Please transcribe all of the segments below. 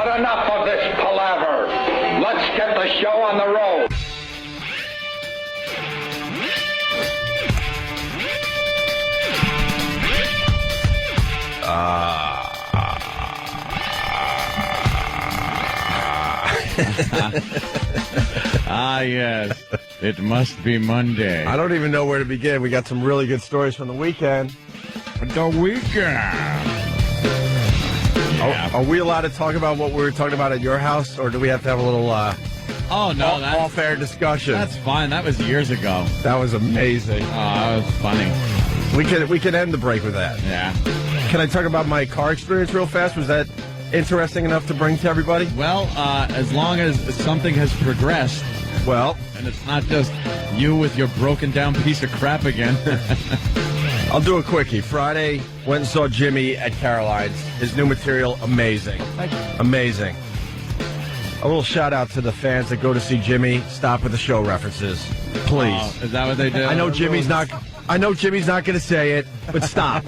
But enough of this palaver. Let's get the show on the road. Yes. It must be Monday. I don't even know where to begin. We got some really good stories from the weekend. The weekend. Are we allowed to talk about what we were talking about at your house, or do we have to have a little Oh, no. off-air discussion? That's fine. That was years ago. That was amazing. Oh, that was funny. We can end the break with that. Yeah. Can I talk about my car experience real fast? Was that interesting enough to bring to everybody? Well, as long as something has progressed, Well, and it's not just you with your broken down piece of crap again. I'll do a quickie. Friday, went and saw Jimmy at Caroline's. His new material, amazing. Amazing. A little shout out to the fans that go to see Jimmy. Stop with the show references, please. Oh, is that what they do? I know Jimmy's not going to say it, but stop.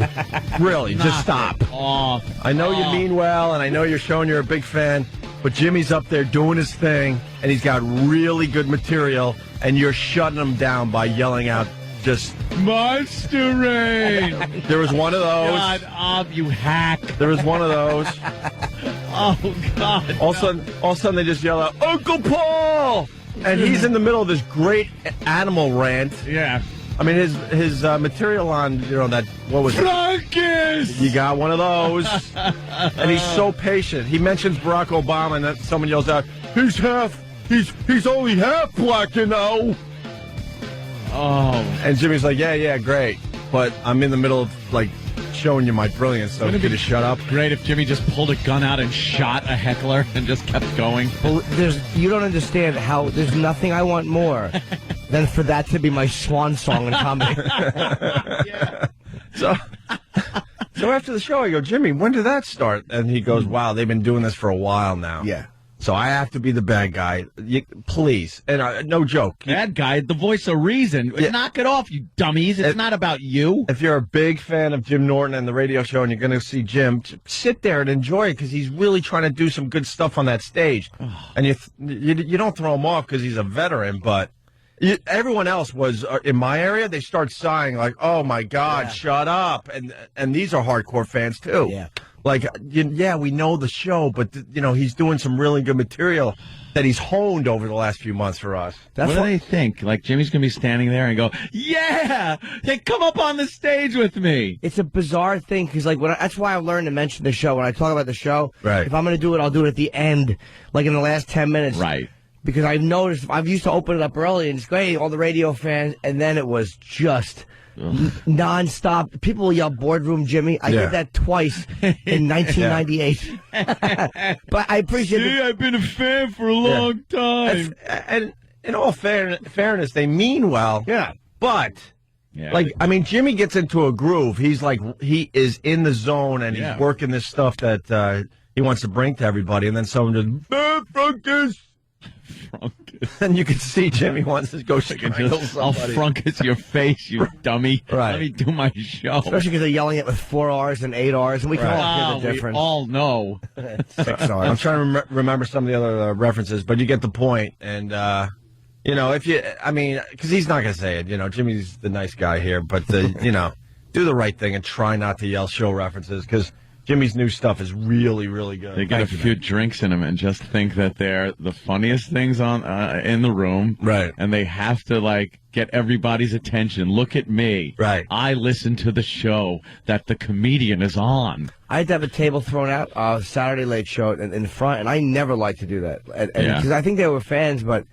Really, just stop. Oh, I know you mean well, and I know you're showing you're a big fan, but Jimmy's up there doing his thing, and he's got really good material, and you're shutting him down by yelling out just... Monster Rain! There was one of those. God, you hack. There was one of those. Oh, God. All of a sudden, they just yell out, Uncle Paul! And he's in the middle of this great animal rant. Yeah. I mean, his material on, that, what was it? Frunkus! You got one of those. And he's so patient. He mentions Barack Obama, and then someone yells out, he's only half black, Oh. And Jimmy's like, yeah, great. But I'm in the middle of, showing you my brilliance, so Wouldn't you it be to shut up. Great if Jimmy just pulled a gun out and shot a heckler and just kept going. Well, you don't understand how there's nothing I want more than for that to be my swan song in comedy. Yeah. So after the show, I go, Jimmy, when did that start? And he goes, wow, they've been doing this for a while now. Yeah. So I have to be the bad guy. Please. And no joke. Bad guy, the voice of reason. Yeah. Knock it off, you dummies. It's not about you. If you're a big fan of Jim Norton and the radio show and you're going to see Jim, sit there and enjoy it because he's really trying to do some good stuff on that stage. And you don't throw him off because he's a veteran, but everyone else was, in my area, they start sighing like, oh, my God, shut up. And these are hardcore fans, too. Yeah. We know the show, but, he's doing some really good material that he's honed over the last few months for us. What do they think? Like, Jimmy's going to be standing there and go, yeah, hey, come up on the stage with me. It's a bizarre thing because, that's why I learned to mention the show. When I talk about the show, right. If I'm going to do it, I'll do it at the end, like in the last 10 minutes. Right. Because I've noticed, I've used to open it up early and just go, hey, all the radio fans, and then it was just... non-stop. People will yell boardroom Jimmy. I did that twice in 1998. But I appreciate it. I've been a fan for a long time. And in all fairness, they mean well. Yeah. But, Jimmy gets into a groove. He's he is in the zone and he's working this stuff that he wants to bring to everybody. And then someone just, Frunkus. And you can see Jimmy wants to go strangle somebody. I'll Frunkus your face, you dummy. Right. Let me do my show. Especially because they're yelling it with 4 R's and 8 R's, and we can all hear the difference. We all know. 6 R's. I'm trying to remember some of the other references, but you get the point. And, because he's not going to say it. Jimmy's the nice guy here, but, do the right thing and try not to yell show references because Jimmy's new stuff is really, really good. They get a few drinks in them and just think that they're the funniest things on in the room. Right. And they have to, get everybody's attention. Look at me. Right. I listen to the show that the comedian is on. I had to have a table thrown out, Saturday Late Show in front, and I never like to do that. Because I think they were fans, but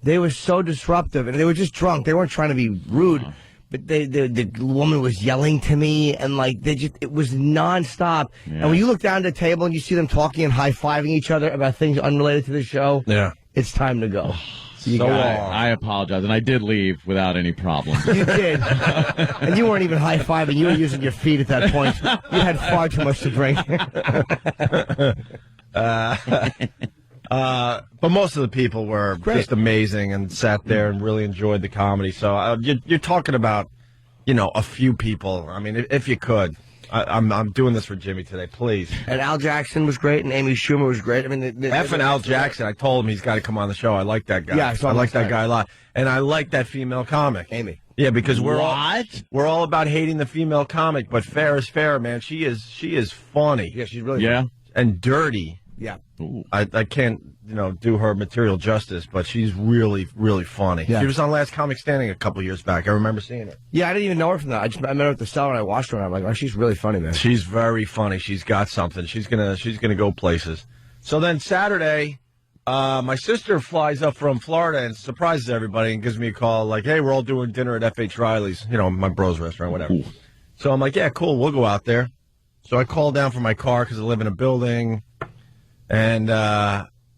they were so disruptive, and they were just drunk. They weren't trying to be rude. But the woman was yelling to me, and it was nonstop. Yeah. And when you look down at the table and you see them talking and high-fiving each other about things unrelated to the show, it's time to go. I apologize, and I did leave without any problems. You did. And you weren't even high-fiving. You were using your feet at that point. You had far too much to drink. But most of the people were just amazing and sat there and really enjoyed the comedy. So you're talking about, a few people. I mean, if you could. I'm doing this for Jimmy today, please. And Al Jackson was great, and Amy Schumer was great. I mean, F and Al Jackson. I told him he's got to come on the show. I like that guy. Yeah, I like that guy a lot, and I like that female comic, Amy. Yeah, because we're all about hating the female comic, but fair is fair, man. She is funny. Yeah, she's really funny. And dirty. Yeah. I can't, do her material justice, but she's really, really funny. Yeah. She was on Last Comic Standing a couple years back. I remember seeing it. Yeah, I didn't even know her from that. I met her at the cellar and I watched her and I'm like, oh, she's really funny, man. She's very funny. She's got something. She's gonna go places. So then Saturday, my sister flies up from Florida and surprises everybody and gives me a call like, hey, we're all doing dinner at F.H. Riley's, my bro's restaurant, whatever. Ooh. So I'm like, yeah, cool, we'll go out there. So I call down from my car because I live in a building, and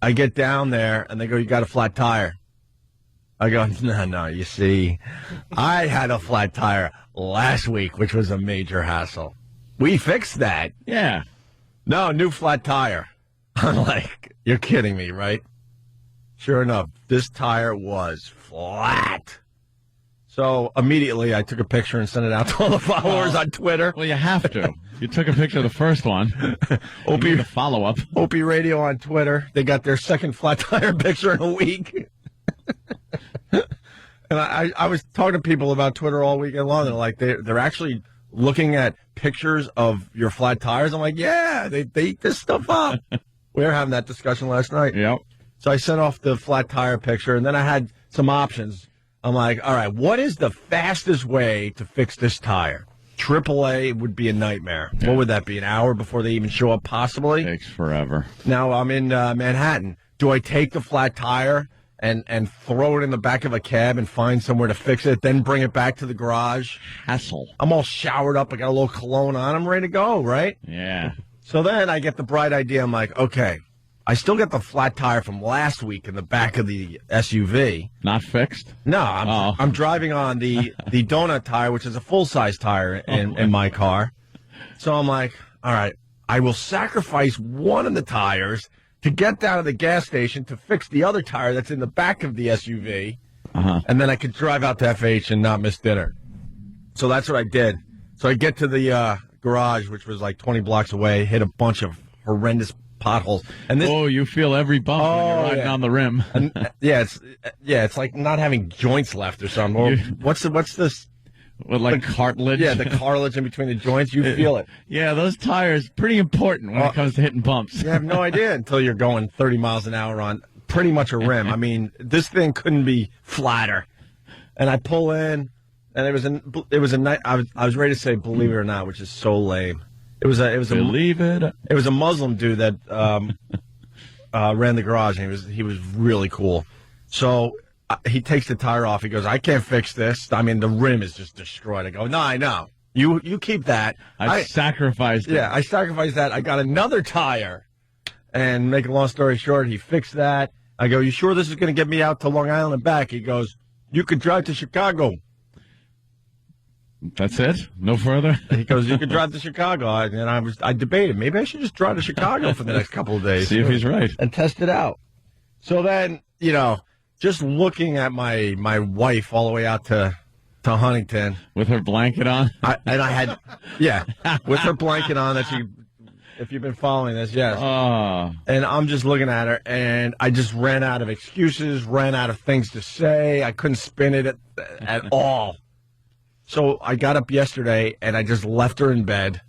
I get down there, and they go, you got a flat tire. I go, no, you see, I had a flat tire last week, which was a major hassle. We fixed that. Yeah. No, new flat tire. I'm like, you're kidding me, right? Sure enough, this tire was flat. So immediately I took a picture and sent it out to all the followers on Twitter. Well, you have to. You took a picture of the first one. Opie, the follow-up. Opie Radio on Twitter. They got their second flat tire picture in a week. And I was talking to people about Twitter all weekend long. They're like, they're actually looking at pictures of your flat tires. I'm like, yeah, they eat this stuff up. We were having that discussion last night. Yep. So I sent off the flat tire picture, and then I had some options. I'm like, all right, what is the fastest way to fix this tire? AAA would be a nightmare. Yeah. What would that be, an hour before they even show up, possibly? Takes forever. Now, I'm in Manhattan. Do I take the flat tire and throw it in the back of a cab and find somewhere to fix it, then bring it back to the garage? Hassle. I'm all showered up. I got a little cologne on. I'm ready to go, right? Yeah. So then I get the bright idea. I'm like, okay, I still get the flat tire from last week in the back of the SUV. Not fixed? No, I'm driving on the donut tire, which is a full-size tire in my car. So I'm like, all right, I will sacrifice one of the tires to get down to the gas station to fix the other tire that's in the back of the SUV, and then I could drive out to FH and not miss dinner. So that's what I did. So I get to the garage, which was like 20 blocks away, hit a bunch of horrendous potholes. And this, you feel every bump when you're riding on the rim. And, it's like not having joints left or something. Or what's this? With like cartilage? Yeah, the cartilage in between the joints. You feel it. Yeah, those tires pretty important when it comes to hitting bumps. You have no idea until you're going 30 miles an hour on pretty much a rim. I mean, this thing couldn't be flatter. And I pull in, and it was a night. I was ready to say "believe it or not," which is so lame. It was a Muslim dude that ran the garage, and he was really cool. So he takes the tire off. He goes, "I can't fix this. I mean, the rim is just destroyed." I go, "No, I know. You keep that." I sacrificed it. Yeah, I sacrificed that. I got another tire, and make a long story short, he fixed that. I go, "You sure this is going to get me out to Long Island and back?" He goes, "You could drive to Chicago." That's it? No further? He goes, "You could drive to Chicago." And I debated, maybe I should just drive to Chicago for the next couple of days. See if he's right. And test it out. So then, just looking at my wife all the way out to Huntington. With her blanket on? With her blanket on that if you've been following this, yes. And I'm just looking at her, and I just ran out of excuses, ran out of things to say. I couldn't spin it at all. So I got up yesterday, and I just left her in bed,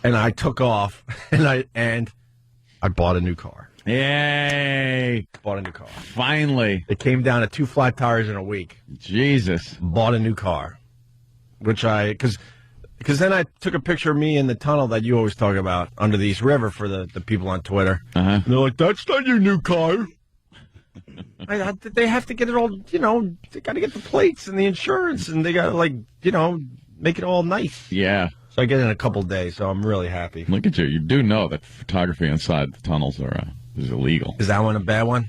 and I took off, and I bought a new car. Yay! Bought a new car. Finally. It came down to 2 flat tires in a week. Jesus. Bought a new car, because then I took a picture of me in the tunnel that you always talk about under the East River for the people on Twitter. And they're like, "That's not your new car." They have to get it all, they got to get the plates and the insurance, and they got to, make it all nice. Yeah. So I get it in a couple of days, so I'm really happy. Look at you. You do know that photography inside the tunnels is illegal. Is that one a bad one?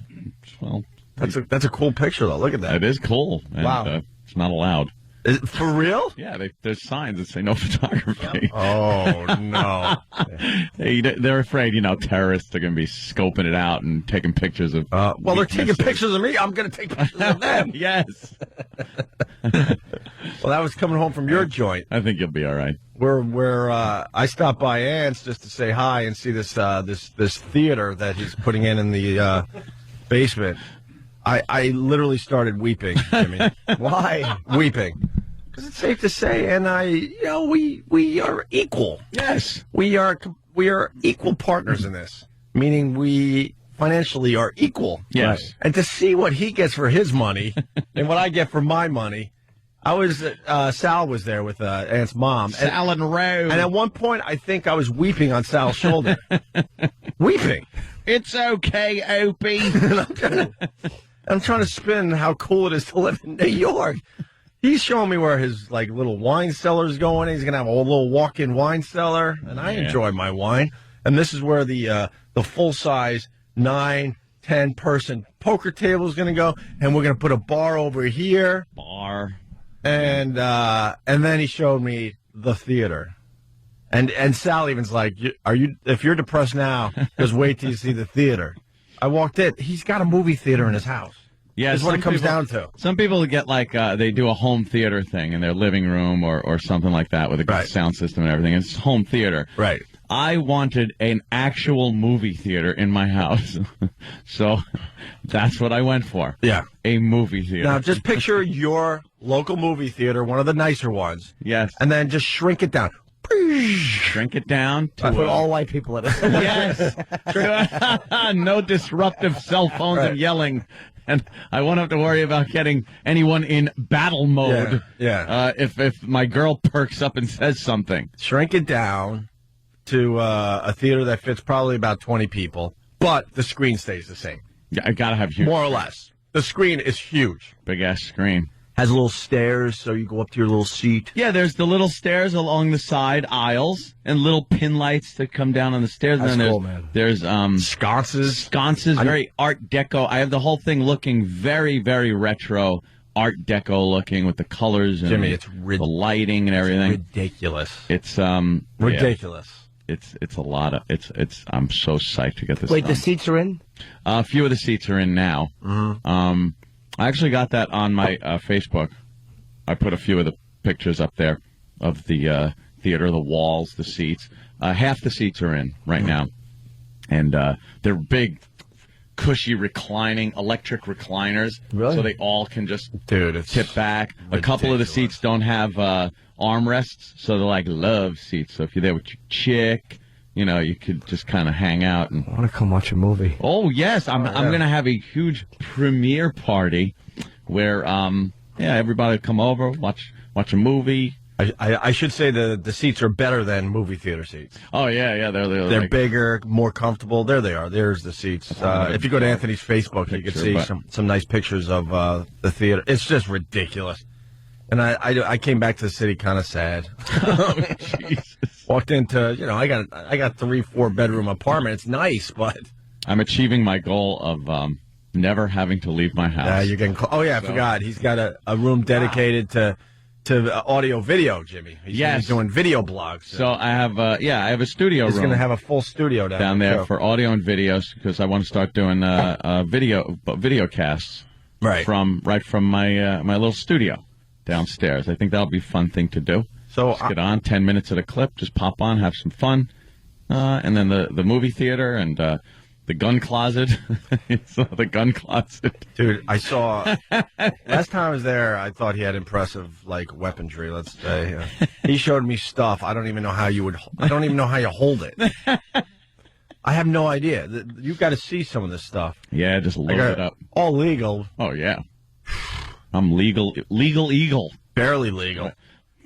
Well, that's a cool picture, though. Look at that. It is cool. And, wow. It's not allowed. Is it for real? Yeah, there's signs that say no photography. Oh, no. They're afraid, terrorists are going to be scoping it out and taking pictures of well, they're taking pictures of me. I'm going to take pictures of them. Yes. Well, that was coming home from your joint. I think you'll be all right. where I stopped by Ann's just to say hi and see this this theater that he's putting in the basement. I literally started weeping, Jimmy. Why? Weeping. Because it's safe to say, and we are equal. Yes. We are equal partners in this, meaning we financially are equal. Yes. Right. And to see what he gets for his money and what I get for my money, Sal was there with Aunt's mom. Sal and Rose. And at one point, I think I was weeping on Sal's shoulder. Weeping. It's okay, Opie. I'm trying to spin how cool it is to live in New York. He's showing me where his little wine cellar is going. He's gonna have a little walk-in wine cellar, and I enjoy my wine. And this is where the full-size 9-10 person poker table is gonna go, and we're gonna put a bar over here. Bar. And then he showed me the theater. And Sal even's like, if you're depressed now, just wait till you see the theater. I walked in. He's got a movie theater in his house. Yeah, that's what it comes down to. Some people get they do a home theater thing in their living room or something like that with a good sound system and everything. It's home theater. Right. I wanted an actual movie theater in my house. So that's what I went for. Yeah. A movie theater. Now, just picture your local movie theater, one of the nicer ones. Yes. And then just shrink it down. Shrink it down. To put all white people in it. Yes. No disruptive cell phones and yelling. And I won't have to worry about getting anyone in battle mode. Yeah. If my girl perks up and says something. Shrink it down to a theater that fits probably about 20 people, but the screen stays the same. Yeah, I gotta have huge. More or less. The screen is huge. Big ass screen. Has little stairs, so you go up to your little seat. Yeah, there's the little stairs along the side aisles and little pin lights that come down on the stairs. That's and then cool, man. There's sconces, very Art Deco. I have the whole thing looking very, very retro, Art Deco looking with the colors and Jimmy, it's the lighting and everything. Ridiculous. It's ridiculous. Yeah, it's a lot of it's. I'm so psyched to get this. Wait, done. the seats are in? A few of the seats are in now. Mm-hmm. I actually got that on my Facebook. I put a few of the pictures up there of the theater, the walls, the seats. Half the seats are in right now. And they're big, cushy, reclining, electric recliners. Really? So they all can just Dude, tip back. A couple of the seats don't have armrests, so they're like love seats. So if you're there with your chick, you could just kind of hang out. And I want to come watch a movie. Oh, yes. I'm going to have a huge premiere party where, everybody will come over, watch a movie. I should say the seats are better than movie theater seats. Oh, yeah. They're bigger, more comfortable. There they are. There's the seats. If you go to Anthony's Facebook, you can see some nice pictures of the theater. It's just ridiculous. And I came back to the city kind of sad. Oh, Jesus. Walked into, I got 3-4 bedroom apartment. It's nice, but I'm achieving my goal of never having to leave my house. Yeah, you're getting close. Oh yeah, I forgot. He's got a room dedicated to audio video, Jimmy. He's doing video blogs. So I have I have a studio room. He's going to have a full studio down there for audio and videos because I want to start doing video casts from my my little studio downstairs. I think that'll be a fun thing to do. So just get on 10 minutes at a clip, just pop on, have some fun, and then the movie theater and the gun closet. The gun closet, dude. I saw last time I was there. I thought he had impressive weaponry. Let's say he showed me stuff. I don't even know how you hold it. I have no idea. You've got to see some of this stuff. Yeah, just load it up. All legal. Oh yeah, I'm legal eagle. Barely legal.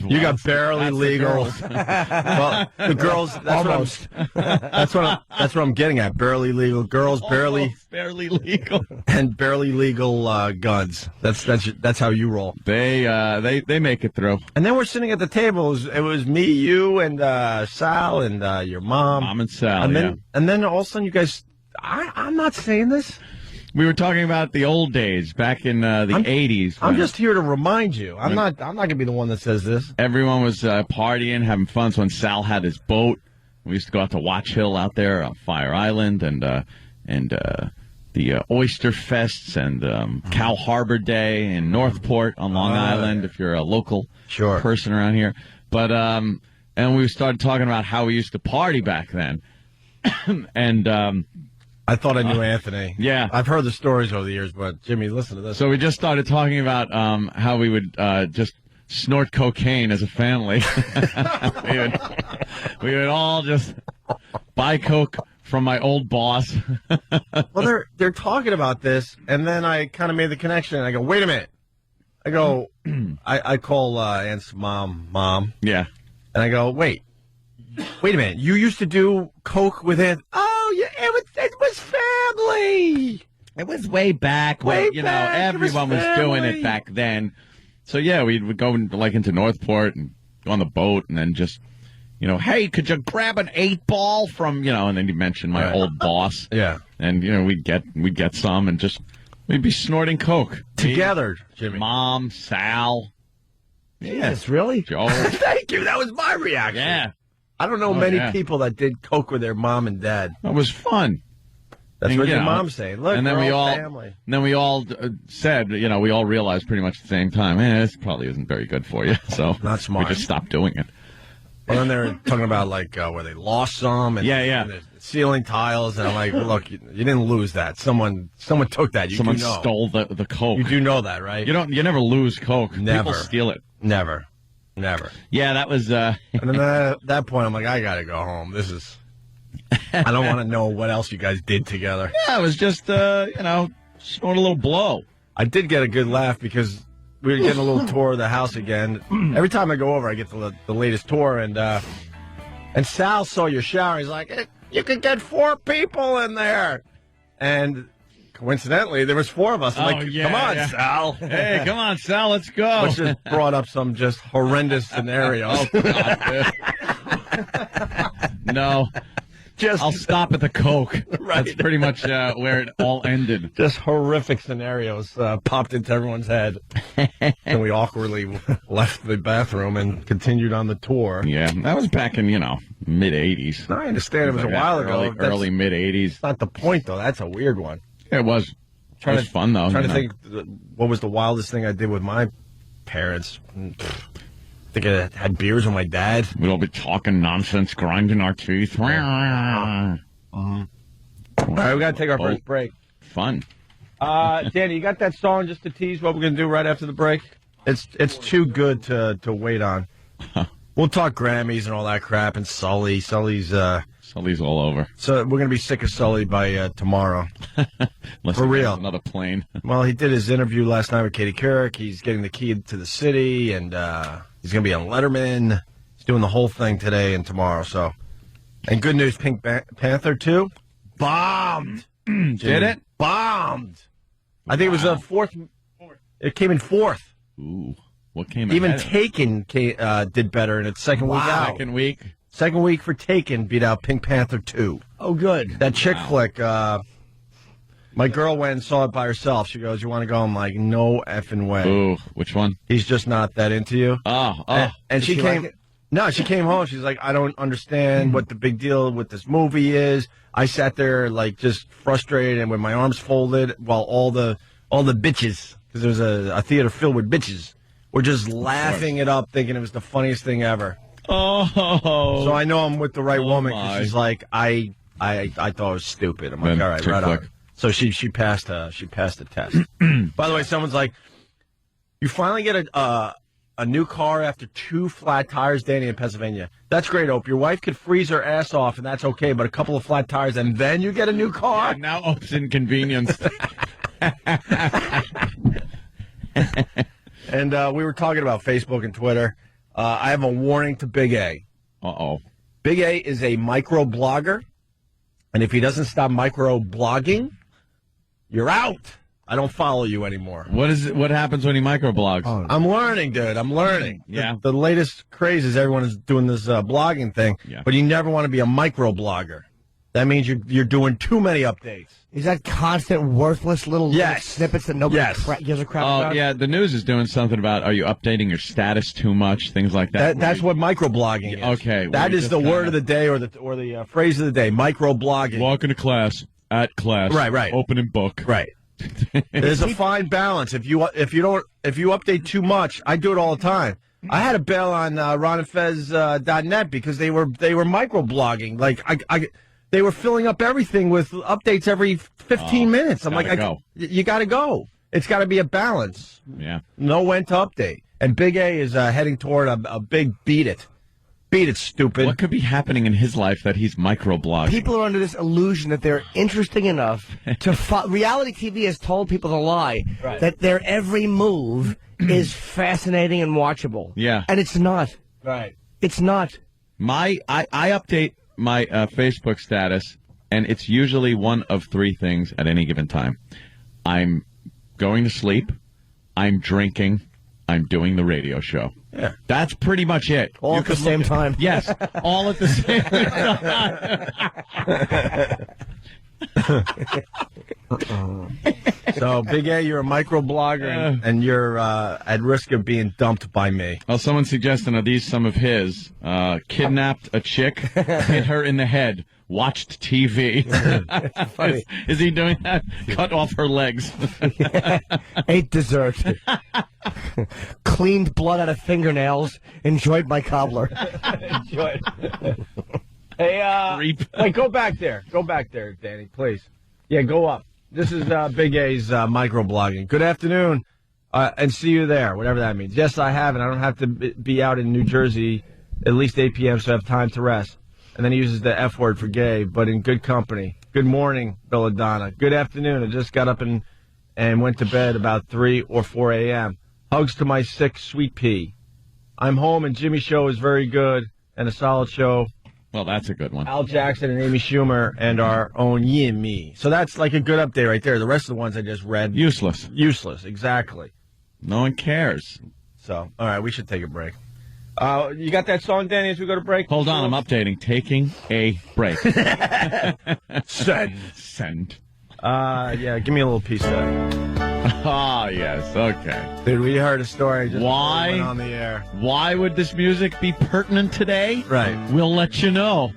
You got barely legal. Well, the girls. That's what I'm getting at. Barely legal girls, barely legal, and barely legal guns. That's how you roll. They make it through. And then we're sitting at the table. It was me, you, and Sal, and your mom. Mom and Sal. And then all of a sudden, you guys. I'm not saying this. We were talking about the old days back in the 80s. I'm just here to remind you. I'm not going to be the one that says this. Everyone was partying, having fun. So when Sal had his boat, we used to go out to Watch Hill out there on Fire Island and the Oyster Fests and Cow Harbor Day in Northport on Long Island if you're a local person around here. But and we started talking about how we used to party back then. And I thought I knew Anthony. Yeah. I've heard the stories over the years, but Jimmy, listen to this. so we just started talking about how we would just snort cocaine as a family. we would all just buy coke from my old boss. Well, they're talking about this, and then I kind of made the connection. I go, wait a minute. I go, I call Aunt's mom, Yeah. and I go, wait a minute. You used to do coke with Aunt? Oh, yeah, it was family. It was way back Way when, back, it everyone was doing family. it back then. So, yeah, we would go into Northport and go on the boat and then just, hey, could you grab an 8-ball from, and then you mentioned my Right. old boss. Yeah. And, we'd get some and just, we'd be snorting coke. Together, Me, Jimmy. Mom, Sal. Yes, really? Joe. Thank you. That was my reaction. Yeah. I don't know Oh, many yeah. people that did coke with their mom and dad. It was fun. That's And, what your know, mom's saying. Look, and then we're we all all family. And then we all said, we all realized pretty much at the same time, this probably isn't very good for you. So Not smart. we just stopped doing it. And then they're talking about where they lost some and, Yeah. and the ceiling tiles, and I'm like, look, you didn't lose that. Someone took that. You Someone do know. stole the coke. You do know that, right? You never lose coke. Never. People steal it. Never. Yeah, that was. And then at that point, I'm like, I gotta go home. This is. I don't want to know what else you guys did together. Yeah, it was just snort a little blow. I did get a good laugh because we were getting a little tour of the house again. Every time I go over, I get the latest tour, and Sal saw your shower. He's like, you could get 4 people in there, and coincidentally, there was 4 of us. I'm like, come on, Sal. Hey, come on, Sal, let's go. Which just brought up some just horrendous scenario. No, I'll stop at the coke. Right. That's pretty much where it all ended. Just horrific scenarios popped into everyone's head. And we awkwardly left the bathroom and continued on the tour. Yeah, that was back in, mid 80s. I understand it was a while ago. Early mid 80s. That's not the point, though. That's a weird one. It was. It was fun, though. Trying to think what was the wildest thing I did with my parents. I think I had beers with my dad. We'd all be talking nonsense, grinding our teeth. All right, we got to take our first break. Fun. Danny, you got that song just to tease what we're going to do right after the break? It's too good to wait on. We'll talk Grammys and all that crap and Sully. Sully's all over. So we're going to be sick of Sully by tomorrow. For real. Another plane. Well, he did his interview last night with Katie Couric. He's getting the key to the city, and he's going to be on Letterman. He's doing the whole thing today and tomorrow. So, and good news, Pink Panther 2 bombed. Did it? Bombed. I think it was fourth. It came in 4th. Ooh. What came Even ahead? Taken did better in its second week out. Second week. Second week for Taken beat out Pink Panther 2. Oh, good. That chick flick, my girl went and saw it by herself. She goes, you want to go? I'm like, no effing way. Ooh, which one? He's just not that into you. Oh. And she she came. like it? No, she came home. She's like, I don't understand what the big deal with this movie is. I sat there like just frustrated and with my arms folded while all the bitches, because there was a theater filled with bitches, were just laughing it up, thinking it was the funniest thing ever. Oh. So I know I'm with the right woman my. because she's like, I thought it was stupid. I'm like, Then all right, chick right flick. on. So she passed the test. By the way, someone's like, you finally get a new car after 2 flat tires, Danny, in Pennsylvania. That's great, Ope. Your wife could freeze her ass off, and that's okay, but a couple of flat tires, and then you get a new car? Now Ope's inconvenienced. And we were talking about Facebook and Twitter. I have a warning to Big A. Uh-oh. Big A is a micro-blogger, and if he doesn't stop micro-blogging, you're out. I don't follow you anymore. What happens when he microblogs? Oh, I'm learning, dude. I'm learning. Yeah. The latest craze is everyone is doing this blogging thing, Yeah. but you never want to be a micro-blogger. That means you're doing too many updates. Is that constant, worthless little Yes. snippets that nobody Yes. gives a crap Oh, about? yeah, the news is doing something about, are you updating your status too much, things like that. That's what microblogging is. Okay, That we is just the word kinda- of the day or the phrase of the day, microblogging. Walk into class, at class. Right. Opening book. Right. There's a fine balance. If you update too much, I do it all the time. I had to bail on ronandfez.net because they were microblogging. Like they were filling up everything with updates every 15 minutes. I'm like, you got to go. It's got to be a balance. Yeah. Know when to update. And Big A is heading toward a big beat it. Beat it, stupid. What could be happening in his life that he's microblogging? People are under this illusion that they're interesting enough to reality TV has told people to lie, that their every move is fascinating and watchable. Yeah. And it's not. Right. It's not. I update my Facebook status, and it's usually one of three things at any given time. I'm going to sleep, I'm drinking, I'm doing the radio show. Yeah. That's pretty much it. All at the same time. Yes, all at the same time. So, Big A, you're a microblogger, and you're at risk of being dumped by me. Well, someone suggested, are these some of his? Kidnapped a chick, hit her in the head, watched TV. Funny. Is he doing that? Cut off her legs. Ate dessert. Cleaned blood out of fingernails. Enjoyed my cobbler. Enjoy. Hey, hey, go back there. Go back there, Danny, please. Yeah, go up. This is Big A's microblogging. Good afternoon, and see you there, whatever that means. Yes, I have, and I don't have to be out in New Jersey at least 8 p.m., so I have time to rest. And then he uses the F word for gay, but in good company. Good morning, Belladonna. Good afternoon. I just got up and went to bed about 3 or 4 a.m. Hugs to my sick sweet pea. I'm home, and Jimmy's show is very good and a solid show. Well, that's a good one. Al Jackson and Amy Schumer and our own Yimmy. So that's like a good update right there. The rest of the ones I just read. Useless. Useless, exactly. No one cares. So, all right, we should take a break. You got that song, Danny, as we go to break? Hold on, I'm updating. Taking a break. Send. Yeah, give me a little piece of that. Ah, yes, okay. Dude, we heard a story just Why? went on the air. Why would this music be pertinent today? Right. We'll let you know.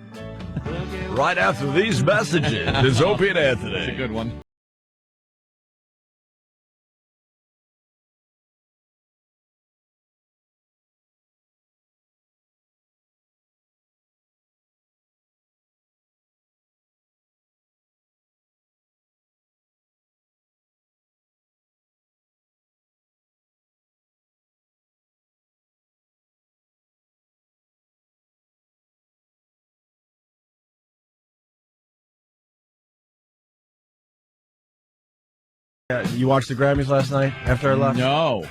Right after these messages, it's Opie and Anthony. That's a good one. You watched the Grammys last night after I left? No.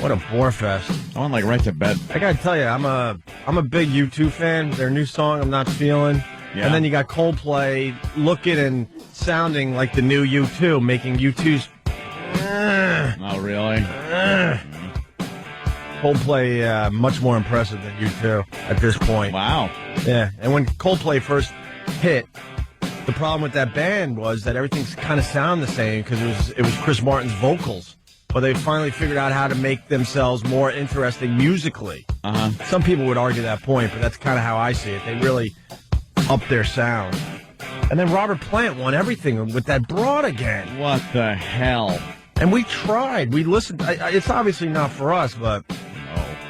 What a bore fest. I went like right to bed. I gotta tell you, I'm a big U2 fan. Their new song, I'm Not Feeling. Yeah. And then you got Coldplay looking and sounding like the new U2, making U2's... Oh, really? Coldplay much more impressive than U2 at this point. Wow. Yeah, and when Coldplay first hit, the problem with that band was that everything's kind of sound the same because it was Chris Martin's vocals. But they finally figured out how to make themselves more interesting musically. Uh-huh. Some people would argue that point, but that's kind of how I see it. They really upped their sound. And then Robert Plant won everything with that broad again. What the hell? And we tried. We listened. It's obviously not for us, but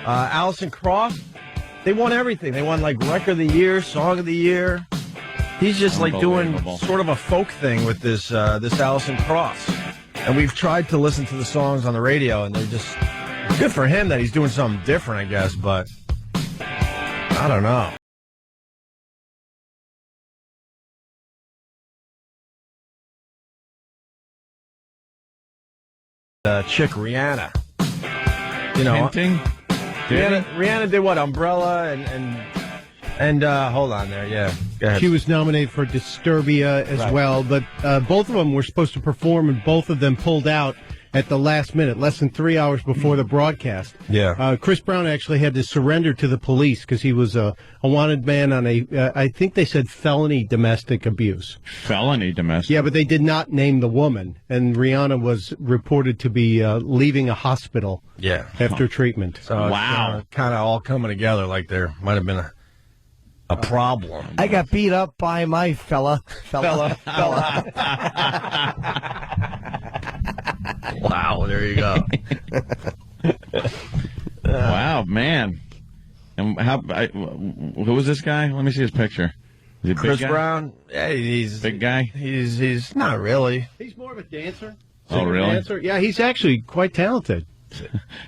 Alison Krauss, they won everything. They won like Record of the Year, Song of the Year. He's just like doing sort of a folk thing with this Alison Krauss. And we've tried to listen to the songs on the radio, and they're just good for him that he's doing something different, I guess, but I don't know. Chick Rihanna. You know, Hinting? Rihanna did what? Umbrella and hold on there, yeah. Go ahead. She was nominated for Disturbia as well, but both of them were supposed to perform, and both of them pulled out at the last minute, less than 3 hours before the broadcast. Yeah. Chris Brown actually had to surrender to the police because he was a wanted man on I think they said felony domestic abuse. Felony domestic? Yeah, but they did not name the woman, and Rihanna was reported to be leaving a hospital after treatment. So wow. It's kind of all coming together like there might have been a problem. I got beat up by my fella. Wow, there you go. Wow, man. Who was this guy? Let me see his picture. Is he a big Chris guy? Brown. Yeah, he's Big guy. He's not really. He's more of a dancer. Oh, really? Dancer. Yeah, he's actually quite talented.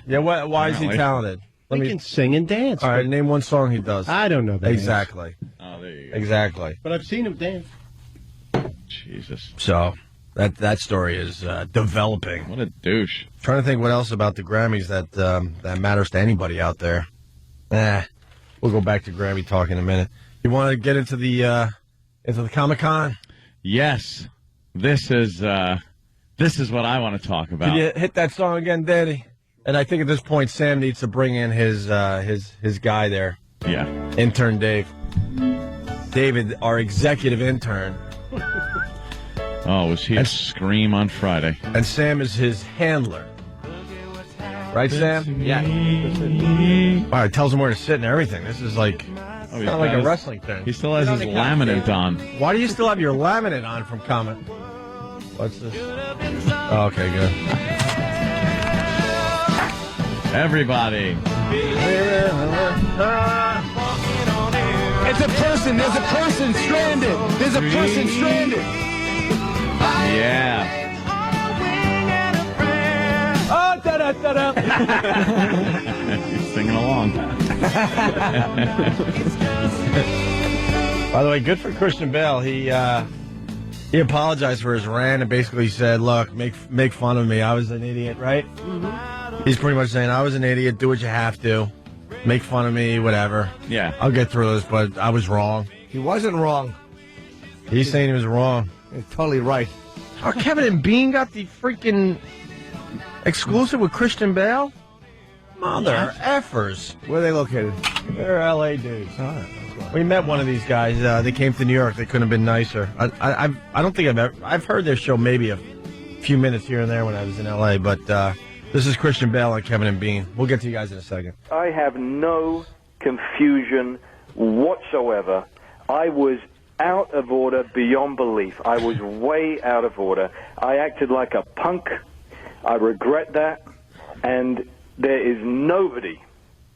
Yeah. Why is he Apparently. talented? He can sing and dance. All right, name one song he does. I don't know that. Exactly. Oh, there you go. Exactly. But I've seen him dance. Jesus. So that story is developing. What a douche. Trying to think what else about the Grammys that matters to anybody out there. We'll go back to Grammy talk in a minute. You want to get into the Comic-Con? Yes. This is what I want to talk about. Can you hit that song again, Danny? And I think at this point, Sam needs to bring in his guy there, Yeah. intern Dave. David, our executive intern, Oh, was he a scream on Friday? and Sam is his handler. Right, Sam? Yeah. Wow, it tells him where to sit and everything. This is like Oh, kind of like a wrestling thing. He still has his laminate on. Why do you still have your laminate on from Comic? What's this? Oh, okay, good. Everybody. It's a person. There's a person stranded. There's a person stranded. Yeah. Oh, da-da-da-da. He's singing along. By the way, good for Christian Bale. He apologized for his rant and basically said, "Look, make fun of me. I was an idiot, right?" Mm-hmm. He's pretty much saying, "I was an idiot. Do what you have to. Make fun of me, whatever. Yeah. I'll get through this, but I was wrong." He wasn't wrong. He's saying he was wrong. He's totally right. Oh, Kevin and Bean got the freaking exclusive with Christian Bale? Mother effers. Where are they located? They're L.A. dudes. We met one of these guys. They came to New York. They couldn't have been nicer. I don't think I've heard their show maybe a few minutes here and there when I was in L.A., but this is Christian Bale and Kevin and Bean. We'll get to you guys in a second. I have no confusion whatsoever. I was out of order beyond belief. I was way out of order. I acted like a punk. I regret that. And there is nobody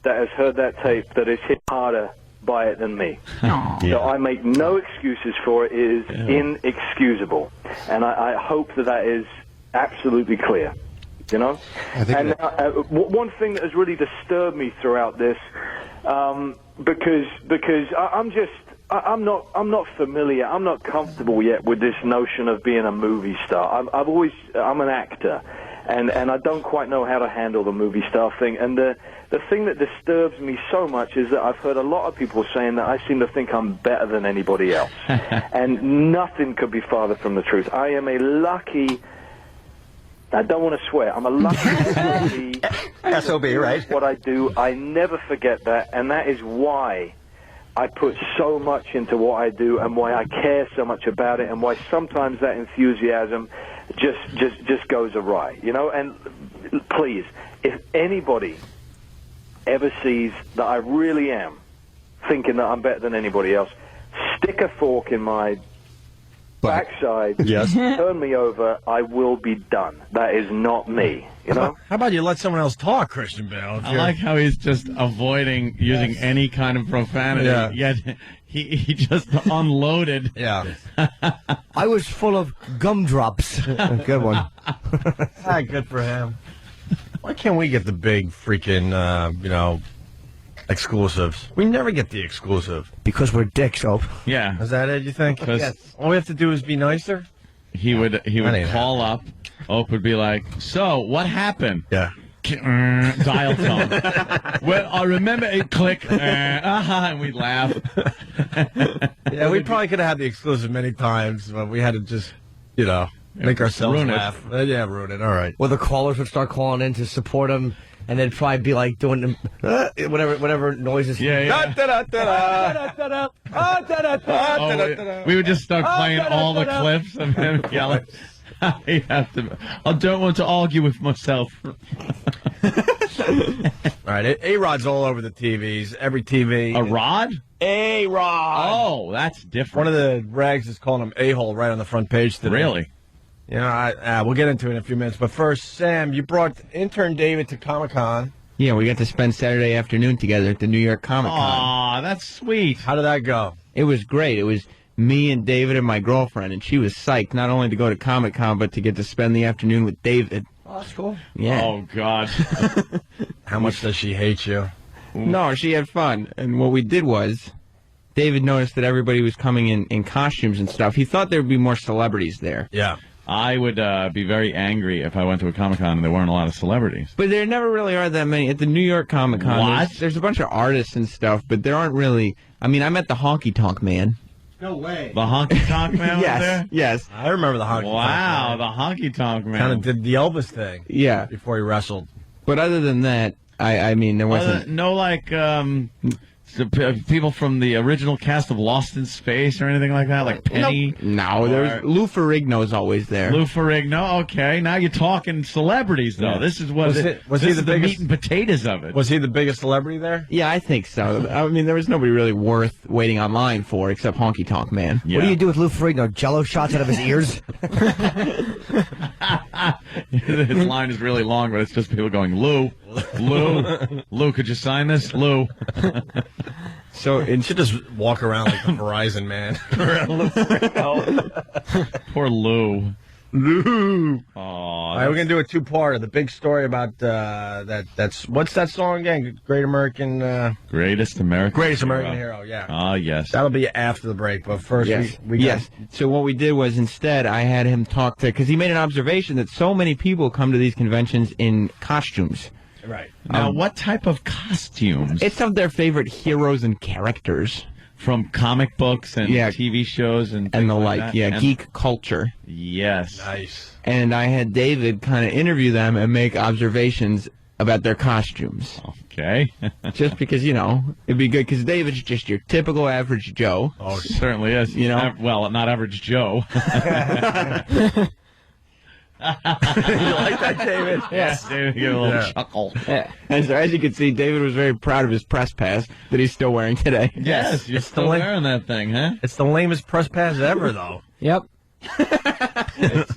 that has heard that tape that is hit harder by it than me. So I make no excuses for it. It is inexcusable. And I hope that is absolutely clear. You know? And one thing that has really disturbed me throughout this, because I'm not familiar. I'm not comfortable yet with this notion of being a movie star. I'm an actor, and I don't quite know how to handle the movie star thing. And the thing that disturbs me so much is that I've heard a lot of people saying that I seem to think I'm better than anybody else, and nothing could be farther from the truth. I am a lucky. I don't want to swear. I'm a lucky SOB, right? What I do, I never forget that, and that is why I put so much into what I do, and why I care so much about it, and why sometimes that enthusiasm just goes awry, you know. And please, if anybody ever sees that I really am thinking that I'm better than anybody else, stick a fork in my backside, turn me over, I will be done. That is not me, you know? How about you let someone else talk, Christian Bale? I like how he's just avoiding using any kind of profanity. Yeah. Yet he just unloaded. Yeah. I was full of gumdrops. Good one. Good for him. Why can't we get the big freaking, exclusives? We never get the exclusive. Because we're dicks, Ope. Yeah. Is that it, you think? Because all we have to do is be nicer? he would ain't call up. Ope would be like, "So, what happened?" Yeah. Dial tone. Well, I remember it click, and we'd laugh. Yeah, we probably could have had the exclusive many times, but we had to just, make ourselves ruin it. laugh. Yeah, ruin it. All right. Well, the callers would start calling in to support him, and they'd probably be like doing them, whatever noises. Yeah. We would just start playing all the clips of him yelling. I don't want to argue with myself. All right, A-Rod's all over the TVs, every TV. A rod? A-Rod. Oh, that's different. One of the rags is calling him A-Hole right on the front page today. Really? We'll get into it in a few minutes. But first, Sam, you brought intern David to Comic-Con. Yeah, we got to spend Saturday afternoon together at the New York Comic Con. Aw, that's sweet. How did that go? It was great. It was me and David and my girlfriend, and she was psyched not only to go to Comic Con, but to get to spend the afternoon with David. Oh, that's cool. Yeah. Oh, God. How much does she hate you? No, she had fun. And what we did was, David noticed that everybody was coming in costumes and stuff. He thought there would be more celebrities there. Yeah. I would be very angry if I went to a Comic-Con and there weren't a lot of celebrities. But there never really are that many. At the New York Comic Con, What? there's a bunch of artists and stuff, but there aren't really... I mean, I met the Honky Tonk Man. No way. The Honky Tonk Man was there? Yes. I remember the honky. Wow, the Honky Tonk Man. Kind of did the Elvis thing. Yeah. Before he wrestled. But other than that, I mean, there wasn't... No, like, people from the original cast of Lost in Space or anything like that? Like Penny? No, there's Lou Ferrigno's always there. Lou Ferrigno, okay. Now you're talking celebrities, though. Yeah. This is what Was he the the biggest- meat and potatoes of it. Was he the biggest celebrity there? Yeah, I think so. I mean, there was nobody really worth waiting online for except Honky Tonk Man. Yeah. What do you do with Lou Ferrigno? Jello shots out of his ears? His line is really long, but it's just people going, Lou, could you sign this? Lou. So You should just walk around like the Verizon man. Poor Lou. Lou. Aw, All right, we're gonna do a two-parter. The big story about that's what's that song again? Great American Greatest American Hero. Yeah. Ah, yes. That'll be after the break. But first, yes, we got, yes. So what we did was instead I had him talk to, because he made an observation that so many people come to these conventions in costumes. right. Now, what type of costumes? It's of their favorite heroes and characters From comic books and Yeah. TV shows and and things the like. that? Yeah, And- geek culture. Yes. Nice. And I had David kind of interview them and make observations about their costumes. Okay. Just because, you know, it'd be good, because David's just your typical average Joe. Oh, it certainly is. You know? Well, not average Joe. You like that, David? Yes. David gave a little chuckle. Yeah. And so, as you can see, David was very proud of his press pass that he's still wearing today. Yes, you're still link- wearing that thing, huh? It's the lamest press pass ever, though. Yep.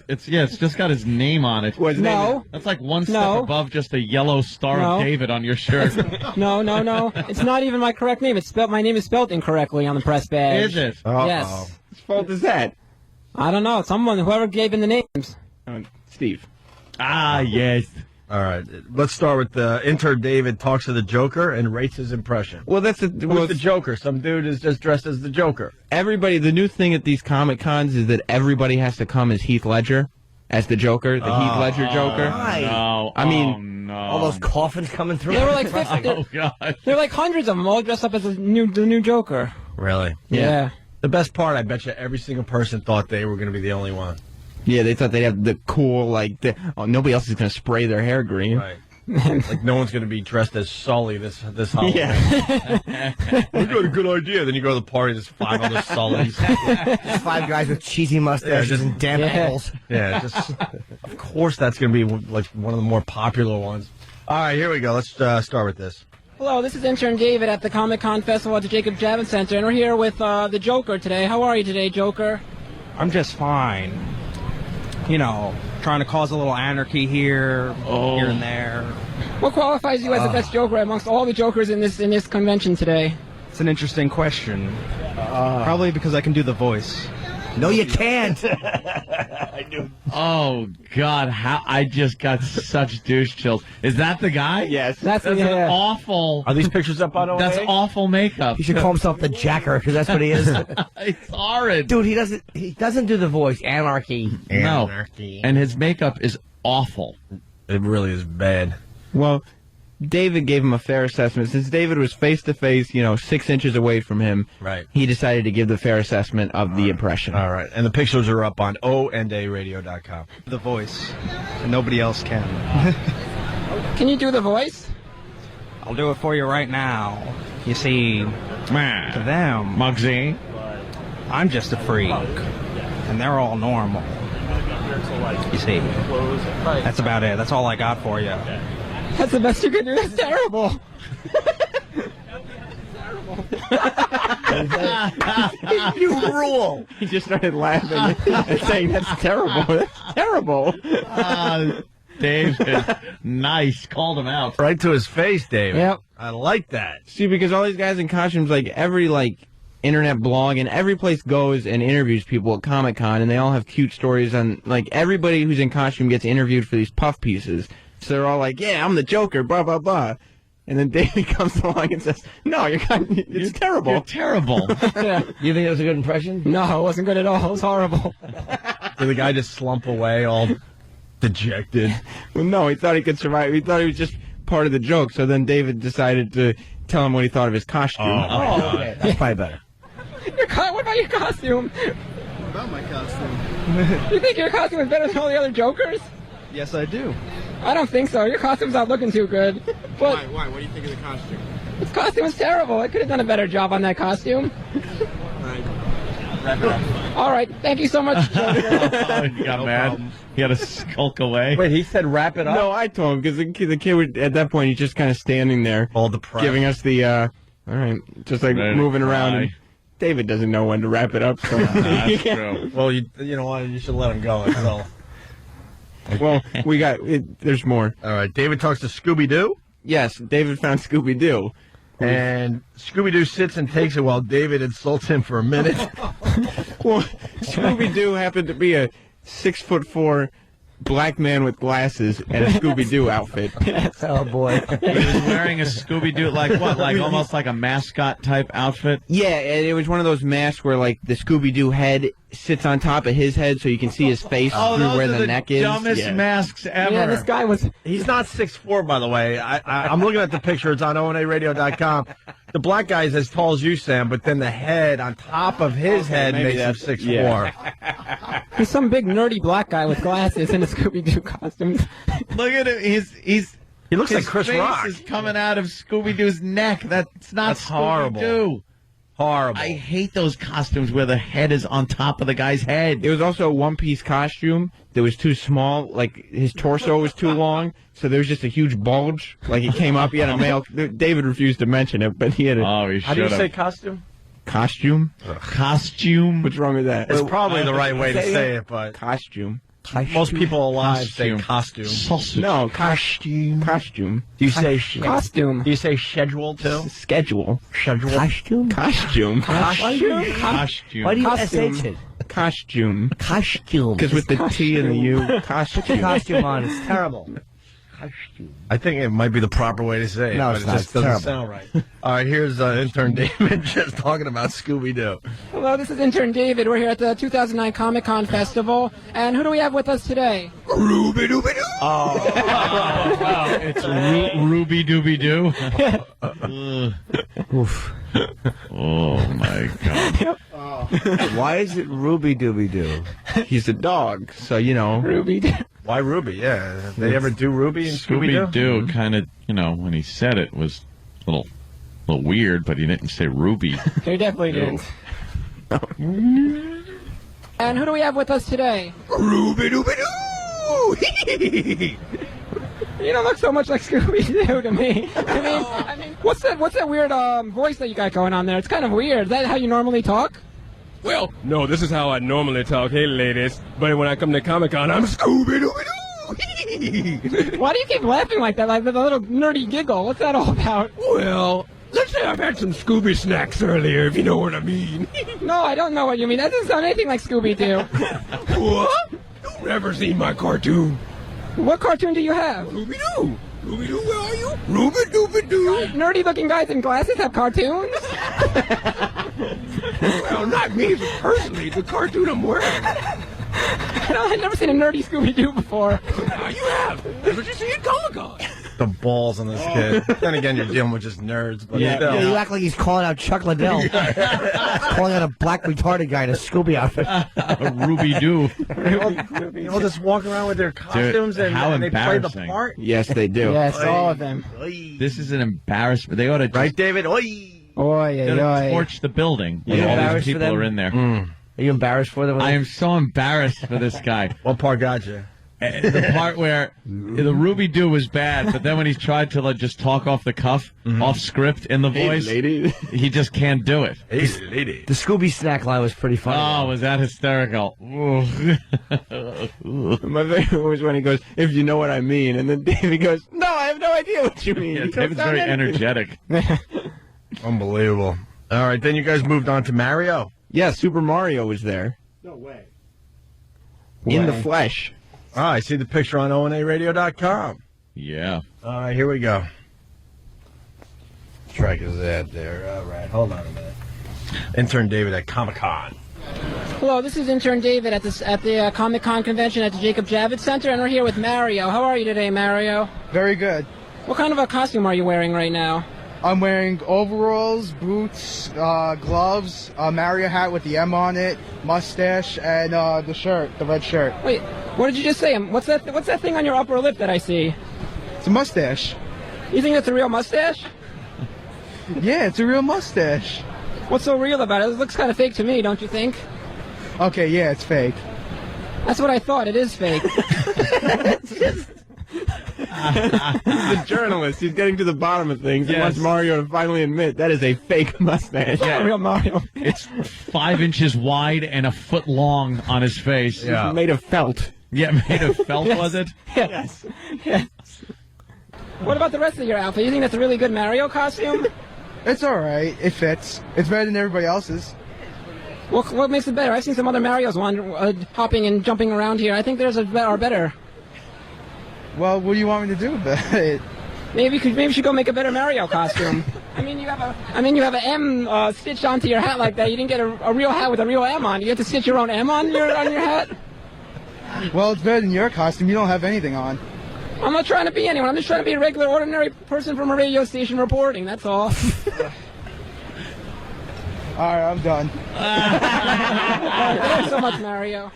It's just got his name on it. What's his name? No. That's like one step No. above just a yellow star No. of David on your shirt. No. It's not even my correct name. It's spelled. My name is spelled incorrectly on the press badge. Is it? Yes. Whose fault is that? I don't know. Whoever gave in the names. Steve. Ah, yes. All right. Let's start with enter David talks to the Joker and rates his impression. Well, that's Who's the Joker? Some dude is just dressed as the Joker. everybody. The new thing at these Comic Cons is that everybody has to come as Heath Ledger, as the Joker, the Heath Ledger Joker. Why? No. I mean, oh, no. All those coffins coming through? There were like 50. Oh, God. There were like hundreds of them all dressed up as the new Joker. Really? Yeah. The best part, I bet you every single person thought they were going to be the only one. Yeah, they thought they'd have the cool, like, nobody else is going to spray their hair green. Right. Like no one's going to be dressed as Sully this Halloween. Yeah. We got a good idea. Then you go to the party, there's 5 other Sullys. Just 5 guys with cheesy mustaches just- and damp ankles. Yeah, just of course that's going to be like one of the more popular ones. All right, here we go. Let's start with this. Hello, this is intern David at the Comic Con Festival at the Jacob Javits Center, and we're here with the Joker today. How are you today, Joker? I'm just fine. You know, trying to cause a little anarchy here, here and there. What qualifies you as the best Joker amongst all the Jokers in this convention today? It's an interesting question. Probably because I can do the voice. No, you can't. Oh, God. How I just got such douche chills. Is that the guy? Yes. That's That's the an awful. Are these pictures up on OA? That's awful makeup. He should call himself the Jacker, because that's what he is. It's horrid. Dude, he doesn't do the voice. Anarchy. No. Anarchy. And his makeup is awful. It really is bad. Well, David gave him a fair assessment. Since David was face to face, 6 inches away from him, Right. he decided to give the fair assessment of the impression. All right, and the pictures are up on ondaradio.com. The voice. And nobody else can. Can you do the voice? I'll do it for you right now. You see, to them, Muggsy. I'm just a freak. And they're all normal. You see, that's about it. That's all I got for you. That's the best you can do. That's terrible. You rule. He just started laughing and saying, "That's terrible. That's terrible." David. Nice. Called him out. Right to his face, David. Yep. I like that. See, because all these guys in costumes, like every internet blog and every place goes and interviews people at Comic-Con, and they all have cute stories on, like, everybody who's in costume gets interviewed for these puff pieces. So they're all like, yeah, I'm the Joker, blah, blah, blah. And then David comes along and says, no, it's terrible. You're terrible. Yeah. You think it was a good impression? No, it wasn't good at all. It was horrible. Did the guy just slump away all dejected? Well, no, he thought he could survive. He thought he was just part of the joke. So then David decided to tell him what he thought of his costume. Oh, Okay, that's probably better. What about your costume? What about my costume? You think your costume is better than all the other Jokers? Yes, I do. I don't think so. Your costume's not looking too good. But Why? What do you think of the costume? this costume is terrible. I could have done a better job on that costume. All right. Thank you so much, Joker. He got mad. He had to skulk away. Wait, he said wrap it up? No, I told him, because the kid would, at that point, he's just kind of standing there, All depressed. giving us the, all right, just like Ready to moving around. cry. And David doesn't know when to wrap it up. So That's true. Well, you know what? You should let him go until... Well, we got, there's more. All right, David talks to Scooby-Doo, Yes, David found Scooby-Doo. and Scooby-Doo sits and takes it while David insults him for a minute. Well, Scooby-Doo happened to be a 6'4" black man with glasses and a Scooby-Doo outfit. Oh, boy. He was wearing a Scooby-Doo, like what? Like almost like a mascot type outfit? Yeah, and it was one of those masks where, like, the Scooby-Doo head sits on top of his head so you can see his face through those where are the neck is. dumbest Yeah. masks ever. Yeah, this guy was. He's not 6'4", by the way. I'm looking at the picture. It's on onaradio.com. The black guy is as tall as you, Sam, but then the head on top of his head maybe makes him that's- 6'4". yeah. He's some big nerdy black guy with glasses and a Scooby-Doo costume. Look at him. He looks his like Chris face Rock. is coming out of Scooby-Doo's neck. That's not That's horrible. Scooby-Doo. Horrible. I hate those costumes where the head is on top of the guy's head. It was also a one-piece costume that was too small. Like, his torso was too long, so there was just a huge bulge. Like, it came up. He had a male... David refused to mention it, but he had a Oh, he How do you should say have. costume? costume. Costume. What's wrong with that? It's probably the right way to Say say it, but Costume. most people alive say Costume. costume. Sausage. No, costume. Costume. Do you say Costume. Do you say schedule too? Schedule. Schedule. Costume? Costume. Costume. Why do you Costume. SH it? Costume. Costume. Because with the T and the U, Put your costume. costume on. It's terrible. I think it might be the proper way to say it, No, but it's it not. just It's doesn't terrible. sound right. All right, here's intern David just talking about Scooby-Doo. Hello, this is intern David. We're here at the 2009 Comic-Con Festival. And who do we have with us today? It's Ruby Dooby Doo. Oof. Oh my god. Why is it Ruby Dooby Doo? He's a dog, so, you know. Ruby. Why Ruby? Yeah, did they ever do Ruby and Scooby-Doo? Scooby Doo kind of, when he said it was a little weird, but he didn't say Ruby. They definitely did. And who do we have with us today? Ruby Dooby Doo! You don't look so much like Scooby-Doo to me. I mean, what's that weird voice that you got going on there? It's kind of weird. Is that how you normally talk? Well, no, this is how I normally talk. Hey, ladies. But when I come to Comic-Con, I'm Scooby-Doo. Why do you keep laughing like that? Like with a little nerdy giggle. What's that all about? Well, let's say I've had some Scooby snacks earlier, if you know what I mean. No, I don't know what you mean. That doesn't sound anything like Scooby-Doo. What? You've never seen my cartoon. What cartoon do you have? Scooby-Doo. Scooby-Doo, where are you? Ruby-Dooby-Doo. Nerdy-looking guys in glasses have cartoons? Well, not me personally. The cartoon I'm wearing. I've never seen a nerdy Scooby-Doo before. Now you have. That's what you see at Comic-Con. The balls on this kid. Then again, you're dealing with just nerds. But Yeah. still. Yeah, you act like he's calling out Chuck Liddell. Calling out a black retarded guy in a Scooby outfit. Ruby Doo. You know, just walk around with their costumes and, how and they play the embarrassing. part. Yes, they do. Yes, all of them. This is an embarrassment. They ought to just, Right, David? Oi! Oy, they ought to oy, oy. torch the building. when You all these embarrassed for people them? are in there. Are you embarrassed for them? I am so embarrassed for this guy. What part got you? The part where the Ruby Doo was bad, but then when he tried to just talk off the cuff, off script in the voice, he just can't do it. Hey, lady. The Scooby snack line was pretty funny. Oh, was that hysterical? My favorite was when he goes, "If you know what I mean," and then David goes, "No, I have no idea what you mean." Yeah, You David's don't very sound anything. energetic. Unbelievable. All right, then you guys moved on to Mario. Yeah, Super Mario was there. No way. In the flesh. Ah, I see the picture on onaradio.com. Yeah. All right, here we go. Track his ad there. All right, hold on a minute. Intern David at Comic-Con. Hello, this is intern David at the Comic-Con convention at the Jacob Javits Center, and we're here with Mario. How are you today, Mario? Very good. What kind of a costume are you wearing right now? I'm wearing overalls, boots, gloves, a Mario hat with the M on it, mustache, and the shirt, the red shirt. Wait, what did you just say? What's that thing on your upper lip that I see? It's a mustache. You think that's a real mustache? Yeah, it's a real mustache. What's so real about it? It looks kind of fake to me, don't you think? Okay, yeah, it's fake. That's what I thought. It is fake. He's a journalist. He's getting to the bottom of things. He Yes. wants Mario to finally admit that is a fake mustache. Not real Mario. It's 5 inches wide and a foot long on his face. Yeah. It's made of felt. Yeah, made of felt, was it? Yes. Yes. What about the rest of your outfit? You think that's a really good Mario costume? It's alright, it fits. It's better than everybody else's. What makes it better? I've seen some other Marios hopping and jumping around here. I think theirs are better. Well, what do you want me to do about it? Maybe you should go make a better Mario costume. I mean, you have a M stitched onto your hat like that. You didn't get a real hat with a real M on. You have to stitch your own M on your hat. Well, it's better than your costume. You don't have anything on. I'm not trying to be anyone. I'm just trying to be a regular, ordinary person from a radio station reporting. That's all. Alright, I'm done. Thanks so much, Mario.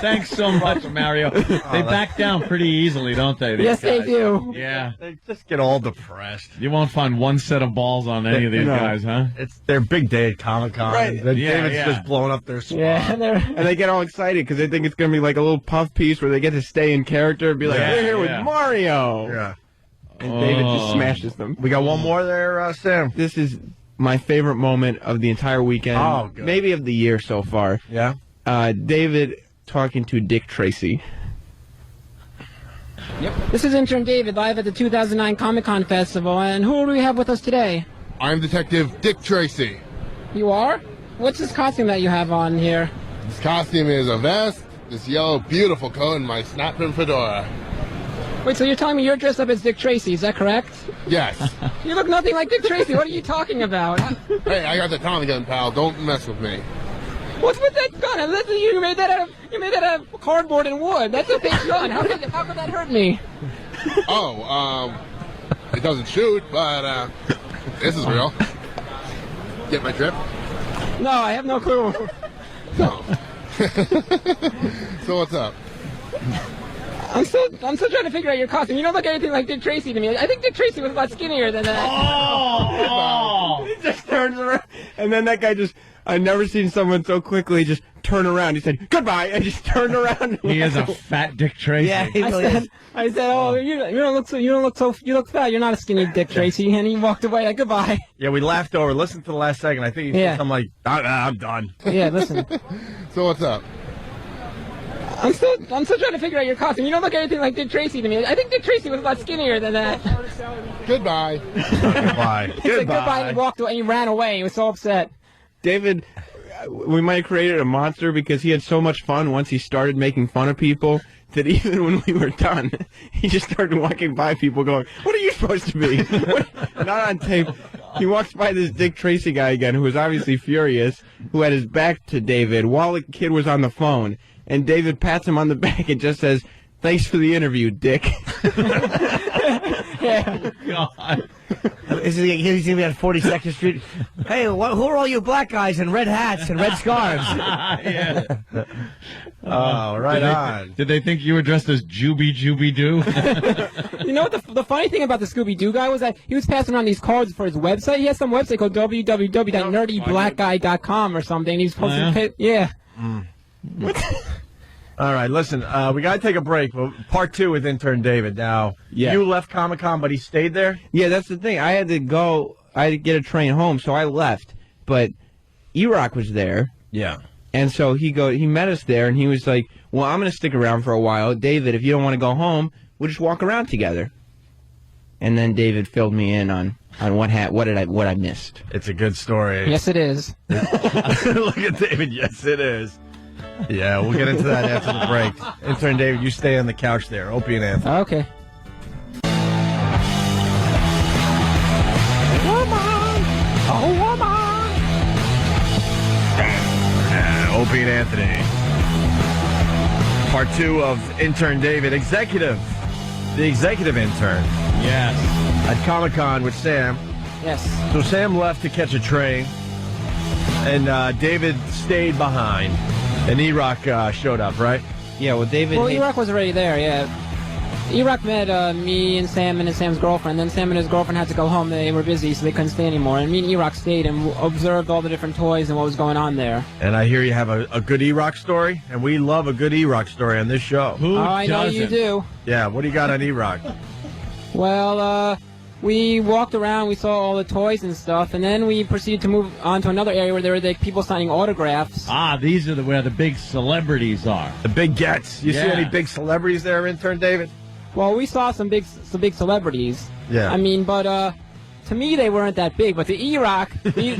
Thanks so much, Mario. They back down pretty easily, don't they? these Yes, they guys? do. Yeah. They just get all depressed. You won't find one set of balls on any of these No. guys, huh? It's their big day at Comic-Con. Right. Then Yeah, David's yeah. just blowing up their spot. Yeah, And they get all excited because they think it's going to be like a little puff piece where they get to stay in character and be like, Yeah, we're here yeah. with Mario. Yeah. And David just Oh. smashes them. We got one more there, Sam. This is my favorite moment of the entire weekend. Oh, good. Maybe of the year so far. Yeah. David talking to Dick Tracy. This is intern David live at the 2009 Comic-Con Festival, and who do we have with us today? I'm Detective Dick Tracy. You are? What's this costume that you have on here? This costume is a vest, this yellow beautiful coat, and my snap print fedora. Wait, so you're telling me you're dressed up as Dick Tracy, is that correct? Yes. You look nothing like Dick Tracy. What are you talking about? Hey, I got the Tommy gun, pal. Don't mess with me. What's with that gun? You made that out of cardboard and wood. That's a big gun. How could that hurt me? Oh, it doesn't shoot, but this is real. Get my drip? No, I have no clue. No. So what's up? I'm still trying to figure out your costume. You don't look anything like Dick Tracy to me. I think Dick Tracy was a lot skinnier than that. Oh! He just turns around, and then that guy just, I've never seen someone so quickly just turn around. He said, goodbye, and just turned around. He is a fat Dick Tracy. Yeah, he really is. I said, oh, you look fat. You're not a skinny Dick Tracy. And he walked away. Like, goodbye. Yeah, we laughed over. Listen to the last second. I think he Yeah. said something like, I'm done. Yeah, listen. So what's up? I'm still trying to figure out your costume. You don't look anything like Dick Tracy to me. I think Dick Tracy was a lot skinnier than that. Goodbye. Goodbye. He said goodbye and he walked away and he ran away. He was so upset. David, we might have created a monster because he had so much fun once he started making fun of people that even when we were done, he just started walking by people going, what are you supposed to be? Not on tape. He walks by this Dick Tracy guy again, who was obviously furious, who had his back to David while the kid was on the phone. And David pats him on the back and just says, thanks for the interview, Dick. Yeah. God. He's going to be on 42nd Street. Hey, who are all you black guys in red hats and red scarves? Yeah. Oh, right on. Did they think you were dressed as Juby Doo? You know what the funny thing about the Scooby-Doo guy was that he was passing around these cards for his website. He has some website called www.nerdyblackguy.com or something. And he was supposed to pay, yeah. All right, listen, we got to take a break. Part 2 with intern David. Now, you left Comic-Con, but he stayed there? Yeah, that's the thing. I had to get a train home, so I left. But E-Rock was there. Yeah. And so he met us there, and he was like, well, I'm going to stick around for a while. David, if you don't want to go home, we'll just walk around together. And then David filled me in on what I missed. It's a good story. Yes, it is. Look at David. Yes, it is. Yeah, we'll get into that after the break. Intern David, you stay on the couch there. Opie and Anthony. Okay. Opie and Anthony. Part 2 of intern David, the executive intern. Yes. At Comic-Con with Sam. Yes. So Sam left to catch a train, and David stayed behind, and E-Rock showed up, right? Yeah, well, David... Well, E-Rock was already there, yeah. E-Rock met me and Sam and Sam's girlfriend. Then Sam and his girlfriend had to go home. They were busy, so they couldn't stay anymore. And me and E-Rock stayed and observed all the different toys and what was going on there. And I hear you have a good E-Rock story, and we love a good E-Rock story on this show. Who I know doesn't? you do. Yeah, what do you got on E-Rock? Well, we walked around, we saw all the toys and stuff, and then we proceeded to move on to another area where there were people signing autographs. Ah, these are where the big celebrities are. The big gets. You see Yeah. any big celebrities there, intern David? Well, we saw some big celebrities. Yeah. I mean, but to me they weren't that big. But the E-Rock, the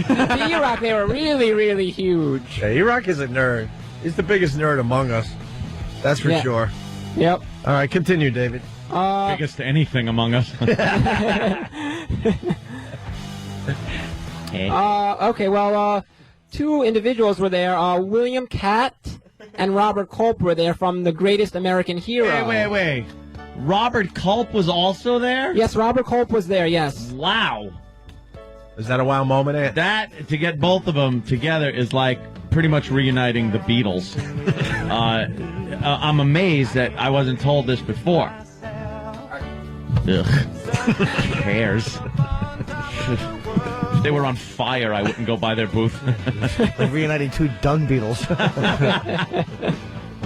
E-Rock, they were really, really huge. Yeah, E-Rock is a nerd. He's the biggest nerd among us. That's for Yeah. sure. Yep. All right, continue, David. Biggest anything among us. Okay, well, two individuals were there. William Catt and Robert Culp were there from The Greatest American Hero. Wait. Robert Culp was also there? Yes, Robert Culp was there, yes. Wow. Is that a wow moment, Ant? That, to get both of them together is like pretty much reuniting the Beatles. I'm amazed that I wasn't told this before. Ugh. Who cares? If they were on fire, I wouldn't go by their booth. Like reuniting two dung beetles. Well,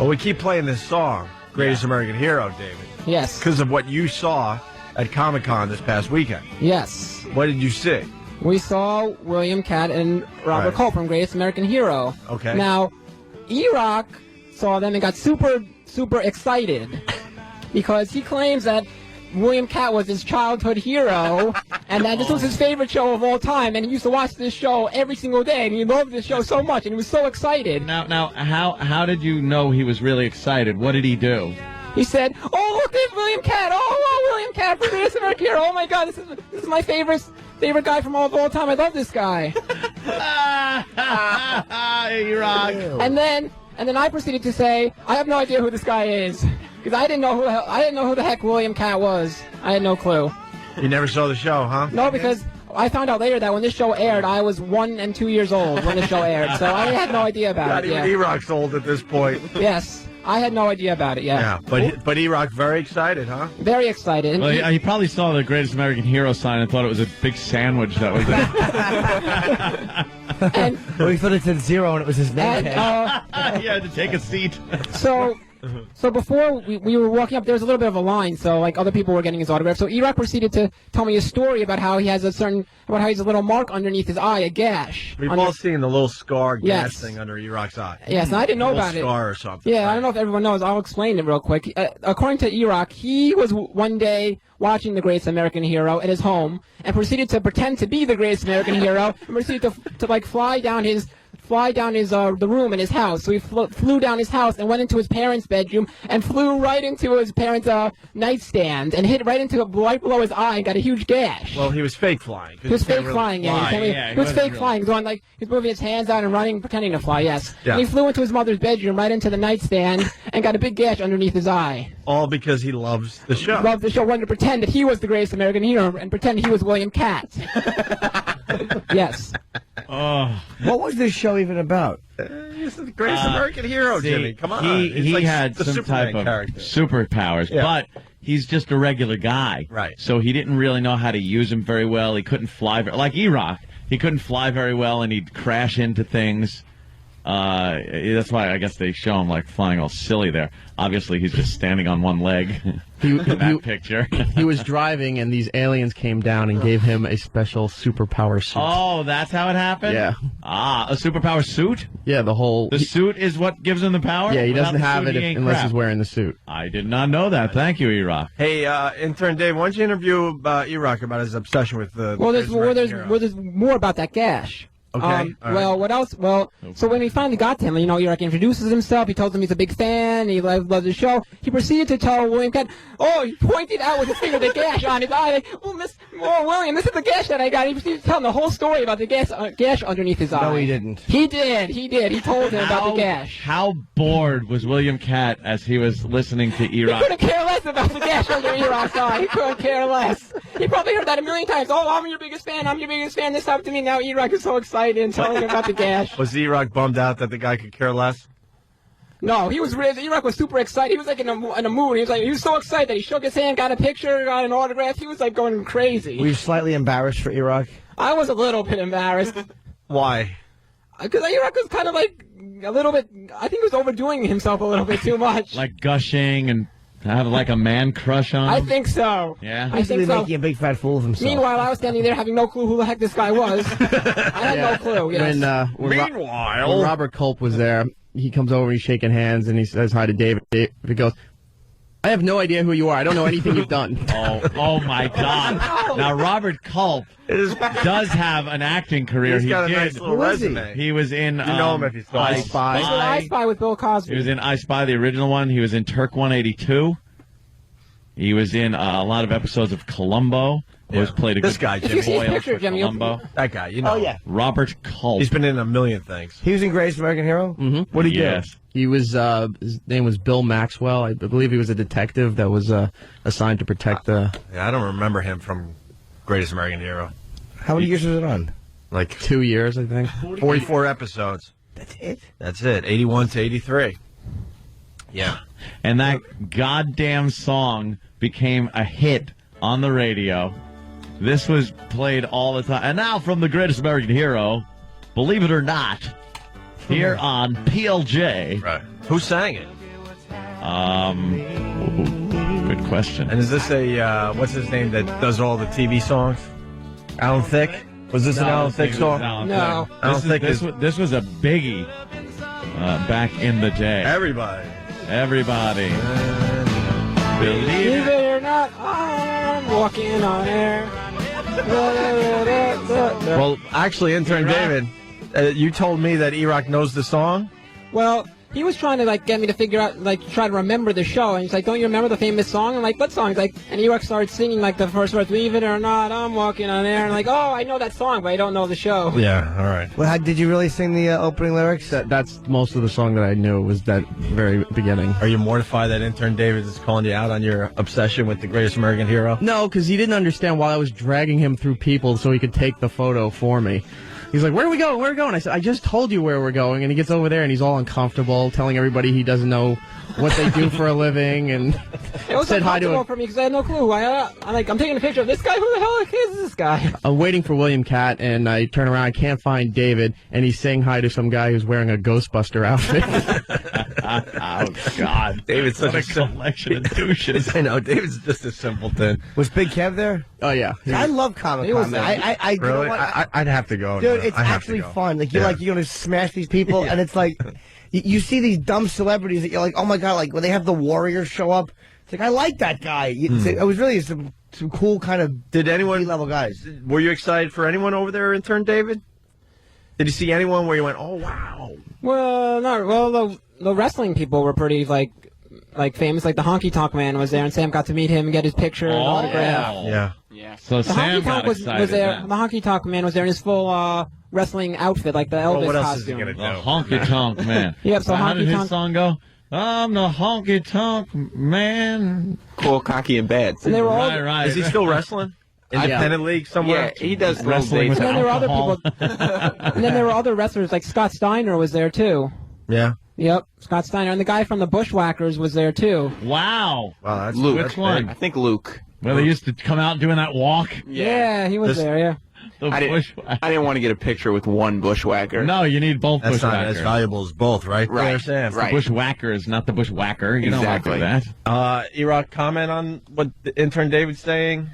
we keep playing this song, Greatest American Hero, David. Yes. Because of what you saw at Comic-Con this past weekend. Yes. What did you see? We saw William Catt and Robert Right. Culp from Greatest American Hero. Okay. Now, E-Rock saw them and got super, super excited because he claims that William Catt was his childhood hero and that this was his favorite show of all time, and he used to watch this show every single day, and he loved this show so much, and he was so excited. Now, how did you know he was really excited? What did he do? He said, "Oh, look, there's William Catt! Oh, William Catt from Greatest American Hero! Oh my God, this is my favorite guy from all time. I love this guy." E-Rock. And then I proceeded to say, "I have no idea who this guy is because I didn't know who the heck William Catt was. I had no clue." You never saw the show, huh? No, because I found out later that when this show aired, I was 1 and 2 years old when the show aired, so I had no idea about Not it. even E-Rock's old at this point. Yes. I had no idea about it, Yeah, but E-Rock very excited, huh? Very excited. And Well, he probably saw the Greatest American Hero sign and thought it was a big sandwich that was there. and Well, he thought it said 0 and it was his name. He had to take a seat. So before we were walking up, there was a little bit of a line, so like other people were getting his autograph. So E-Rock proceeded to tell me a story about how he has about how he has a little mark underneath his eye, a gash. We've all seen the little scar gash Yes. thing under E-Rock's eye. Yes, and I didn't know A little about it. scar or something. Yeah, I don't know if everyone knows. I'll explain it real quick. According to E-Rock, he was one day watching The Greatest American Hero at his home and proceeded to pretend to be the Greatest American Hero and proceeded to like fly down the room in his house. So he flew down his house and went into his parents' bedroom and flew right into his parents' nightstand and hit right below his eye and got a huge gash. Well, he was fake flying. He was You can't fake really flying, yeah. fly. He was fake flying. He was going, he was moving his hands out and running, pretending to fly, yes. Yeah. And he flew into his mother's bedroom, right into the nightstand, and got a big gash underneath his eye. All because he loves the show. Loved the show, wanted to pretend that he was the Greatest American Hero and pretend he was William Catt. Yes. What was this show even about? He's the Greatest American Hero, See, Jimmy. Come on. He It's like had the some Superman type of character. superpowers, Yeah. but he's just a regular guy. Right. So he didn't really know how to use them very well. He couldn't fly like E-Rock. He couldn't fly very well, and he'd crash into things. That's why I guess they show him like flying all silly there. Obviously, he's just standing on one leg. In that picture. He was driving, and these aliens came down and gave him a special superpower suit. Oh, that's how it happened? Yeah. Ah, a superpower suit? Yeah, the suit is what gives him the power? Yeah, he Without doesn't the have suit, it he ain't unless crap. he's wearing the suit. I did not know that. Thank you, E-Rock. Hey, intern Dave, why don't you interview E-Rock about his obsession with the... Well, there's there's more about that gash. Okay. All right. Well, what else? Well, so when we finally got to him, E-Rock introduces himself. He tells him he's a big fan. He loves the show. He proceeded to tell William Cat, he pointed out with his finger the gash on his eye. Like, William, this is the gash that I got. He proceeded to tell him the whole story about the gash underneath his eye. No, he didn't. He did. He told him about the gash. How bored was William Cat as he was listening to He E-Rock? couldn't care less about the gash under E-Rock's eye. He couldn't care less. He probably heard that a million times. Oh, I'm your biggest fan. I'm your biggest fan. This happened to me. Now E-Rock is so excited and telling him about the gash. Was E-Rock bummed out that the guy could care less? No, E-Rock was super excited. He was like in a mood. He was so excited that he shook his hand, got a picture, got an autograph. He was like going crazy. Were you slightly embarrassed for E-Rock? I was a little bit embarrassed. Why? Because E-Rock was kind of like a little bit, I think he was overdoing himself a little bit too much. Like gushing and have like a man crush on him? I think so. Yeah? I think so. making a big fat fool of himself. Meanwhile, I was standing there having no clue who the heck this guy was. I had no clue, yes. When Robert Culp was there, he comes over, he's shaking hands, and he says hi to David. David goes, I have no idea who you are. I don't know anything you've done. Oh my God. Now, Robert Culp does have an acting career. He's got a did. nice little resume. He was in You know him if you saw I him. Spy. He was in I Spy with Bill Cosby. He was in I Spy, the original one. He was in Turk 182. He was in a lot of episodes of Columbo. Always played a This good guy, If you see his foil picture, for Jimmy, Columbo. That guy, you know. Oh, yeah. Robert Culp. He's been in a million things. He was in Greatest American Hero? Mm-hmm. What did he Yes. do? He was, his name was Bill Maxwell. I believe he was a detective that was assigned to protect the... Yeah, I don't remember him from Greatest American Hero. How many years was it on? Like 2 years, I think. 44 episodes. That's it? That's it. 81 to 83. Yeah. And that goddamn song became a hit on the radio. This was played all the time. And now from the Greatest American Hero, believe it or not, here on PLJ. Right. Who sang it? Good question. And is this a, what's his name that does all the TV songs? Alan Thicke? Was this an Alan Thicke song? No. Alan Thicke This was a biggie back in the day. Everybody. Everybody. Believe Believe it. it or not, I'm walking on air. Well, actually, intern David, you told me that E-Rock knows the song. Well, he was trying to get me to figure out, try to remember the show. And he's like, "Don't you remember the famous song?" I'm like, "What song?" He's like, and E-Rock started singing the first verse, "Believe it or not, I'm walking on air." And I'm like, "Oh, I know that song, but I don't know the show." Yeah, all right. Well, did you really sing the opening lyrics? That's most of the song that I knew was that very beginning. Are you mortified that intern David is calling you out on your obsession with the Greatest American Hero? No, because he didn't understand why I was dragging him through people so he could take the photo for me. He's like, "Where are we going? Where are we going?" I said, "I just told you where we're going." And he gets over there and he's all uncomfortable, telling everybody he doesn't know what they do for a living, and It was said hi to uncomfortable him. for me because I had no clue. I'm taking a picture of this guy. Who the hell is this guy? I'm waiting for William Cat, and I turn around, I can't find David, and he's saying hi to some guy who's wearing a Ghostbuster outfit. Oh, God. David's such What a collection of douches. I know, David's just a simpleton. Was Big Kev there? Oh, yeah. I love Comic He was Con, there. man. You know Really? what? I'd have to go. Dude, it's I have actually to go. fun. Like Yeah. you're gonna smash these people, and it's like you see these dumb celebrities that you're like, oh my god, like when they have the Warriors show up, it's like I like that guy. It was really some cool kind of Did anyone level guys. Were you excited for anyone over there, intern David? Did you see anyone where you went, "Oh wow"? Well, no. Well, the wrestling people were pretty famous. Like the Honky Tonk Man was there, and Sam got to meet him and get his picture and autograph. Yeah. So The Sam Honky got Tonk was excited there. then. The Honky Tonk Man was there in his full wrestling outfit, like the Elvis Well, what else is he costume. gonna The do? honky tonk man. Yep, so how did honky his tonk- song go? I'm the honky tonk man. Cool, cocky, and bad. And they were all. Right. Is he still wrestling? Independent league somewhere? Yeah, he does Wrestling with And then there were other alcohol. people. And then there were other wrestlers, like Scott Steiner was there too. Yeah. Yep, Scott Steiner, and the guy from the Bushwhackers was there too. Wow. Wow, that's Luke. that's Which one? big. I think Luke. Well, they used to come out doing that walk. Yeah, he was This- there. Yeah. I didn't want to get a picture with one bushwhacker. No, you need both That's not bushwhackers. as valuable as both, right? Right, There, Sam. The bushwhacker is not the bushwhacker. You don't want to do that. Iraq, comment on what the intern David's saying?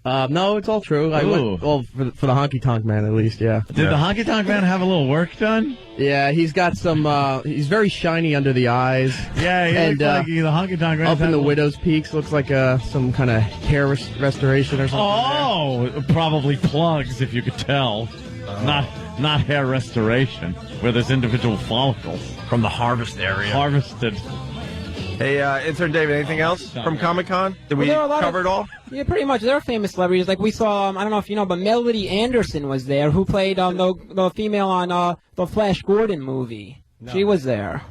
No, it's all true. I Ooh. went, well, for the Honky Tonk Man, at least, yeah. Did the Honky Tonk Man have a little work done? Yeah, he's got some, he's very shiny under the eyes. Yeah, he and looks like the Honky Tonk Man. up in the widow's peaks, looks like some kind of hair restoration or something. Oh, probably plugs, if you could tell. Not hair restoration, where there's individual follicles. From the harvest area. Harvested. Hey, intern David, anything else from Comic-Con? Did we cover it all? Yeah, pretty much. There are famous celebrities. Like we saw, I don't know if you know, but Melody Anderson was there, who played the female on the Flash Gordon movie. No. She was there.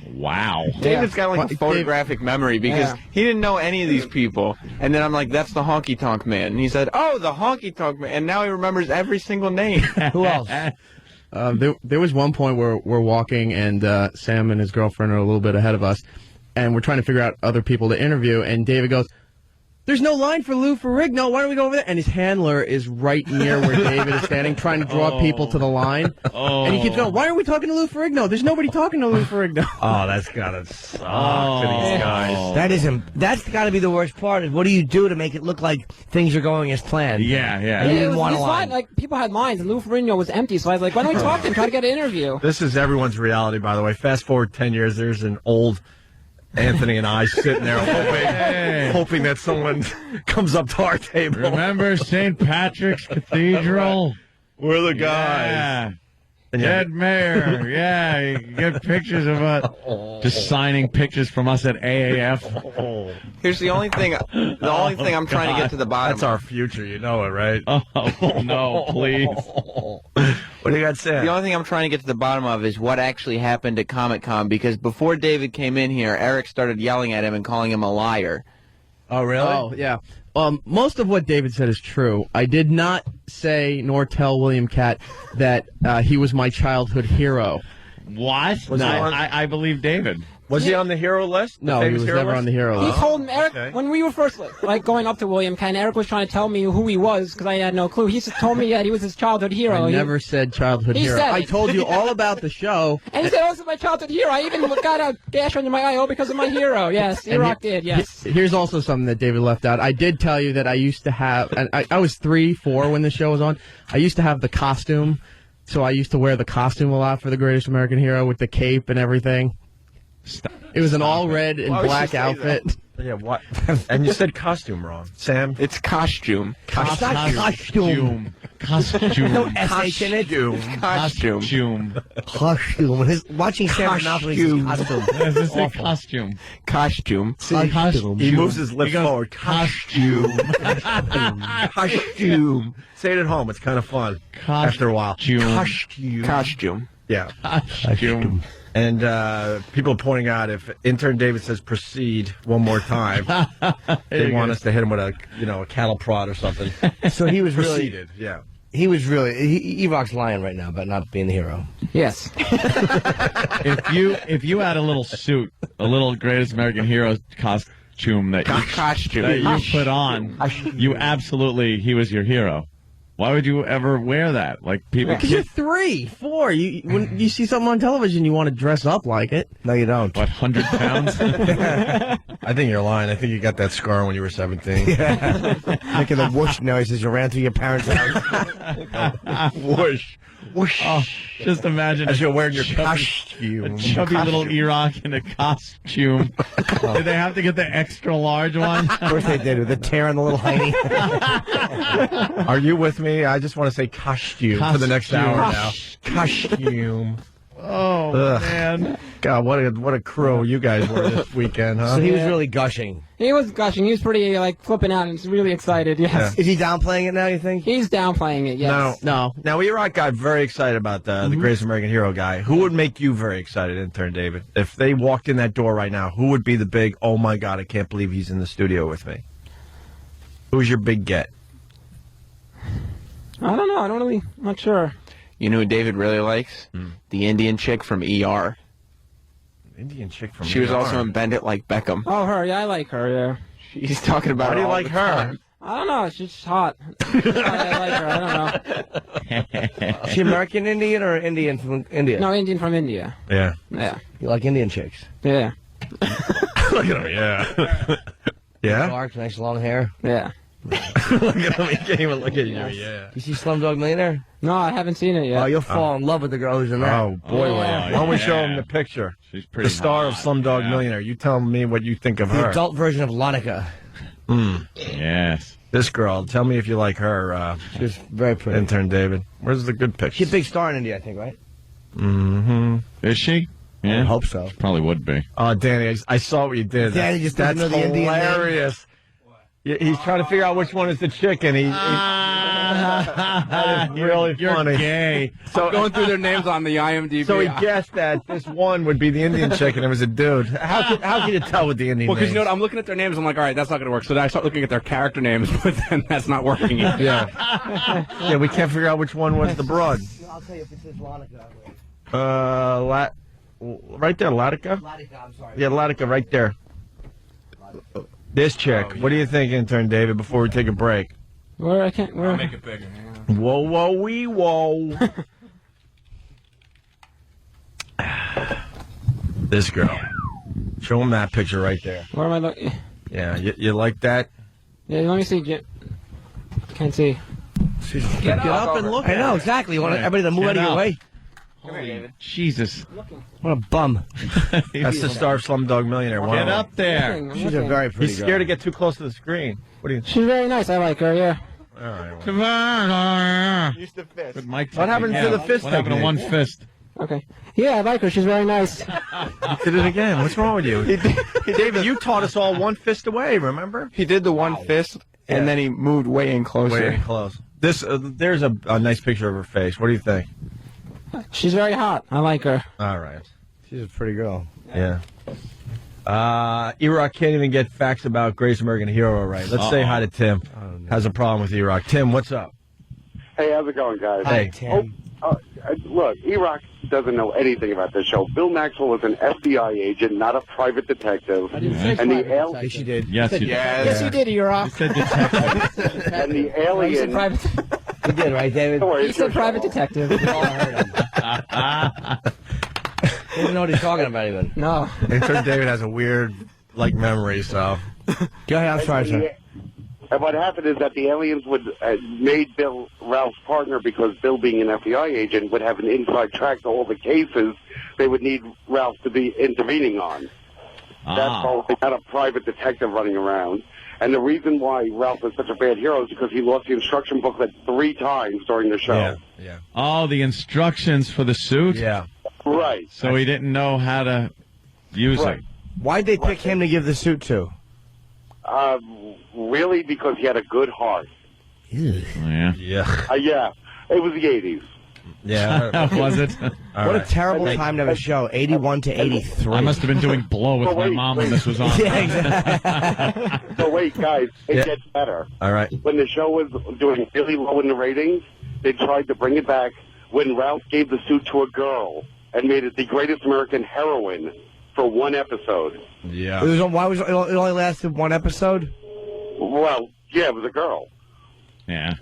Wow. David's got like a photographic memory because he didn't know any of these people. And then I'm like, that's the Honky Tonk Man. And he said, oh, the Honky Tonk Man. And now he remembers every single name. Who else? There was one point where we're walking, and Sam and his girlfriend are a little bit ahead of us, and we're trying to figure out other people to interview, and David goes, there's no line for Lou Ferrigno. Why don't we go over there? And his handler is right near where David is standing, trying to draw people to the line. And he keeps going, why are we talking to Lou Ferrigno? There's nobody talking to Lou Ferrigno. Oh, that's gotta suck to these guys. That's got to be the worst part. Is what do you do to make it look like things are going as planned? Yeah. And you didn't want a line. Like people had lines, and Lou Ferrigno was empty. So I was like, why don't we talk to him? Try to get an interview. This is everyone's reality, by the way. Fast forward 10 years, there's an old Anthony and I sitting there hoping that someone comes up to our table. Remember St. Patrick's Cathedral? We're the guys. Yeah. Ed Mayer. Yeah, you get pictures of us. Just signing pictures from us at AAF. Here's the only thing I'm trying to get to the bottom That's our future, you know it, right? Oh, no, please. What do you got to say? The only thing I'm trying to get to the bottom of is what actually happened at Comic-Con, because before David came in here, Eric started yelling at him and calling him a liar. Oh, really? Oh, yeah. Most of what David said is true. I did not say nor tell William Catt that he was my childhood hero. What? Was No, he on- I believe David. Was he on the hero list? No, he was never on the hero He list. told him, Eric, when we were first going up to William Catt, Eric was trying to tell me who he was because I had no clue. He just told me that he was his childhood hero. I never said childhood He hero. said I it. told you all about the show. And he said, oh, this is my childhood hero. I even got a gash under my eye, because of my hero. Yes, Iraq did, yes. Here's also something that David left out. I did tell you that I used to have, and I was 3, 4 when the show was on. I used to have the costume, so I used to wear the costume a lot for the Greatest American Hero with the cape and everything. It was an all-red and black outfit. Yeah, what? And you said costume wrong. Sam? It's costume. Costume. No S-H in it. Costume. Costume. Watching Sam Monopoly is costume. Does it say costume? Costume. Costume. He moves his lips He goes, forward. Costume. Costume. Say it at home. It's kind of fun. After a while. Costume. Costume. Yeah. Costume. And people are pointing out if intern David says proceed one more time, they want us to hit him with a cattle prod or something. So he was really, proceeded. Yeah. he was really, Evok's lying right now about not being the hero. Yes. If you had a little suit, a little Greatest American Hero costume that you put on, you absolutely, he was your hero. Why would you ever wear that? Like people, Because you're 3, 4. When you see something on television, you want to dress up like it. No, you don't. What, 100 pounds? I think you're lying. I think you got that scar when you were 17. Yeah. Making the whoosh noise as you ran through your parents' house. Whoosh. Whoosh. Oh, just imagine as you're wearing your chubby, costume. a chubby little Iraq in a costume. Did they have to get the extra large one? Of course they did, with a tear on the little hiney. Are you with me? I just want to say costume for the next hour now. Costume. Oh, Ugh. man. God, what a crew you guys were this weekend, huh? So he was really gushing. He was gushing. He was pretty, flipping out and really excited, yes. Is he downplaying it now, you think? He's downplaying it, yes. No. Now, Iraq got very excited about the Greatest American Hero guy. Who would make you very excited, intern David? If they walked in that door right now, who would be the big, oh my God, I can't believe he's in the studio with me? Who's your big get? I don't know. I'm not sure. You know who David really likes? The Indian chick from ER. Indian chick from She was ER. also in Bend It Like Beckham. Oh, her. Yeah, I like her, yeah. He's talking about Why do you all like the her? time. I don't know. She's just hot. I like her. I don't know. Is she American Indian or Indian from India? No, Indian from India. Yeah. Yeah. You like Indian chicks? Yeah. Look at him, yeah. Yeah? Dark, nice long hair. Yeah. Look at him, he can't even look at you, yeah. You see Slumdog Millionaire? No, I haven't seen it yet. Oh, you'll fall in love with the girl who's in that. Oh, boy, why don't we show him the picture? She's pretty The star hot, of Slumdog Millionaire. You tell me what you think of The her. adult version of Lanika. Yes. This girl, tell me if you like her. She's very pretty. Intern David. Where's the good picture? She's a big star in India, I think, right? Mm-hmm. Is she? Yeah. I hope so. Probably would be. Danny, I saw what you did. Danny just That's doesn't know the Indian name. hilarious. He's trying to figure out which one is the chicken. That is really funny. You're gay. So I'm going through their names on the IMDb. So he guessed that this one would be the Indian chicken. It was a dude. How can you tell with the Indian Well, because you know names? what? I'm looking at their names. I'm like, all right, that's not going to work. So then I start looking at their character names, but then that's not working. Yeah. Yeah, we can't figure out which one was the broad. I'll tell you if it says Lanika. Right there, Latika? Latika, I'm sorry. Yeah, Latika, right there. This chick. What do you think, Intern David, before we take a break? Where I can't. Where? I'll make it bigger. Whoa, whoa, wee, whoa. This girl. Show him that picture right there. Where am I looking? Yeah, you like that? Yeah, let me see. Can't see. Get up and look. I know, exactly. You want everybody to move out of your way? Come here, David. Jesus. What a bum. That's the star of Slumdog Millionaire. Get up there. She's a very pretty He's scared to get too close to the screen. What do you She's very nice. I like her. Yeah. All right. Well. Come on. Use the fist. Good Mike What happened to the fist What happened to technique? one fist? Okay. Yeah, I like her. She's very nice. He did it again. What's wrong with you? David, you taught us all one fist away, remember? He did the one fist, and then he moved way in closer. Way in close. This, there's a nice picture of her face. What do you think? She's very hot. I like her. All right. She's a pretty girl. Yeah. E-Rock can't even get facts about Greatest American Hero right. Let's say hi to Tim. Has a problem with E-Rock. Tim, what's up? Hey, how's it going, guys? Hey. Tim. Look, E-Rock doesn't know anything about this show. Bill Maxwell is an FBI agent, not a private detective. I didn't say And the private. Yes, she did. Yes, you did. Yes, you did, Euroc. You said detective. and the You said alien. private. You did, right, David? Don't worry, You it's your said private show. detective. We all heard him. He doesn't know what he's talking about even. No. Intern David has a weird, memory, so. Go ahead, I'm sorry, sir. And what happened is that the aliens would made Bill Ralph's partner because Bill, being an FBI agent, would have an inside track to all the cases they would need Ralph to be intervening on. That's all. They had a private detective running around. And the reason why Ralph is such a bad hero is because he lost the instruction booklet 3 times during the show. Yeah. Oh, the instructions for the suit? Yeah. Right. So he didn't know how to use Right. it. Why'd they pick him to give the suit to? Really, because he had a good heart. Yeah. Yeah. Yeah. It was the 80s. Yeah. Was it? What a terrible time to have a show. 81 to 83. I must have been doing blow with my mom when this was on. Yeah, exactly. So wait, guys, it Yeah. gets better. All right. When the show was doing really low in the ratings, they tried to bring it back when Ralph gave the suit to a girl and made it the greatest American heroine for 1 episode. Yeah. Why was it only lasted 1 episode? Well, yeah, it was a girl. Yeah.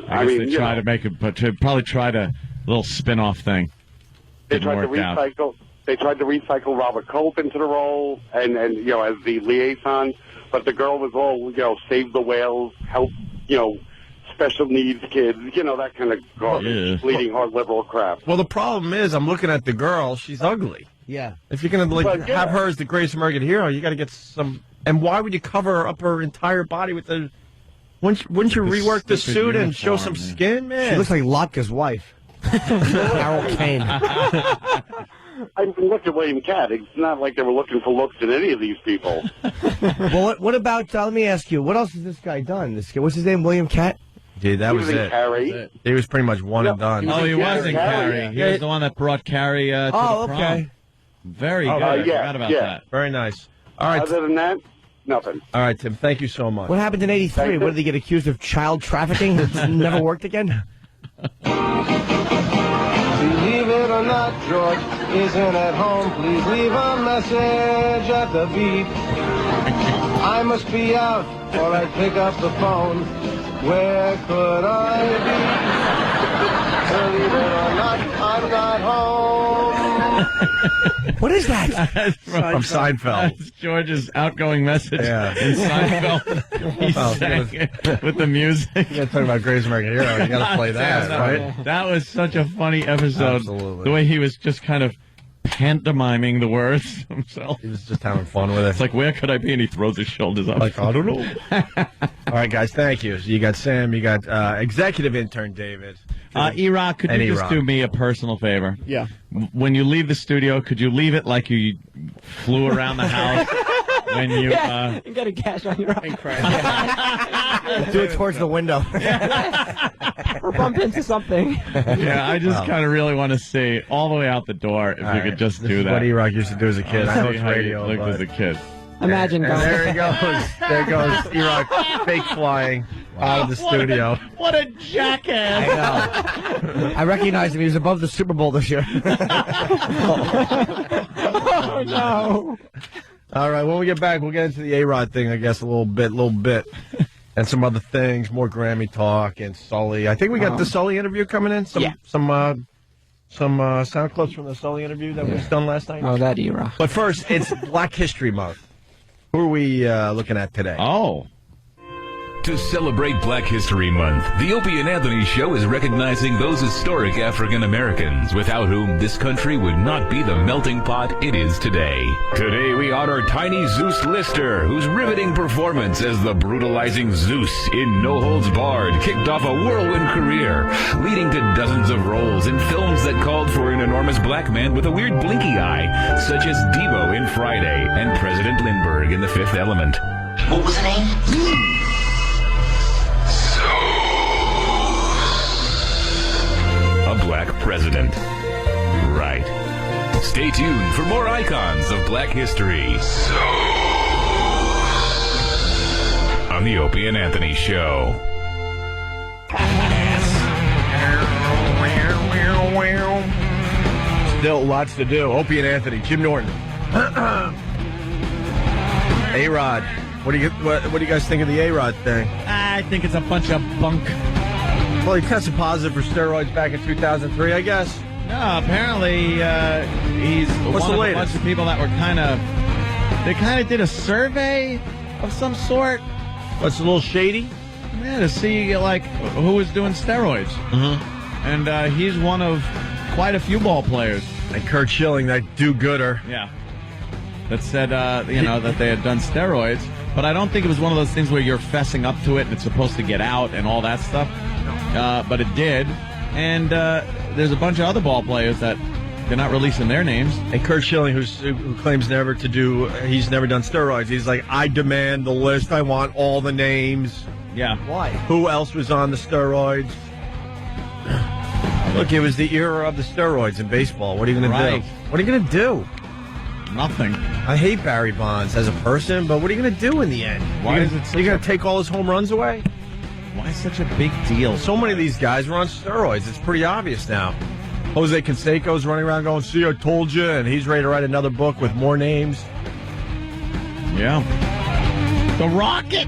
I I guess mean, they you tried know. to make it, but they probably tried a little spin-off thing. They Didn't tried to work out. recycle. They tried to recycle Robert Culp into the role, and you know, as the liaison. But the girl was all, you know, save the whales, help, you know, special needs kids, you know, that kind of garbage, Yeah. bleeding heart liberal crap. Well, the problem is, I'm looking at the girl. She's ugly. Yeah. If you're going to But, yeah. have her as the greatest American hero, you got to get some. And why would you cover up her entire body with the? Wouldn't you The rework the stupid suit and show some uniform, skin, man? She looks like Lotka's wife. Carol Kane. I mean, look at William Catt. It's not like they were looking for looks in any of these people. Well, what about, let me ask you, what else has this guy done? This guy, what's his name, William Catt? Dude, that He was was in it. Carrie. He was pretty much one and done. Oh, he was in Carrie. Carrie. He was the one that brought Carrie to Oh, the okay. prom. Very good. Oh, I yeah, forgot about yeah. that. Very nice. All right, Other than that, nothing. all right, Tim. Thank you so much. What happened in 83? Thank you. What, did he get accused of child trafficking? It's never worked again? Believe it or not, George isn't at home. Please leave a message at the beep. I must be out, or I'd pick up the phone. Where could I be? Believe it or not, I'm not home. What is that? From Seinfeld. That's George's outgoing message. Yeah. In Seinfeld. He sang it with the music. You gotta talk about Greatest American Hero. You gotta play that, right? That was such a funny episode. Absolutely. The way he was just kind of pantomiming the words himself. He was just having fun with it. It's like, where could I be? And he throws his shoulders up. Like, I don't know. All right, guys, thank you. So you got Sam, you got executive intern David. E-Rock, could you just do me a personal favor? Yeah. When you leave the studio, could you leave it like you flew around the house when you... You got a gash on your arm. Do it towards the window. Or bump into something. Yeah, I just kind of really want to see all the way out the door if you could just do that. What E-Rock used to do as a kid. I know it's How you radio. looked as a kid. Imagine And going. there he goes. There goes E-Rock fake flying out of the studio. What a jackass. I know. I recognize him. He was above the Super Bowl this year. Oh, no. All right, when we get back, we'll get into the A-Rod thing, I guess, a little bit. And some other things, more Grammy talk and Sully. I think we got the Sully interview coming in. Some sound clips from the Sully interview that was done last night. Oh, that era. But first, it's Black History Month. Who are we looking at today? Oh. To celebrate Black History Month, the Opie and Anthony Show is recognizing those historic African Americans without whom this country would not be the melting pot it is today. Today we honor Tiny Zeus Lister, whose riveting performance as the brutalizing Zeus in No Holds Barred kicked off a whirlwind career, leading to dozens of roles in films that called for an enormous black man with a weird blinky eye, such as Debo in Friday and President Lindbergh in The Fifth Element. What was the name? A black president. Right. Stay tuned for more icons of black history. On the Opie and Anthony Show. Still lots to do. Opie and Anthony, Jim Norton. A-Rod. What do you guys think of the A-Rod thing? I think it's a bunch of bunk. Well, he tested positive for steroids back in 2003, I guess. No, apparently he's What's one the of latest? a bunch of people that were they kind of did a survey of some sort. What's a little shady? Yeah, to see like who was doing steroids. Mm-hmm. And he's one of quite a few ball players. And Kurt Schilling, that do-gooder. Yeah. That said, that they had done steroids. But I don't think it was one of those things where you're fessing up to it and it's supposed to get out and all that stuff. But it did. And there's a bunch of other ball players that they're not releasing their names. And Kurt Schilling, who claims he's never done steroids. He's like, I demand the list. I want all the names. Yeah. Why? Who else was on the steroids? Look, it was the era of the steroids in baseball. What are you going to do? What are you going to do? Nothing. I hate Barry Bonds as a person, but what are you going to do in the end? Why is it You're going to take all his home runs away? Why such a big deal? So many of these guys were on steroids. It's pretty obvious now. Jose Canseco's running around going, see, I told you, and he's ready to write another book with more names. Yeah. The Rocket!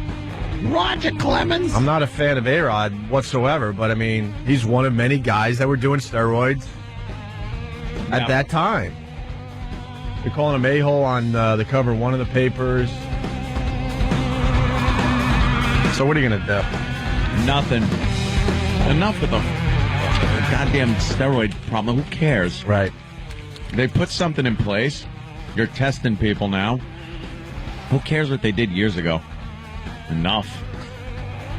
Roger Clemens! I'm not a fan of A-Rod whatsoever, but, I mean, he's one of many guys that were doing steroids at that time. They're calling him a-hole on the cover of one of the papers. So what are you going to do? Nothing. Enough with the goddamn steroid problem. Who cares? Right. They put something in place. You're testing people now. Who cares what they did years ago? Enough.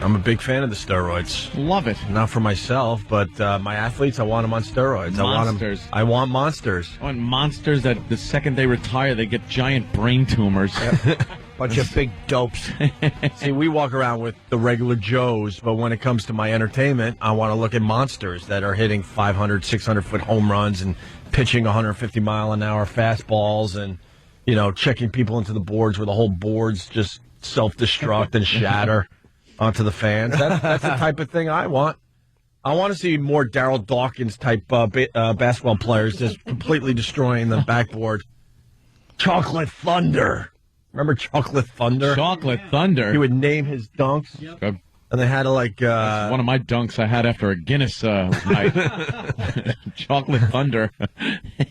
I'm a big fan of the steroids. Love it. Not for myself, but my athletes, I want them on steroids. Monsters. I want monsters. I want monsters that the second they retire, they get giant brain tumors. Bunch of big dopes. See, we walk around with the regular Joes, but when it comes to my entertainment, I want to look at monsters that are hitting 500, 600-foot home runs and pitching 150-mile-an-hour fastballs and, checking people into the boards where the whole boards just self-destruct and shatter onto the fans. That's the type of thing I want. I want to see more Darryl Dawkins-type basketball players just completely destroying the backboard. Chocolate Thunder. Remember Chocolate Thunder? Chocolate Thunder. He would name his dunks. Yep. And they had to That's one of my dunks I had after a Guinness night. Chocolate Thunder.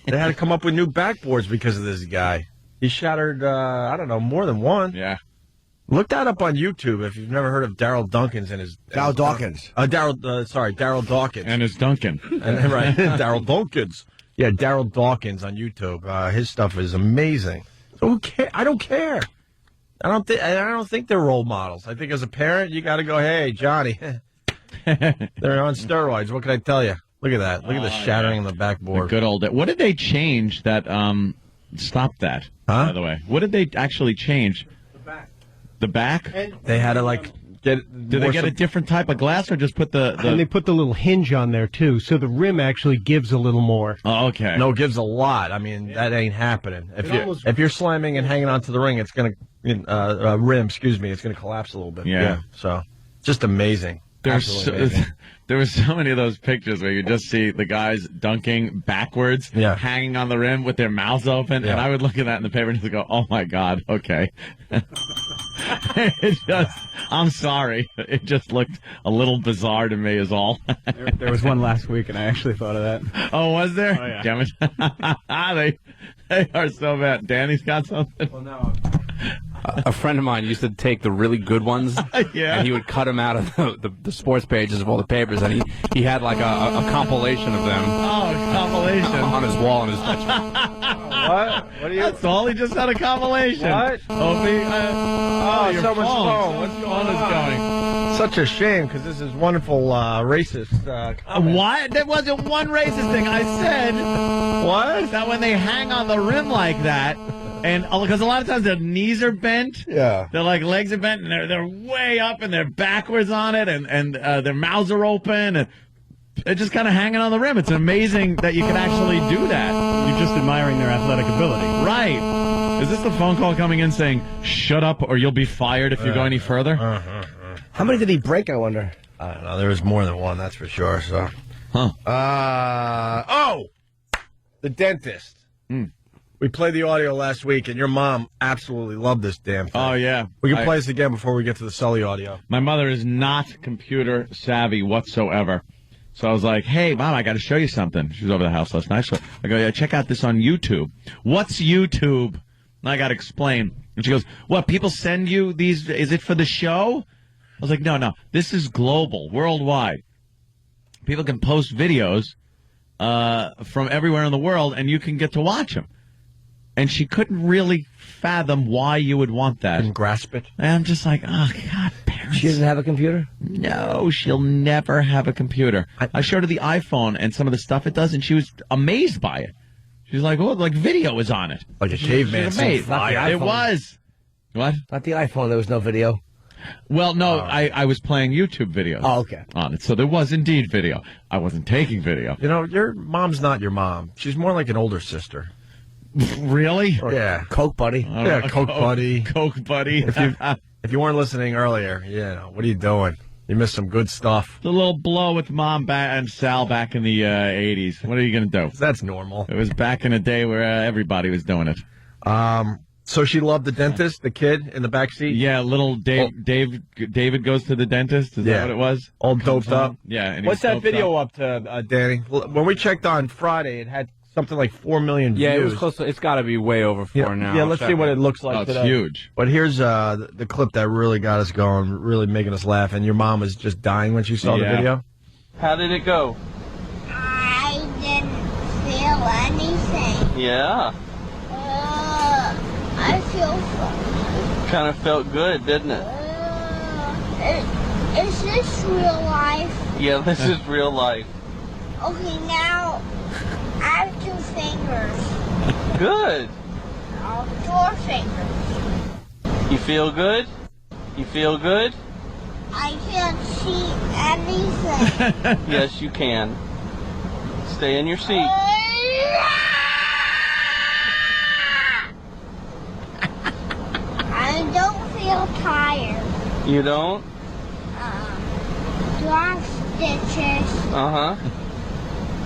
They had to come up with new backboards because of this guy. He shattered, I don't know, more than one. Yeah. Look that up on YouTube if you've never heard of Daryl Dawkins and his... Darryl Dawkins. Daryl Dawkins. And his Duncan. Right, Daryl Dawkins. Yeah, Daryl Dawkins on YouTube. His stuff is amazing. So who cares? I don't care. I don't think they're role models. I think as a parent, you got to go, hey, Johnny, they're on steroids. What can I tell you? Look at that. Look at the shattering of the backboard. The good old... What did they change that stopped that, by the way? What did they actually change? The back? They had to, get... Did they get a different type of glass or just put the... And they put the little hinge on there, too, so the rim actually gives a little more. Oh, okay. No, it gives a lot. I mean, that ain't happening. If you're slamming and hanging onto the ring, it's going to... rim, excuse me, it's going to collapse a little bit. Yeah. So, just amazing. There Absolutely were so many of those pictures where you just see the guys dunking backwards, hanging on the rim with their mouths open, and I would look at that in the paper and just go, "Oh my God, okay." I'm sorry, it just looked a little bizarre to me, is all. There was one last week, and I actually thought of that. Oh, was there? Oh, yeah. Damn it! they are so bad. Danny's got something. Well, no. A friend of mine used to take the really good ones, and he would cut them out of the sports pages of all the papers, and he had like a compilation of them. Oh, a compilation on his wall in his bedroom. What? What are you? That's all. He just had a compilation. What? Your someone's phone. What's going on? Such a shame because this is wonderful racist. What? There wasn't one racist thing. I said what? That when they hang on the rim like that. And because a lot of times their knees are bent, their legs are bent, and they're way up, and they're backwards on it, and their mouths are open, and they're just kind of hanging on the rim. It's amazing that you can actually do that. You're just admiring their athletic ability, right? Is this the phone call coming in saying "shut up" or "you'll be fired if you go any further"? How many did he break? I wonder. I don't know. There was more than one, that's for sure. So, the dentist. We played the audio last week, and your mom absolutely loved this damn thing. Oh, yeah. We can play this again before we get to the Sully audio. My mother is not computer savvy whatsoever. So I was like, hey, Mom, I got to show you something. She was over the house last night. So I go, yeah, check out this on YouTube. What's YouTube? And I got to explain. And she goes, what, people send you these? Is it for the show? I was like, no. This is global, worldwide. People can post videos from everywhere in the world, and you can get to watch them. And she couldn't really fathom why you would want that. Couldn't grasp it. And I'm just like, oh, God, parents. She doesn't have a computer? No, she'll never have a computer. I showed her the iPhone and some of the stuff it does, and she was amazed by it. She's like, oh, like video is on it. Like a caveman. It was. What? Not the iPhone. There was no video. Well, no, I was playing YouTube videos on it, so there was indeed video. I wasn't taking video. You know, your mom's not your mom. She's more like an older sister. Really? Yeah. Coke buddy. Yeah, Coke buddy. Coke buddy. If you weren't listening earlier, what are you doing? You missed some good stuff. The little blow with Mom and Sal back in the 80s. What are you going to do? That's normal. It was back in a day where everybody was doing it. So she loved the dentist, the kid in the back seat? Yeah, little David goes to the dentist. Is that what it was? All doped up? Yeah. And what's that video up to, Danny? When we checked on Friday, it had something like 4 million views. Yeah, it was close to, it's got to be way over 4 now. Yeah, let's see what it looks like today. It's huge. But here's the clip that really got us going, really making us laugh, and your mom was just dying when she saw the video. How did it go? I didn't feel anything. Yeah. I feel fun. Kind of felt good, didn't it? Is this real life? Yeah, this is real life. Okay, now I have 2 fingers. Good. 4 fingers. You feel good? You feel good? I can't see anything. Yes, you can. Stay in your seat. I don't feel tired. You don't? Do I have stitches? Uh-huh.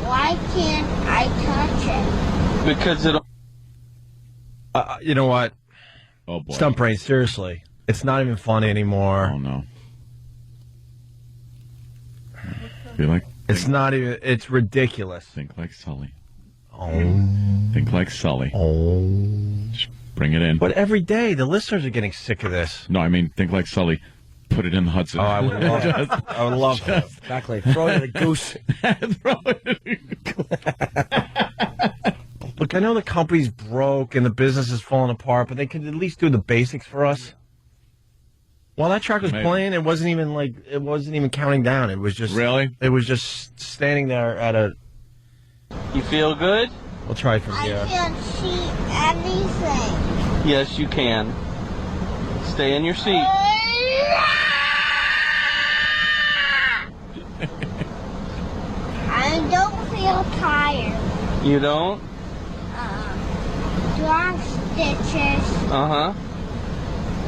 Why can't I touch it? Because it... You know what? Oh, boy. Stump Brain, seriously. It's not even funny anymore. Oh, no. Feel like It's not even, it's ridiculous. Think like Sully. Oh. Think like Sully. Oh. Just bring it in. But every day, the listeners are getting sick of this. No, I mean, think like Sully. Put it in the Hudson. Oh, I would love it. I would love that. Exactly. Throw it at a goose. Look, I know the company's broke and the business is falling apart, but they could at least do the basics for us. While that track was playing, it wasn't even counting down. It was just It was just standing there at a. You feel good? We'll try it from I here. can't see anything. Yes, you can. Stay in your seat. I don't feel tired. You don't? Drop stitches. Uh-huh.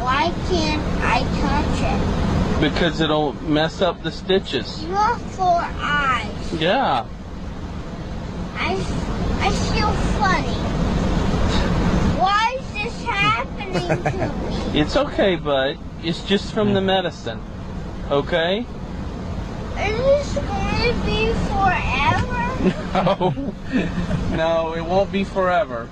Why can't I touch Because it'll mess up the stitches. it? Your 4 eyes. Yeah. I feel funny. Why is this happening to me? It's okay, bud. It's just from the medicine. Okay? Is this going to be forever? No. No, it won't be forever.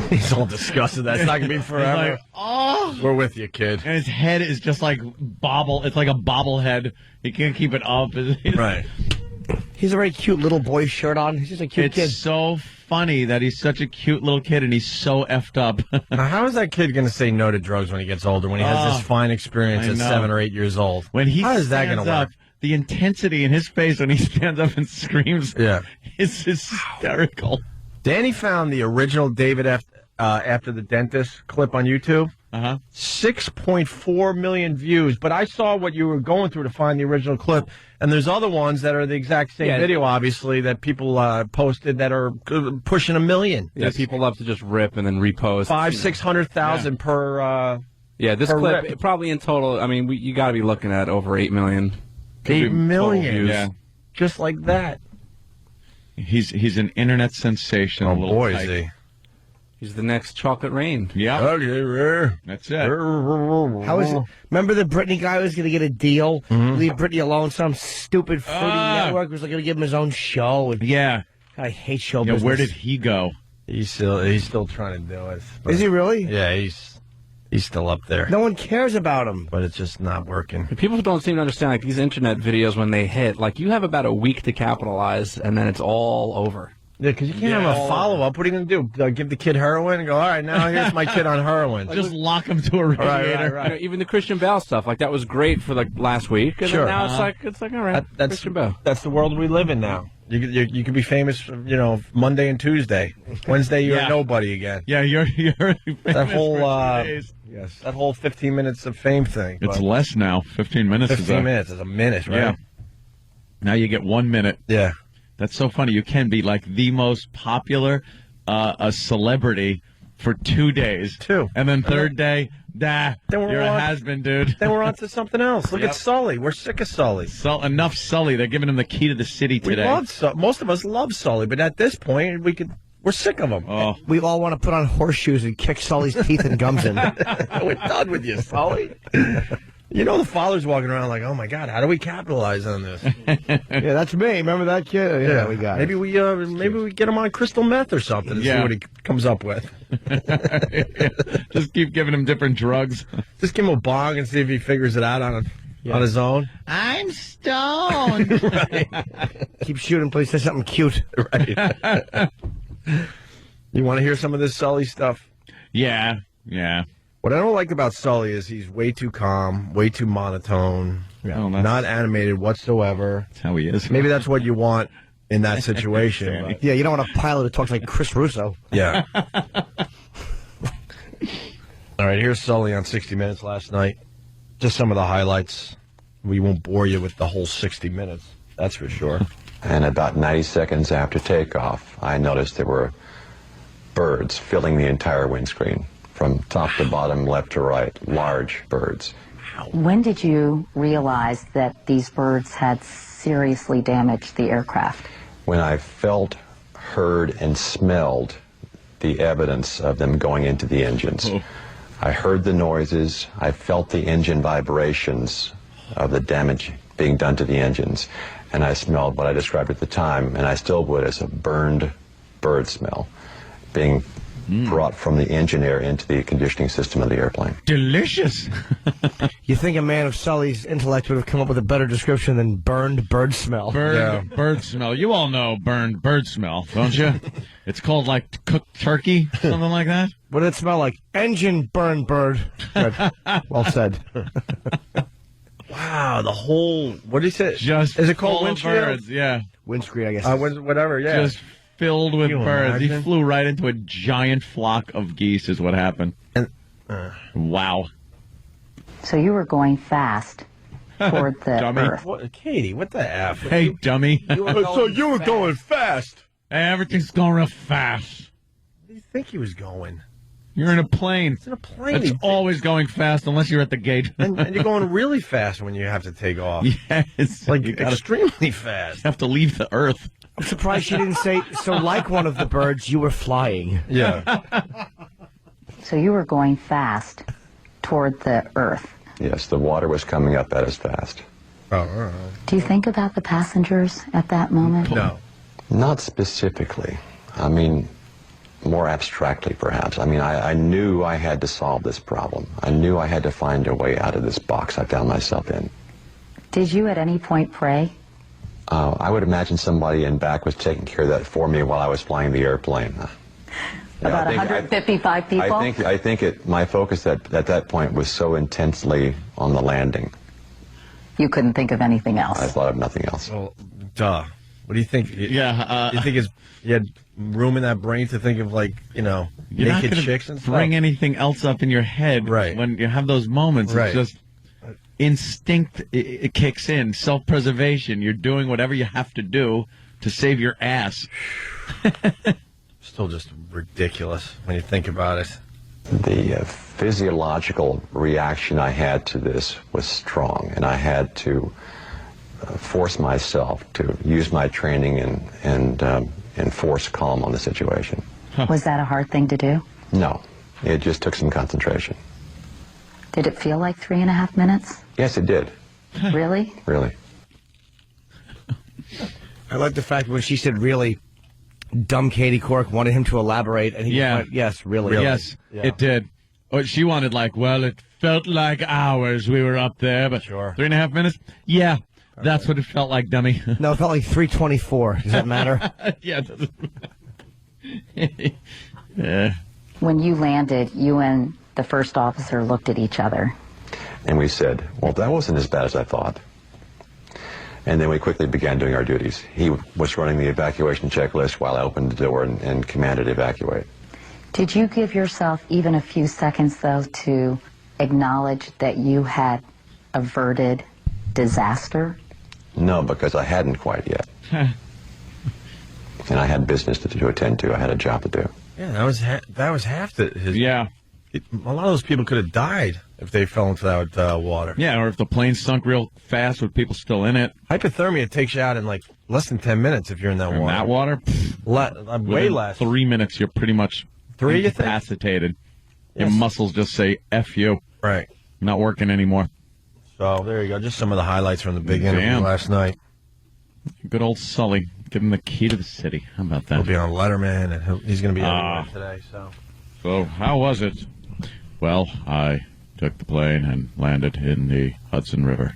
He's all disgusted. That's not going to be forever. Like, oh. We're with you, kid. And his head is just like It's like a bobblehead. He can't keep it up. Right. He's a very cute little boy shirt on. He's just a cute kid. It's so funny that he's such a cute little kid and he's so effed up. Now, how is that kid going to say no to drugs when he gets older, when he has this fine experience I at know. 7 or 8 years old? When he how is that stands going to work? up, the intensity in his face when he stands up and screams is hysterical. Danny found the original David after the dentist clip on YouTube. 6.4 million views. But I saw what you were going through to find the original clip, and there's other ones that are the exact same video, obviously, that people posted that are pushing 1 million. Yeah, people love to just rip and then repost. 500,000-600,000 per. Yeah, this per clip rip. probably in total. I mean, you got to be looking at over 8 million. 8 million. Views. Yeah. Just like that. He's an internet sensation. Oh, a little boy, tyke. is he. He's the next Chocolate Rain. Yeah. Okay, that's it. How is it? Remember the Britney guy was going to get a deal? Leave Britney alone. Some stupid fruity network was going to give him his own show. And Yeah. I hate show Yeah, business. where did he go? He's still trying to do it. but- Is he really? Yeah, he's still up there. No one cares about him. But it's just not working. People don't seem to understand, like, these internet videos, when they hit, like, you have about a week to capitalize, and then it's all over. Yeah, because you can't have a follow-up. What are you going to do? Give the kid heroin and go, all right, now here's my kid on heroin. Just lock him to a radiator. Right. You know, even the Christian Bale stuff, like, that was great for, like, last week, and Sure. then now it's like, all right, Christian Bale. That's the world we live in now. You could be famous, Monday and Tuesday. Wednesday, you're a nobody again. Yeah, you're That whole Yes. that whole 15 minutes of fame thing. It's but less now. 15 minutes 15 minutes is a minute, right? Yeah. Now you get 1 minute. Yeah. That's so funny. You can be like the most popular a celebrity for 2 days. And then third day, Then we're you're a on- has-been, dude. Then we're on to something else. Look Yep. at Sully. We're sick of Sully. Enough Sully. They're giving him the key to the city We today. love most of us love Sully, but at this point, we're sick of him. Oh. We all want to put on horseshoes and kick Sully's teeth and gums in. We're done with you, Sully. The father's walking around like, oh my God, how do we capitalize on this? Yeah, that's me. Remember that kid? Yeah, we got maybe it. we get him on crystal meth or something and see what he comes up with. Just keep giving him different drugs. Just give him a bong and see if he figures it out on his own. I'm stoned. Keep shooting, please. Say something cute. Right. You want to hear some of this Sully stuff? Yeah. What I don't like about Sully is he's way too calm, way too monotone, not animated whatsoever. That's how he is. Maybe that's what you want in that situation. but- Yeah, you don't want a pilot who talks like Chris Russo. Yeah. All right, here's Sully on 60 Minutes last night. Just some of the highlights. We won't bore you with the whole 60 minutes, that's for sure. And about 90 seconds after takeoff, I noticed there were birds filling the entire windscreen, from top to bottom, left to right, large birds. When did you realize that these birds had seriously damaged the aircraft? When I felt, heard, and smelled the evidence of them going into the engines. I heard the noises. I felt the engine vibrations of the damage being done to the engines. And I smelled what I described at the time, and I still would, as a burned bird smell being brought from the engine air into the conditioning system of the airplane. Delicious. You think a man of Sully's intellect would have come up with a better description than burned bird smell? Bird smell. You all know burned bird smell, don't you? It's called like cooked turkey, something like that. What did it smell like? Engine burned bird. Good. Well said. Wow, the whole, what did he say? Just is it called full of windshield? birds, yeah. Windscreen, I guess. Whatever, yeah. Just filled with Can you birds. He imagine? flew right into a giant flock of geese is what happened. Wow. So you were going fast toward the Dummy. Earth. What, Katie, what the F? Hey, dummy. So you were going fast. Hey, everything's going real fast. Where do you think he was going? You're in a plane. It's in a plane. It's always going fast unless you're at the gate. and you're going really fast when you have to take off. Yes. Like You gotta- extremely fast. You have to leave the earth. I'm surprised she didn't say, so like one of the birds, you were flying. Yeah. So you were going fast toward the Earth. Yes, the water was coming up at us fast. Oh, Do you think about the passengers at that moment? No. Not specifically. I mean, more abstractly, perhaps. I mean, I knew I had to solve this problem. I knew I had to find a way out of this box I found myself in. Did you at any point pray? I would imagine somebody in back was taking care of that for me while I was flying the airplane. About 155 people? I think my focus at that point was so intensely on the landing. You couldn't think of anything else. I thought of nothing else. Well, duh. What do you think? Yeah. You think you had room in that brain to think of, like, You're not naked gonna chicks and stuff? bring anything else up in your head when you have those moments. Right. It's just instinct. It kicks in. Self-preservation. You're doing whatever you have to do to save your ass. Still just ridiculous when you think about it. The physiological reaction I had to this was strong, and I had to force myself to use my training and enforce calm on the situation. Was that a hard thing to do? No, it just took some concentration. Did it feel like 3.5 minutes? Yes, it did. Really? Really. I like the fact when she said really, dumb Katie Couric wanted him to elaborate, and he went, yes, really. Yes, it did. Oh, she wanted it felt like hours we were up there, but 3.5 minutes? Yeah, that's what it felt like, dummy. No, it felt like 3:24. Does that matter? Yeah, it doesn't yeah. When you landed, you and the first officer looked at each other. And we said, well, that wasn't as bad as I thought. And then we quickly began doing our duties. He was running the evacuation checklist while I opened the door and commanded evacuate. Did you give yourself even a few seconds, though, to acknowledge that you had averted disaster? No, because I hadn't quite yet. And I had business to attend to. I had a job to do. Yeah, that was half his. Yeah. A lot of those people could have died if they fell into that water. Yeah, or if the plane sunk real fast with people still in it. Hypothermia takes you out in like less than 10 minutes if you're in that water. That water? Way Within less. 3 minutes, you're pretty much you think? incapacitated. Yes. Your muscles just say, F you. Right. Not working anymore. So there you go. Just some of the highlights from the big interview last night. Good old Sully. Give him the key to the city. How about that? He'll be on Letterman, and he's going to be everywhere today. So how was it? Well, I took the plane and landed in the Hudson River.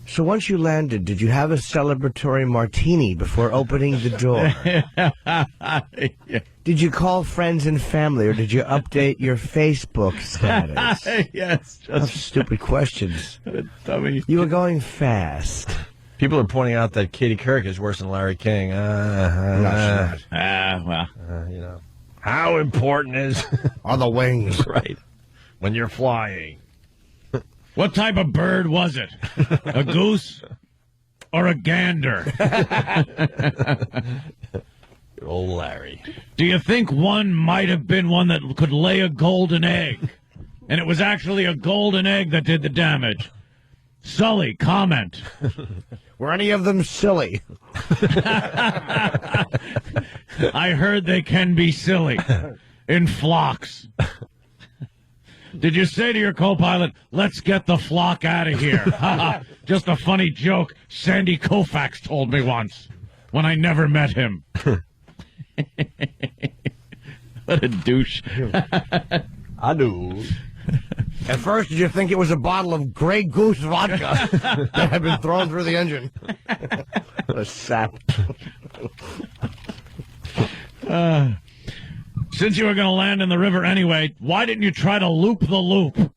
So once you landed, did you have a celebratory martini before opening the door? Yeah. Did you call friends and family, or did you update your Facebook status? Yes. Just stupid questions. Dummy. You were going fast. People are pointing out that Katie Couric is worse than Larry King. Well. You know. How important are the wings? Right. When you're flying. What type of bird was it? A goose or a gander? Good old Larry. Do you think one might have been one that could lay a golden egg? And it was actually a golden egg that did the damage? Sully, comment. Were any of them silly? I heard they can be silly in flocks. Did you say to your co-pilot, let's get the flock out of here? Just a funny joke Sandy Koufax told me once when I never met him. What a douche. I do. At first, did you think it was a bottle of Grey Goose vodka that had been thrown through the engine? What a sap. Since you were going to land in the river anyway, why didn't you try to loop the loop?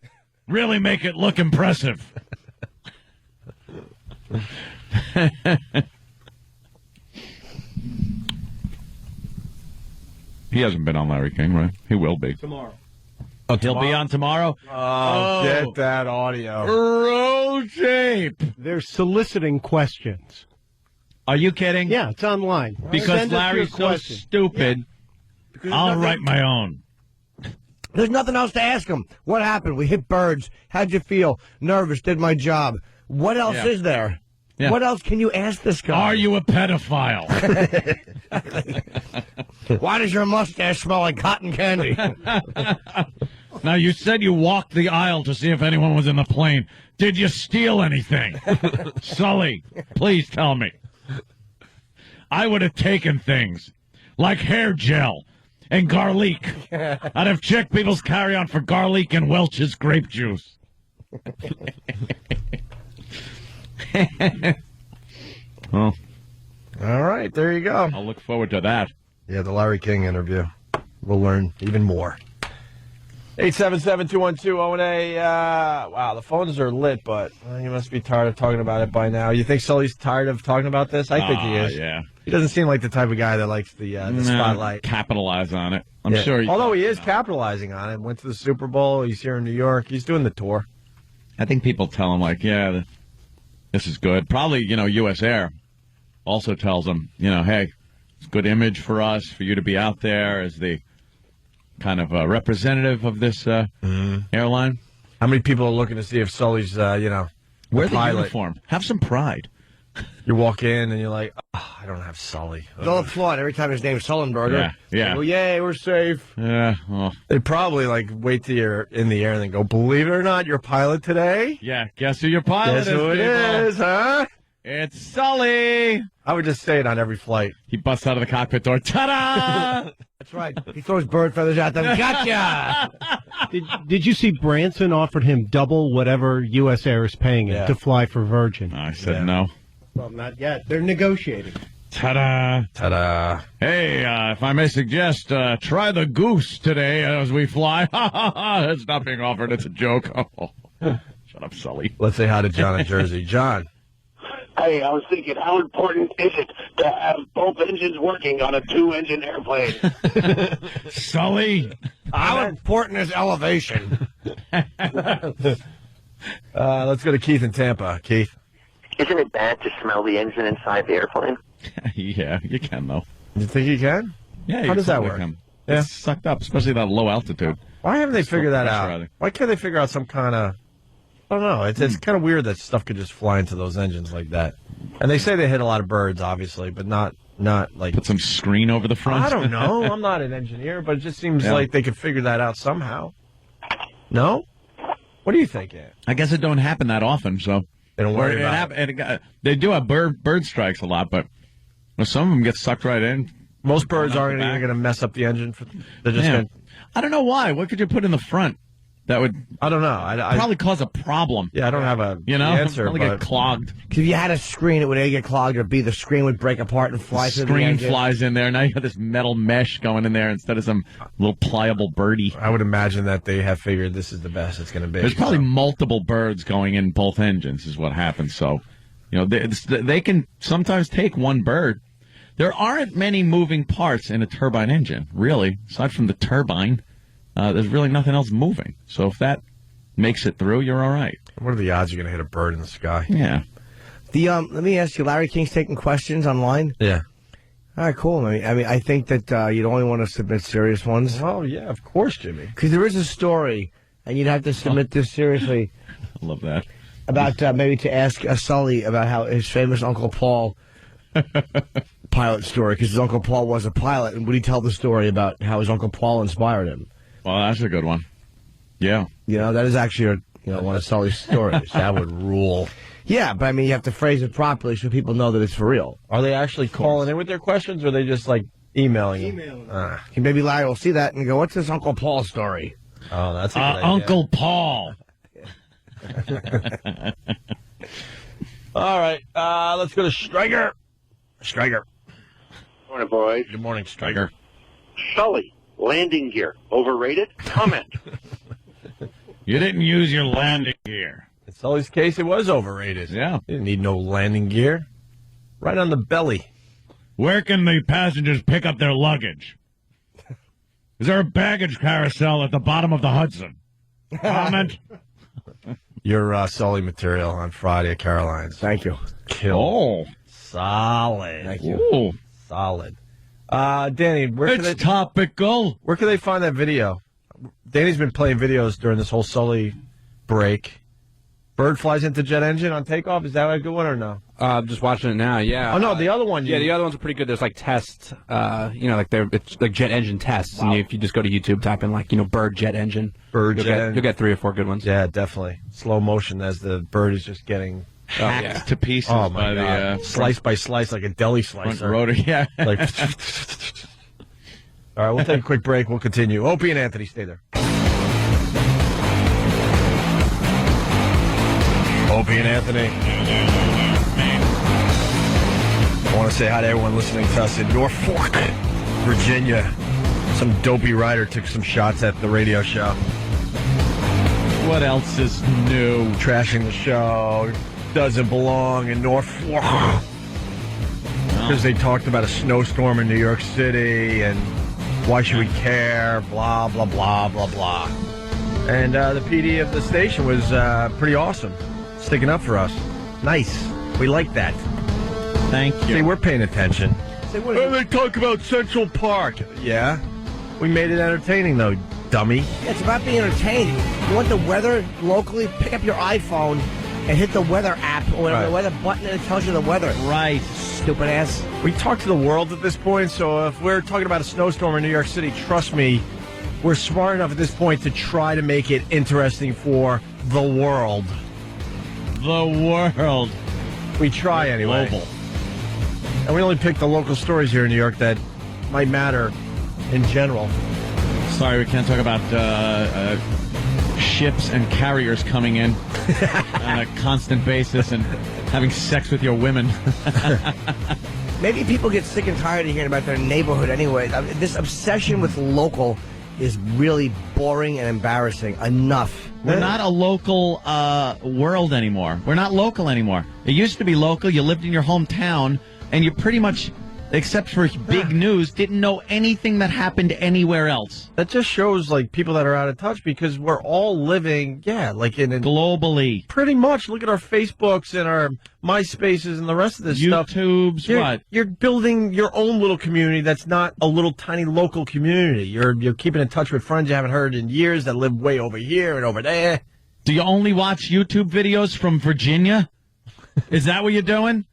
Really make it look impressive. He hasn't been on Larry King, right? He will be. Tomorrow. Oh, he'll be on tomorrow? Oh, get that audio. Roll tape. They're soliciting questions. Are you kidding? Yeah, it's online. Because Send us your Larry's so question. stupid, I'll write my own. There's nothing else to ask him. What happened? We hit birds. How'd you feel? Nervous. Did my job. What else Yeah. is there? Yeah. What else can you ask this guy? Are you a pedophile? Why does your mustache smell like cotton candy? Now, you said you walked the aisle to see if anyone was in the plane. Did you steal anything? Sully, please tell me. I would have taken things like hair gel and garlic. I'd have checked people's carry-on for garlic and Welch's grape juice. Well, all right, there you go. I'll look forward to that. Yeah, the Larry King interview. We'll learn even more. 877-212-0A. Wow, the phones are lit, but he must be tired of talking about it by now. You think Sully's tired of talking about this? I think he is. Yeah. He doesn't seem like the type of guy that likes the spotlight. Capitalize on it. I'm Yeah. sure. Although he is capitalizing on it. Went to the Super Bowl. He's here in New York. He's doing the tour. I think people tell him, like, yeah, this is good. Probably, U.S. Air also tells him, hey, it's a good image for us, for you to be out there as the kind of representative of this airline. How many people are looking to see if Sully's, Wear the pilot? uniform. Have some pride. You walk in and you're like, oh, I don't have Sully. They'll applaud every time his name's Sullenberger. Yeah. Well, yay, we're safe. Yeah. Well, They probably wait till you're in the air and then go, believe it or not, you're pilot today? yeah. Guess who your pilot Guess who it is, huh? It's Sully. I would just say it on every flight. He busts out of the cockpit door. Ta-da! That's right. He throws bird feathers at them. Gotcha! Did you see Branson offered him double whatever U.S. Air is paying him Yeah. to fly for Virgin? I said no. Well, not yet. They're negotiating. Ta-da! Ta-da! Hey, if I may suggest, try the goose today as we fly. It's not being offered. It's a joke. Shut up, Sully. Let's say hi to John in Jersey. John. Hey, I was thinking, how important is it to have both engines working on a two-engine airplane? Sully. How important is elevation? Let's go to Keith in Tampa. Keith. Isn't it bad to smell the engine inside the airplane? Yeah, you can, though. You think you can? Yeah, How does that work? Yeah. It's sucked up, especially that low altitude. Why haven't they It's figured that pressure out? Why can't they figure out some kind of... I don't know. It's kind of weird that stuff could just fly into those engines like that. And they say they hit a lot of birds, obviously, but not like... Put some screen over the front. I don't know. I'm not an engineer, but it just seems Yeah. like they could figure that out somehow. No? What do you think, Ed? I guess it don't happen that often, so... They don't worry about it. They do have bird strikes a lot, but some of them get sucked right in. Most birds aren't even going to mess up the engine. They're just Yeah. going to... I don't know why. What could you put in the front that would... I don't know. I probably cause a problem. Yeah, I don't have a answer, Probably but... get clogged. Because if you had a screen, it would A, get clogged, or B, the screen would break apart and fly through the Screen engine. flies in there. Now you got this metal mesh going in there instead of some little pliable birdie. I would imagine that they have figured this is the best it's going to be. There's probably multiple birds going in both engines is what happens. So, they can sometimes take one bird. There aren't many moving parts in a turbine engine, really. Aside from the turbine, there's really nothing else moving. So if that makes it through, you're all right. What are the odds you're going to hit a bird in the sky? Yeah. Let me ask you, Larry King's taking questions online? Yeah. All right, cool. I think that you'd only want to submit serious ones. Well, yeah, of course, Jimmy. Because there is a story, and you'd have to submit this seriously. I love that. about maybe to ask Sully about how his famous Uncle Paul pilot story, because his Uncle Paul was a pilot, and would he tell the story about how his Uncle Paul inspired him? Well, that's a good one. Yeah. That is actually one of Sully's stories. That would rule. Yeah, but I mean, you have to phrase it properly so people know that it's for real. Are they actually calling in with their questions, or are they just like emailing? Maybe Larry will see that and go, "What's this Uncle Paul story?" Oh, that's a good idea. Uncle Paul. All right, let's go to Stryker. Stryker. Morning, boys. Good morning, Stryker. Sully, landing gear, overrated? Comment. You didn't use your landing gear. In Sully's case, it was overrated. Yeah. You didn't need no landing gear. Right on the belly. Where can the passengers pick up their luggage? Is there a baggage carousel at the bottom of the Hudson? Comment. Your Sully material on Friday at Caroline's. Thank you. Kill. Solid. Thank you. Ooh. Solid. Danny, It's topical. Where can they find that video? Danny's been playing videos during this whole Sully break. Bird flies into jet engine on takeoff. Is that a good one or no? I'm just watching it now. Yeah. Oh no, the other one. Yeah, the other ones are pretty good. There's like tests. It's like jet engine tests, and if you just go to YouTube, type in bird jet engine. Bird jet engine. You'll get 3 or 4 good ones. Yeah, definitely. Slow motion as the bird is just getting hacked to pieces by the slice by slice like a deli slicer. Rotor, yeah. Like, all right, we'll take a quick break. We'll continue. Opie and Anthony, stay there. Opie and Anthony. I want to say hi to everyone listening to us in Norfolk, Virginia. Some dopey writer took some shots at the radio show. What else is new? Trashing the show. Doesn't belong in Norfolk. Because they talked about a snowstorm in New York City and why should we care? Blah, blah, blah, blah, blah. And the PD of the station was pretty awesome. Sticking up for us. Nice. We like that. Thank you. See, we're paying attention. They talk about Central Park. Yeah. We made it entertaining, though, dummy. It's about being entertained. You want the weather locally? Pick up your iPhone and hit the weather app or whatever, the weather button, and it tells you the weather. Right. Stupid ass. We talk to the world at this point, so if we're talking about a snowstorm in New York City, trust me, we're smart enough at this point to try to make it interesting for the world. The world. We try anyway. Global. And we only pick the local stories here in New York that might matter in general. Sorry, we can't talk about ships and carriers coming in on a constant basis and having sex with your women. Maybe people get sick and tired of hearing about their neighborhood anyway. I mean, this obsession with local is really boring and embarrassing. Enough. We're not a local world anymore. We're not local anymore. It used to be local. You lived in your hometown, and you pretty much, except for big news, didn't know anything that happened anywhere else. That just shows, people that are out of touch because we're all living, globally. Pretty much. Look at our Facebooks and our MySpaces and the rest of this stuff. YouTubes, You're building your own little community that's not a little tiny local community. You're keeping in touch with friends you haven't heard in years that live way over here and over there. Do you only watch YouTube videos from Virginia? Is that what you're doing?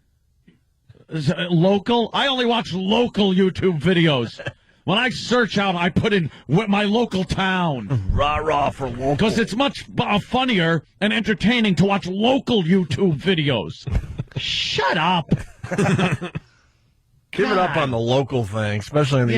Local? I only watch local YouTube videos. When I search out, I put in my local town. Rah-rah for local. Because it's much funnier and entertaining to watch local YouTube videos. Shut up. Give it up on the local thing, especially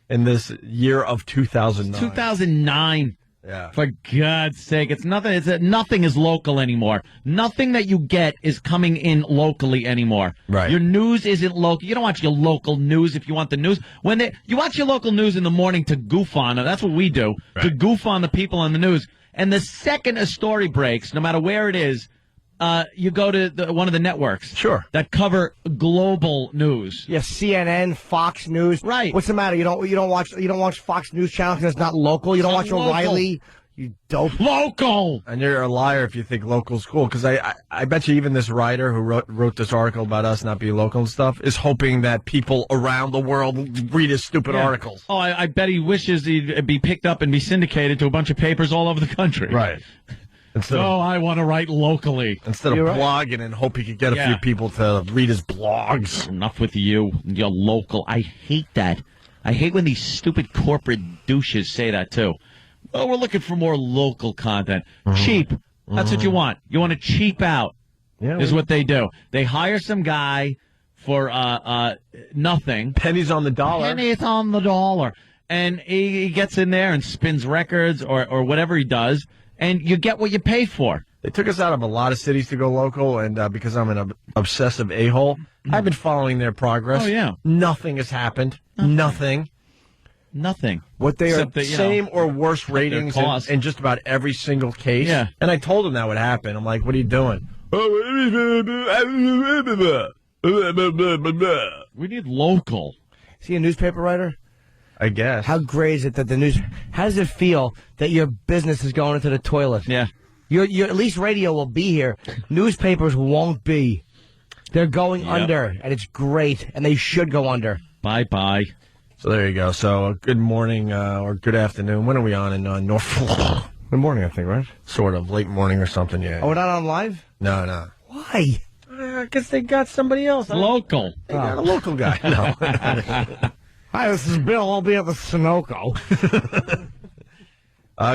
in this year of 2009. 2009. Yeah. For God's sake, it's nothing. Nothing is local anymore. Nothing that you get is coming in locally anymore. Right. Your news isn't local. You don't watch your local news if you want the news. You watch your local news in the morning to goof on them. That's what we do, to goof on the people on the news. And the second a story breaks, no matter where it is, you go to one of the networks. Sure. That cover global news. Yeah, CNN, Fox News. Right. What's the matter? You don't watch Fox News Channel because it's not local. You don't watch O'Reilly. You dope. Local. And you're a liar if you think local's cool. Because I bet you even this writer who wrote this article about us not being local and stuff is hoping that people around the world read his stupid articles. Oh, I bet he wishes he'd be picked up and be syndicated to a bunch of papers all over the country. Right. I want to write locally. Instead of blogging and hope he could get a few people to read his blogs. Enough with you, your local. I hate that. I hate when these stupid corporate douches say that, too. Well, we're looking for more local content. Cheap. That's what you want. You want to cheap out, is what they do. They hire some guy for nothing. Pennies on the dollar. Pennies on the dollar. And he gets in there and spins records or whatever he does, and you get what you pay for. They took us out of a lot of cities to go local, and because I'm an obsessive a-hole, I've been following their progress. Oh, yeah. Nothing has happened. Nothing. What they Except are, that, same or worse ratings in just about every single case. Yeah. And I told them that would happen. I'm like, what are you doing? We need local. Is he a newspaper writer? I guess. How great is it that how does it feel that your business is going into the toilet? Yeah. Your at least radio will be here. Newspapers won't be. They're going under, and it's great, and they should go under. Bye-bye. So there you go. So good morning or good afternoon. When are we on in Norfolk? Good morning, I think, right? Sort of. Late morning or something, yeah. Oh, we're not on live? No. Why? I guess they got somebody else. Local. They got a local guy. No. Hi, this is Bill. I'll be at the Sunoco.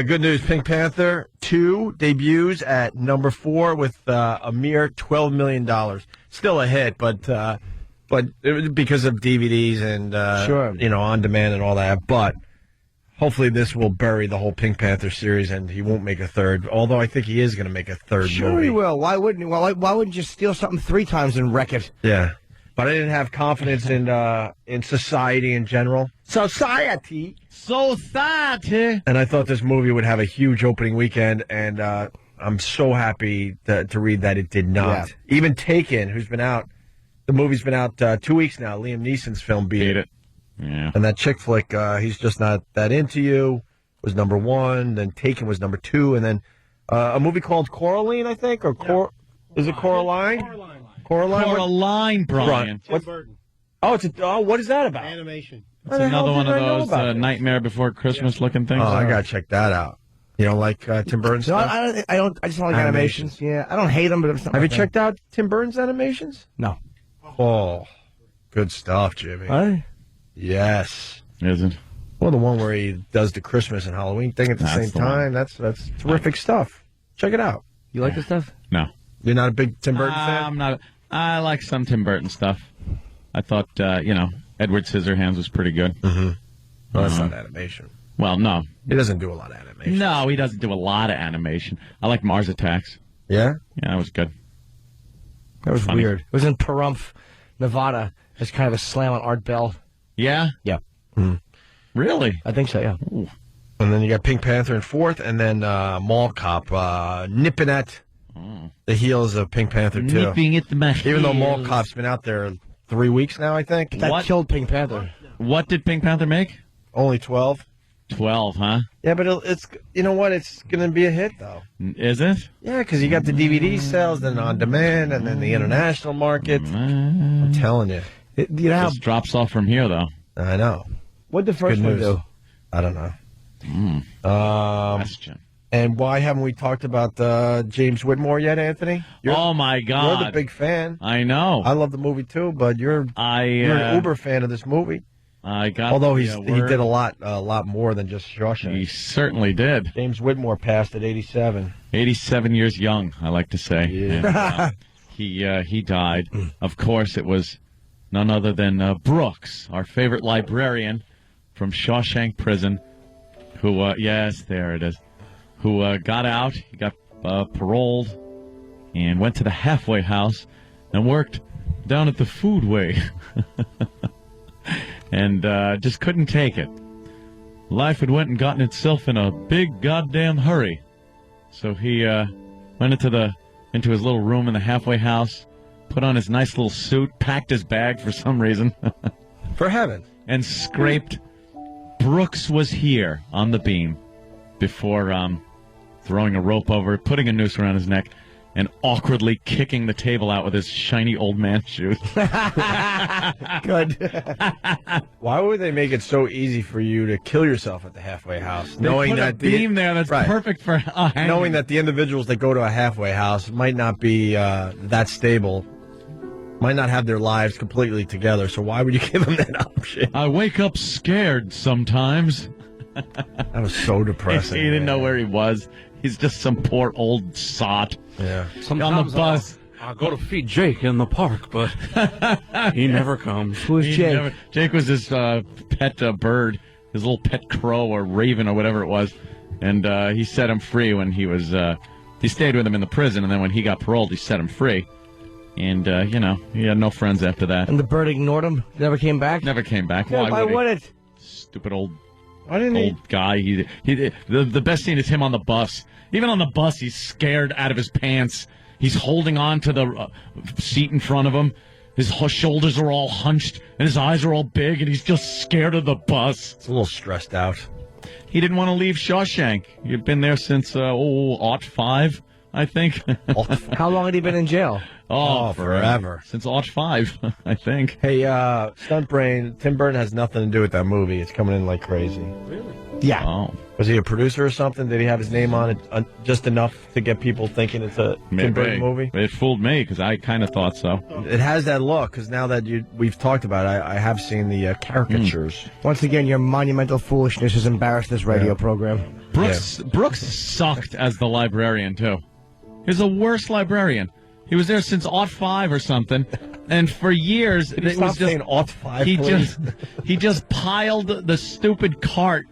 Good news. Pink Panther 2 debuts at number 4 with a mere $12 million. Still a hit, but because of DVDs and on demand and all that. But hopefully this will bury the whole Pink Panther series, and he won't make a third. Although I think he is going to make a third movie. Sure he will. Why wouldn't he? Why wouldn't you steal something 3 times and wreck it? Yeah. But I didn't have confidence in society in general. Society. And I thought this movie would have a huge opening weekend, and I'm so happy to read that it did not. Yeah. Even Taken, who's been out, the movie's been out 2 weeks now. Liam Neeson's film beat it. Yeah. And that chick flick, He's Just Not That Into You, was number 1. Then Taken was number 2. And then a movie called Coraline, I think? Is it Coraline? Coraline, Brian. Tim Burton. What is that about? Animation. It's another one of those Nightmare Before Christmas looking things. Oh, I gotta check that out. You don't like Tim Burton's stuff? I just don't like animations. Yeah, I don't hate them, but I'm Have you checked out Tim Burton's animations? No. Oh, good stuff, Jimmy. Huh? Yes. Is it? Well, the one where he does the Christmas and Halloween thing at the same time. That's terrific stuff. Check it out. You like this stuff? No. You're not a big Tim Burton fan? I'm not. I like some Tim Burton stuff. I thought, Edward Scissorhands was pretty good. Mm-hmm. Well, that's not animation. Well, no. He doesn't do a lot of animation. No, he doesn't do a lot of animation. I like Mars Attacks. Yeah? Yeah, that was good. That was weird. It was in Pahrump, Nevada. It's kind of a slam on Art Bell. Yeah? Yeah. Mm. Really? I think so, yeah. Ooh. And then you got Pink Panther in 4th, and then Mall Cop nipping at the heels of Pink Panther 2. Nipping at the Even though Mall Cop's been out there 3 weeks now, I think. That killed Pink Panther. What did Pink Panther make? Only 12. 12, huh? Yeah, but it's, you know what? It's going to be a hit, though. Is it? Yeah, because you got the DVD sales, then on demand, and then the international market. I'm telling you. You know, just drops off from here, though. I know. What'd the first one do? I don't know. Question. And why haven't we talked about James Whitmore yet, Anthony? Oh, my God. You're the big fan. I know. I love the movie, too, but you're an uber fan of this movie. Although he did a lot more than just Shawshank. He certainly did. James Whitmore passed at 87. 87 years young, I like to say. Yeah. And, he died. Of course, it was none other than Brooks, our favorite librarian from Shawshank Prison, who, yes, there it is, who got out, he got paroled, and went to the halfway house and worked down at the Foodway. And just couldn't take it. Life had went and gotten itself in a big goddamn hurry. So he went into his little room in the halfway house, put on his nice little suit, packed his bag for some reason. For heaven. And scraped Brooks was here on the beam before throwing a rope over, putting a noose around his neck, and awkwardly kicking the table out with his shiny old man shoes. Good. Why would they make it so easy for you to kill yourself at the halfway house? They put a beam there that's perfect for knowing that the individuals that go to a halfway house might not be that stable, might not have their lives completely together. So why would you give them that option? I wake up scared sometimes. That was so depressing. He didn't know where he was. He's just some poor old sot. Yeah. On the bus. I'll go to feed Jake in the park, but he never comes. Who's Jake? Jake was his pet bird, his little pet crow or raven or whatever it was. And he set him free when he was, he stayed with him in the prison, and then when he got paroled, he set him free. And, he had no friends after that. And the bird ignored him? Never came back? Never came back. Yeah, why would it? Stupid old old guy. The best scene is him on the bus. Even on the bus, he's scared out of his pants. He's holding on to the seat in front of him. His shoulders are all hunched, and his eyes are all big, and he's just scared of the bus. It's a little stressed out. He didn't want to leave Shawshank. He'd been there since, 05, I think. How long had he been in jail? Oh, forever. Since 05, I think. Hey, Stunt Brain, Tim Burton has nothing to do with that movie. It's coming in like crazy. Really? Yeah. Oh. Was he a producer or something? Did he have his name on it just enough to get people thinking it's a Tim Burton movie? It fooled me because I kind of thought so. It has that look because now that we've talked about it, I have seen the caricatures. Once again, your monumental foolishness has embarrassed this radio program. Brooks sucked as the librarian, too. He was the worst librarian. He was there since 05 or something, and for years it was just saying 05. He just piled the stupid cart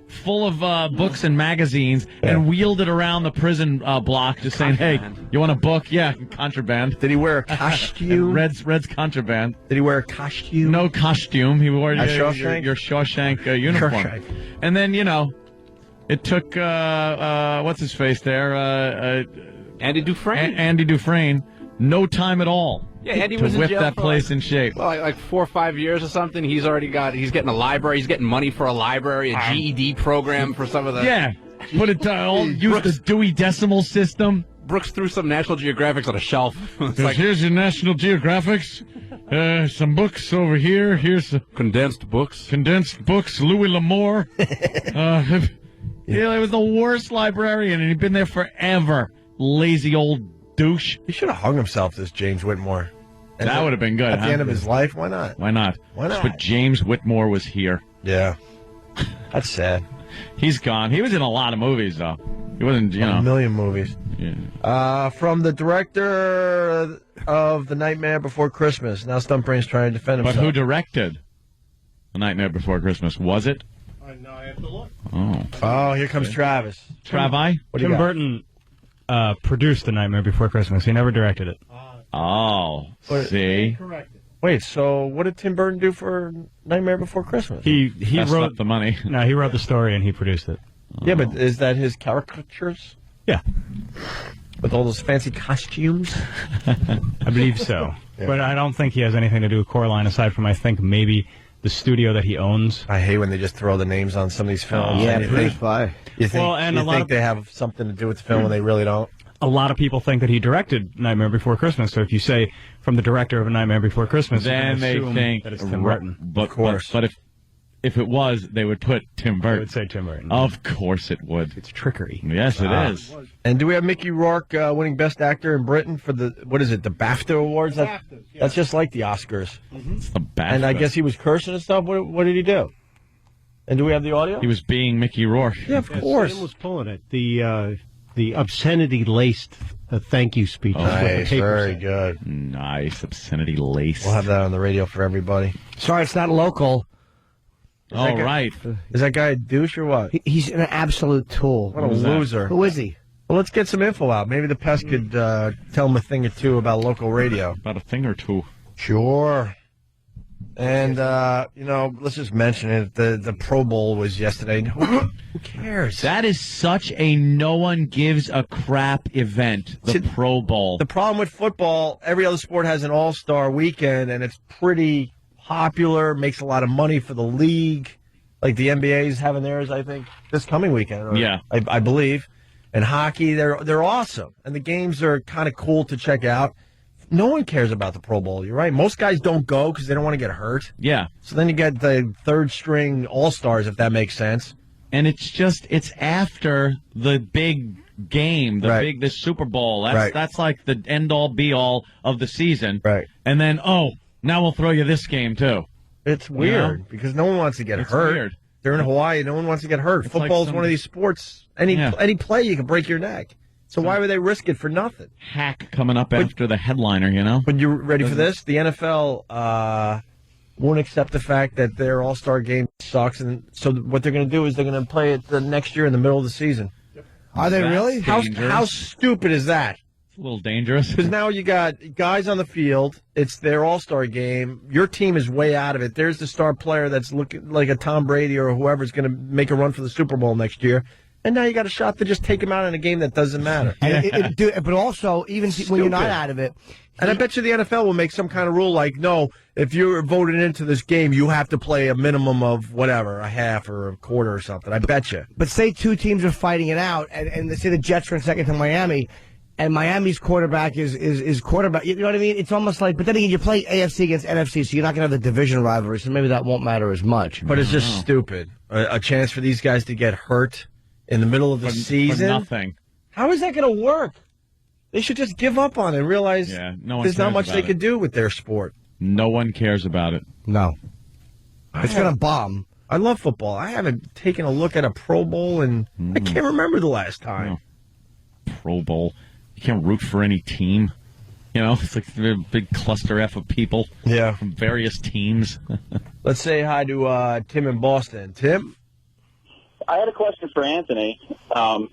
full of books and magazines and wheeled it around the prison block, just saying, "Hey, you want a book? Yeah, contraband." Did he wear a costume? Red's contraband. Did he wear a costume? No costume. He wore your Shawshank uniform. Shawshank. And then it took what's his face there. Andy Dufresne. Andy Dufresne. No time at all. Yeah, Andy to was in whip jail that for place in shape. Well, like 4 or 5 years or something. He's getting a library. He's getting money for a library, a GED program for some of the. Yeah, put it all. Use the Dewey Decimal System. Brooks threw some National Geographics on a shelf. It's like, here's your National Geographics. Some books over here. Here's condensed books. Louis L'Amour. He was the worst librarian, and he'd been there forever. Lazy old douche. He should have hung himself, this James Whitmore. And that would have been good. At the end of his life, why not? Why not? Why not? But James Whitmore was here. Yeah. That's sad. He's gone. He was in a lot of movies, though. He wasn't, A million movies. Yeah. From the director of The Nightmare Before Christmas. Now Stunt Brain's trying to defend himself. But who directed The Nightmare Before Christmas? Was it? No, I have to look. Oh, here comes Travis. Travi? Tim Burton produced The Nightmare Before Christmas. He never directed it. See? Wait, so what did Tim Burton do for Nightmare Before Christmas? He wrote up the money. No, he wrote the story and he produced it. Yeah, but is that his caricatures? Yeah. With all those fancy costumes? I believe so. Yeah. But I don't think he has anything to do with Coraline aside from, I think, maybe the studio that he owns. I hate when they just throw the names on some of these films. Produced by. You think, Well, and you a lot think of- they have something to do with the film when they really don't? A lot of people think that he directed Nightmare Before Christmas. So if you say from the director of A Nightmare Before Christmas, Then you they can assume think that it's Tim Burton. But, but if it was, they would put Tim Burton. They would say Tim Burton. Of course it would. It's trickery. Yes, it is. And do we have Mickey Rourke winning Best Actor in Britain for the, what is it, the BAFTA Awards? That's just like the Oscars. It's the BAFTA. And I guess he was cursing and stuff. What did he do? And do we have the audio? He was being Mickey Rourke. Yeah, of course. Sam was pulling it. The obscenity-laced thank you speech. Nice, very good. Nice, obscenity laced. We'll have that on the radio for everybody. Sorry, it's not local. All right. Is that guy a douche or what? He's an absolute tool. What a loser. Who is he? Well, let's get some info out. Maybe the pest could tell him a thing or two about local radio. About a thing or two. Sure. And, let's just mention it. The Pro Bowl was yesterday. Who cares? That is such a no one gives a crap event, the Pro Bowl. The problem with football, every other sport has an all-star weekend, and it's pretty popular, makes a lot of money for the league. Like the NBA is having theirs, I think, this coming weekend. Yeah. I believe. and hockey. They're awesome, and the games are kind of cool to check out. No one cares about the Pro Bowl. You're right. Most guys don't go because they don't want to get hurt. Yeah. So then you get the third string All-Stars, if that makes sense. And it's after the big game, the Super Bowl. That's like the end-all, be-all of the season. Right. And then, now we'll throw you this game, too. It's weird because no one wants to get hurt. Weird. They're in Hawaii. No one wants to get hurt. Football is one of these sports. Any play, you can break your neck. So why would they risk it for nothing? Hack coming up after the headliner, you know? But you ready for this? The NFL won't accept the fact that their All-Star game sucks. And so what they're going to do is they're going to play it the next year in the middle of the season. Are they really? How stupid is that? It's a little dangerous. Because now you got guys on the field. It's their All-Star game. Your team is way out of it. There's the star player that's looking like a Tom Brady or whoever's going to make a run for the Super Bowl next year. And now you got a shot to just take him out in a game that doesn't matter. But also, even when you're not out of it. And I bet you the NFL will make some kind of rule like, no, if you're voted into this game, you have to play a minimum of whatever, a half or a quarter or something. I bet you. But say two teams are fighting it out, and say the Jets are in second to Miami, and Miami's quarterback is quarterback. You know what I mean? It's almost like, but then again, you play AFC against NFC, so you're not going to have the division rivalry, so maybe that won't matter as much. But it's just stupid. A chance for these guys to get hurt in the middle of the season. For nothing. How is that going to work? They should just give up on it and realize there's not much they could do with their sport. No one cares about it. No. It's going to bomb. I love football. I haven't taken a look at a Pro Bowl, and I can't remember the last time. No. Pro Bowl. You can't root for any team. You know, it's like a big cluster F of people from various teams. Let's say hi to Tim in Boston. Tim? I had a question for Anthony. I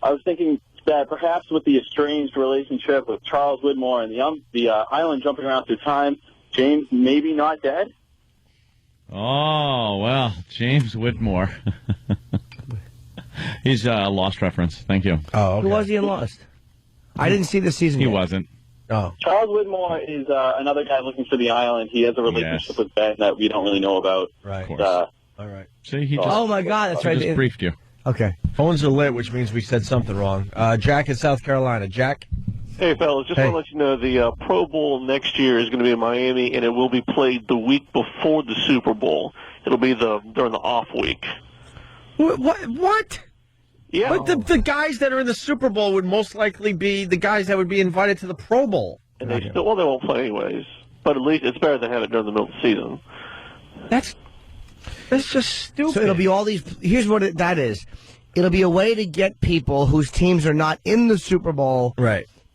was thinking that perhaps with the estranged relationship with Charles Widmore and the island jumping around through time, James maybe not dead? Oh, well, James Whitmore. He's a Lost reference. Thank you. Oh, okay. Who was he in Lost? I didn't see the season He yet. wasn't. Oh. Charles Widmore is another guy looking for the island. He has a relationship with Ben that we don't really know about. Right. All right. See, he oh, my God, that's he right. just briefed you. Okay. Phones are lit, which means we said something wrong. Jack in South Carolina. Jack? Hey, fellas, just want to let you know the Pro Bowl next year is going to be in Miami, and it will be played the week before the Super Bowl. It'll be during the off week. What? Yeah. But the guys that are in the Super Bowl would most likely be the guys that would be invited to the Pro Bowl. And they they won't play anyways. But at least it's better than having it during the middle of the season. That's just stupid. So it'll be all these. Here's what that is. It'll be a way to get people whose teams are not in the Super Bowl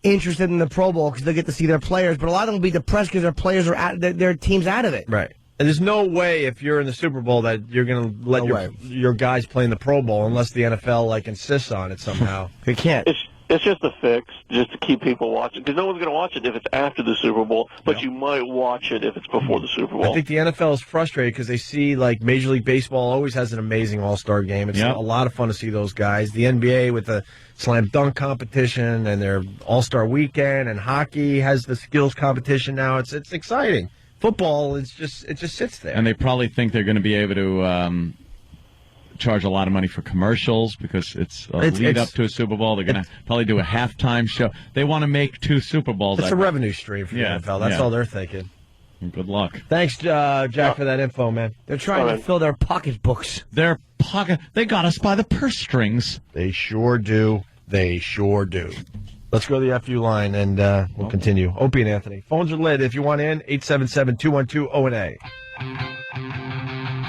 interested in the Pro Bowl because they'll get to see their players. But a lot of them will be depressed because their players are their team's out of it. Right. And there's no way if you're in the Super Bowl that you're going to let your guys play in the Pro Bowl unless the NFL insists on it somehow. They can't. It's just a fix, just to keep people watching. Because no one's going to watch it if it's after the Super Bowl, but you might watch it if it's before the Super Bowl. I think the NFL is frustrated because they see Major League Baseball always has an amazing All-Star game. It's a lot of fun to see those guys. The NBA with the slam dunk competition and their All-Star weekend, and hockey has the skills competition now. It's exciting. Football it just sits there. And they probably think they're going to be able to charge a lot of money for commercials because it's a lead up to a Super Bowl. They're going to probably do a halftime show. They want to make 2 Super Bowls. It's a revenue stream for the NFL. That's all they're thinking. Good luck. Thanks, Jack, for that info, man. They're trying to fill their pocketbooks. They got us by the purse strings. They sure do. They sure do. Let's go to the FU line, and we'll continue. Opie and Anthony. Phones are lit. If you want in, 877-212-ONA.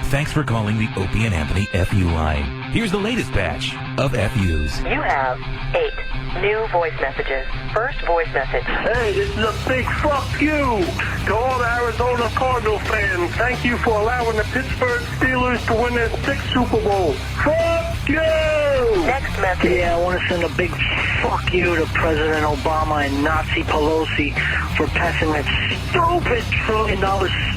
Thanks for calling the Opie and Anthony FU line. Here's the latest batch of FUs. You have 8 new voice messages. First voice message. Hey, this is a big fuck you to all the Arizona Cardinal fans. Thank you for allowing the Pittsburgh Steelers to win their 6th Super Bowl. Fuck you! Next message. Yeah, I want to send a big fuck you to President Obama and Nazi Pelosi for passing that stupid $1 trillion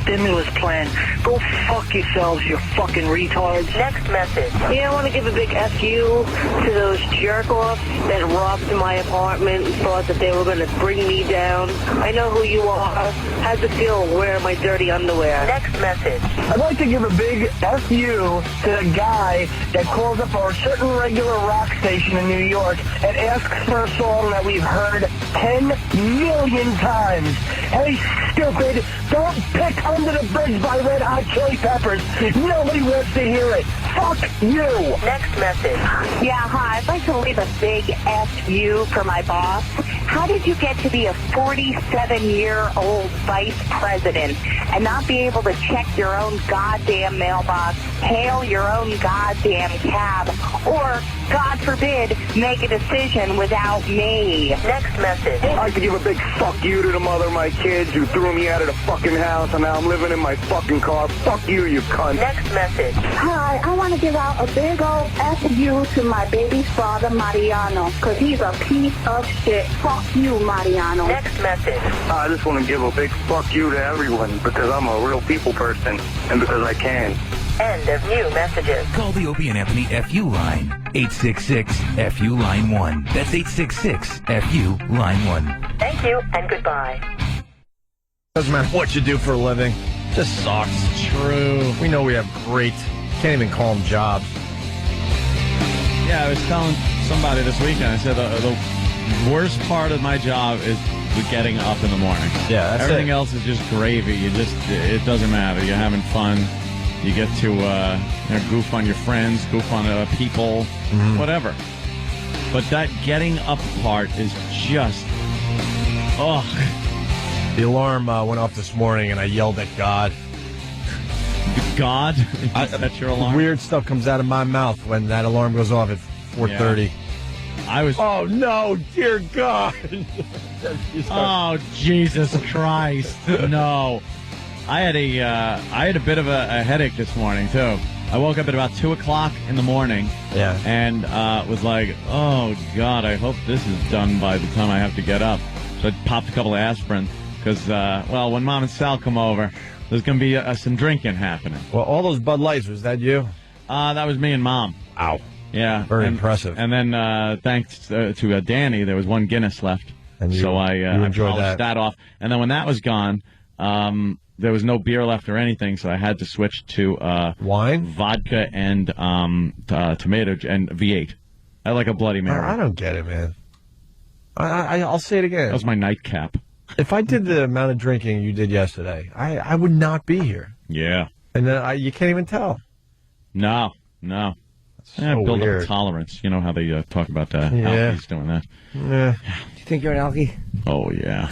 stimulus plan. Go fuck yourselves, you fucking retards. Next message. Yeah, I want to give a big FU to those jerk-offs that robbed my apartment and thought that they were going to bring me down. I know who you are. How's it feel wearing my dirty underwear? Next message. I'd like to give a big FU to the guy that calls up our certain regular regular rock station in New York and asks for a song that we've heard 10 million times. Hey, stupid, don't pick Under the Bridge by Red Hot Chili Peppers. Nobody wants to hear it. Fuck you. Next message. Yeah, hi. I'd like to leave a big F you for my boss. How did you get to be a 47-year-old vice president and not be able to check your own goddamn mailbox, hail your own goddamn cab, or, God forbid, make a decision without me? Next message. I'd like to give a big fuck you to the mother of my kids who threw me out of the fucking house, and now I'm living in my fucking car. Fuck you, you cunt. Next message. Hi, I want to give out a big old F you to my baby's father, Mariano, because he's a piece of shit. Fuck you, Mariano. Next message. I just want to give a big fuck you to everyone because I'm a real people person and because I can. End of new messages. Call the Opie and Anthony FU line. 866-FU line 1. That's 866-FU line 1. Thank you and goodbye. Doesn't matter what you do for a living. Just sucks. True. We know we have great, can't even call them jobs. Yeah, I was telling somebody this weekend, I said the worst part of my job is the getting up in the morning. Yeah, that's Everything it. else is just gravy. It doesn't matter. You're having fun. You get to goof on your friends, goof on people, whatever. But that getting up part is just, The alarm went off this morning, and I yelled at God. God? That's your alarm? Weird stuff comes out of my mouth when that alarm goes off at 4:30. I was. Oh no, dear God! Oh Jesus Christ! No, I had a bit of a headache this morning too. I woke up at about 2:00 in the morning. Yeah, and was like, oh God, I hope this is done by the time I have to get up. So I popped a couple of aspirin because, when Mom and Sal come over, there's going to be some drinking happening. Well, all those Bud Lights, was that you? That was me and Mom. Ow. Yeah. Very impressive. And then thanks to Danny, there was one Guinness left. And so I enjoyed polished that off. And then when that was gone, there was no beer left or anything, so I had to switch to wine, vodka, and tomato and V8. I like a Bloody Mary. I don't get it, man. I'll say it again. That was my nightcap. If I did the amount of drinking you did yesterday, I would not be here. Yeah. And then you can't even tell. No. So build weird. up a tolerance. You know how they talk about alkies doing that. Yeah. Do you think you're an alkie? Oh, yeah.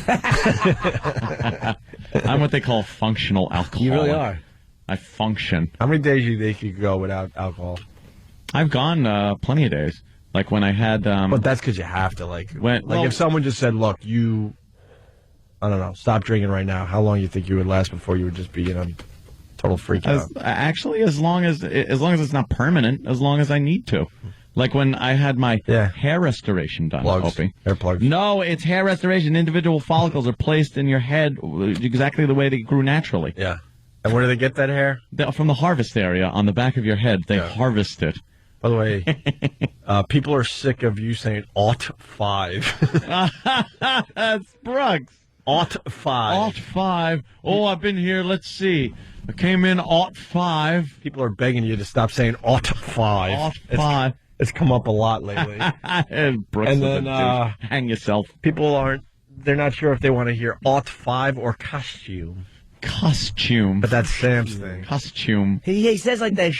I'm what they call functional alcoholic. You really are. I function. How many days do you think you could go without alcohol? I've gone plenty of days. Like when I had... but that's because you have to. If someone just said, look, I don't know, stop drinking right now, how long do you think you would last before you would just be total freak out? Actually, as long as it's not permanent, as long as I need to. Like when I had my hair restoration done. Plugs. Hair plugs. No, it's hair restoration. Individual follicles are placed in your head exactly the way they grew naturally. Yeah. And where do they get that hair? From the harvest area on the back of your head. They harvest it. By the way, people are sick of you saying '05. That's Brooks. '05. '05. Oh, I've been here. Let's see. I came in '05. People are begging you to stop saying '05. '05. It's come up a lot lately. And Brooks and is then a douche. Hang yourself. People they're not sure if they want to hear '05 or costume. Costume. But that's Sam's thing. Costume. He says like that.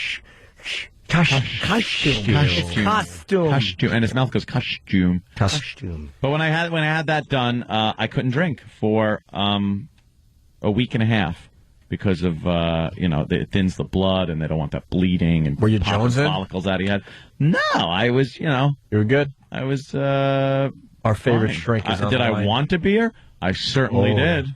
Costume. And his mouth goes costume. But when I had that done, I couldn't drink for a week and a half because of it thins the blood and they don't want that bleeding and were you popping jonesing? Follicles out of your head. No, I was you were good. I was our favorite fine. shrink is on did the I line. want a beer? I certainly did.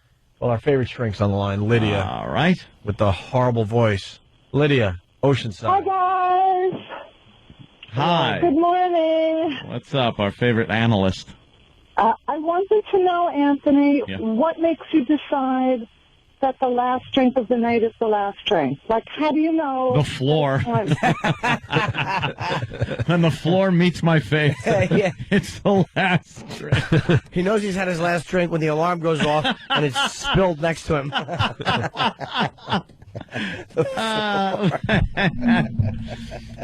Well, our favorite shrink's on the line, Lydia. All right, with the horrible voice, Lydia, Oceanside. Hi guys. Hi. Good morning. What's up? Our favorite analyst. I wanted to know, Anthony, Yeah. what makes you decide that the last drink of the night is the last drink? Like, how do you know? The floor. When the floor meets my face, Yeah. it's the last drink. He knows he's had his last drink when the alarm goes off and it's spilled next to him.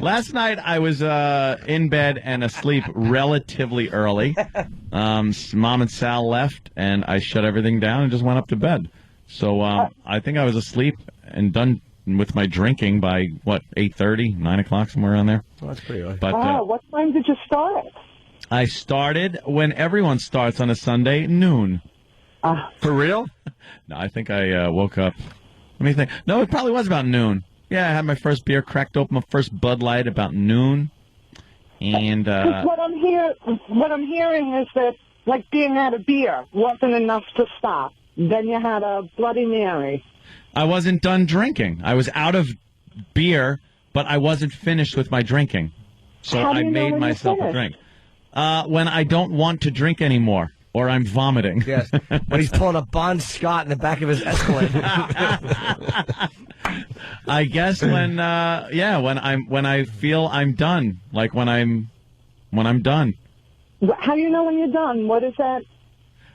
Last night I was in bed and asleep relatively early. Mom and Sal left, and I shut everything down and just went up to bed. So I think I was asleep and done with my drinking by, 8:30, 9 o'clock, somewhere around there. Oh, that's pretty early. But, what time did you start? I started when everyone starts on a Sunday, noon. For real? No, I think I woke up. Let me think. No, it probably was about noon. Yeah, I had my first beer, cracked open my first Bud Light about noon. And 'Cause what I'm hearing is that, like, being out of beer wasn't enough to stop. Then you had a Bloody Mary. I wasn't done drinking. I was out of beer, but I wasn't finished with my drinking. So How do I you know made when myself you're a drink. When I don't want to drink anymore, or I'm vomiting. Yes, when he's pulling a Bon Scott in the back of his Escalade. I guess when I feel I'm done, like when I'm done. How do you know when you're done? What is that?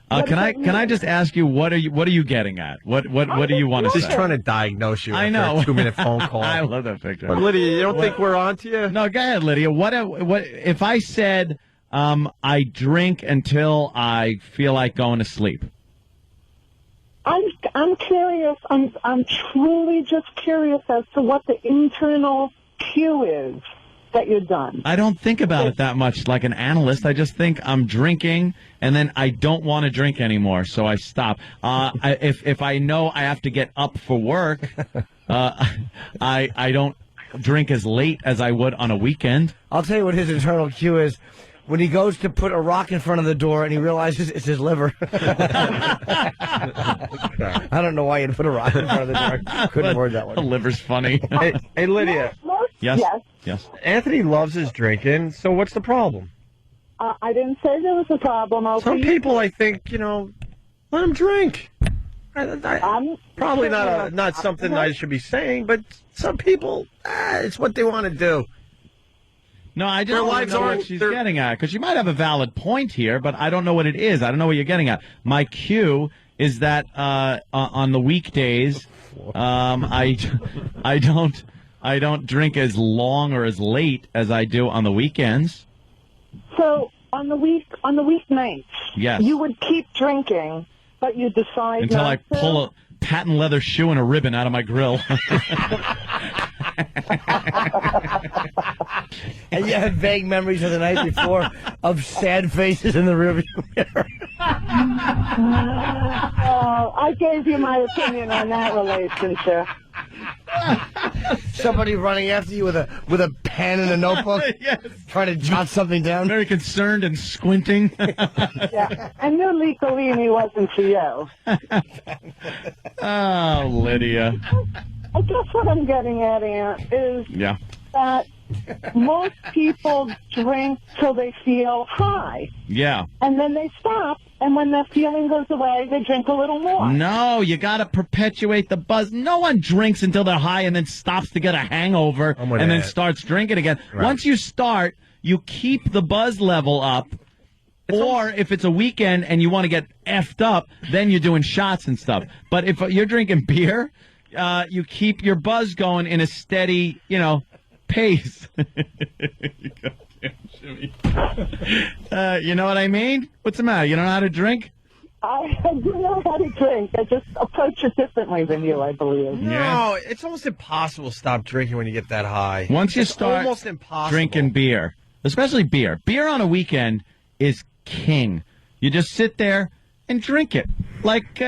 Can I just ask you what are you getting at? What do you want to say? Just trying to diagnose you. I know. After a 2-minute phone call. I love that picture. Lydia, you don't think we're on to you? No, go ahead, Lydia. What if I said I drink until I feel like going to sleep? I'm curious. I'm truly just curious as to what the internal cue is that you're done. I don't think about it that much like an analyst. I just think I'm drinking, and then I don't want to drink anymore, so I stop. If I know I have to get up for work, I don't drink as late as I would on a weekend. I'll tell you what his internal cue is. When he goes to put a rock in front of the door and he realizes it's his liver. I don't know why you'd put a rock in front of the door. Couldn't word that one. The liver's funny. Hey, Lydia. Yes. Yes. Anthony loves his drinking, so what's the problem? I didn't say there was a problem. Some people, I think, let him drink. Probably not something I should be saying, but some people, it's what they want to do. No, I just don't know what she's getting at, because she might have a valid point here, but I don't know what it is. I don't know what you're getting at. My cue is that on the weekdays, I don't drink as long or as late as I do on the weekends. So on the weeknights, yes, you would keep drinking, but you decide until not I to? pull a patent leather shoe and a ribbon out of my grill. And you have vague memories of the night before of sad faces in the rearview mirror. I gave you my opinion on that relationship. Somebody running after you with a pen and a notebook, yes, trying to jot something down. Very concerned and squinting. Yeah, I knew Lee Collini wasn't for you. Oh, Lydia. I guess what I'm getting at, Aunt, is that most people drink till they feel high. Yeah. And then they stop, and when that feeling goes away, they drink a little more. No, you got to perpetuate the buzz. No one drinks until they're high and then stops to get a hangover and then starts drinking again. Right. Once you start, you keep the buzz level up. Or if it's a weekend and you want to get effed up, then you're doing shots and stuff. But if you're drinking beer, you keep your buzz going in a steady, pace. You know what I mean? What's the matter? You don't know how to drink? I do know how to drink. I just approach it differently than you, I believe. No, it's almost impossible to stop drinking when you get that high. Once you it's start almost impossible. drinking beer, especially beer on a weekend is king. You just sit there and drink it like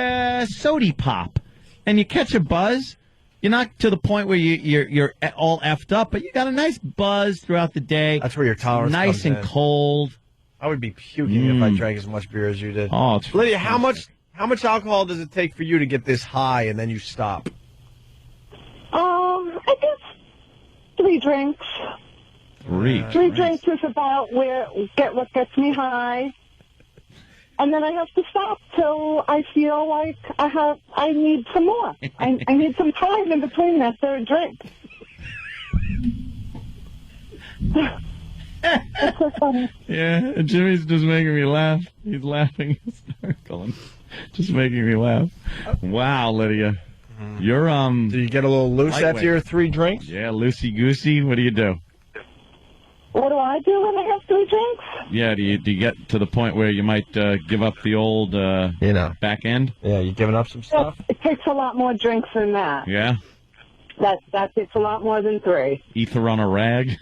sody pop, and you catch a buzz. You're not to the point where you're all effed up, but you got a nice buzz throughout the day. That's where your tolerance nice comes and in. cold. I would be puking if I drank as much beer as you did. Oh, it's Lydia, how much alcohol does it take for you to get this high and then you stop? I guess 3 drinks. 3 drinks is about what gets me high. And then I have to stop till I feel like I need some more. I need some time in between that third drink. It's so funny. Yeah, Jimmy's just making me laugh. He's laughing hysterically. Just making me laugh. Wow, Lydia. You're Do you get a little loose lightweight. after your 3 drinks? Yeah, loosey goosey. What do you do? What do I do when I have 3 drinks? Yeah, do you get to the point where you might give up the old back end? Yeah, you giving up some stuff? It takes a lot more drinks than that. Yeah, That takes a lot more than 3. ether on a rag.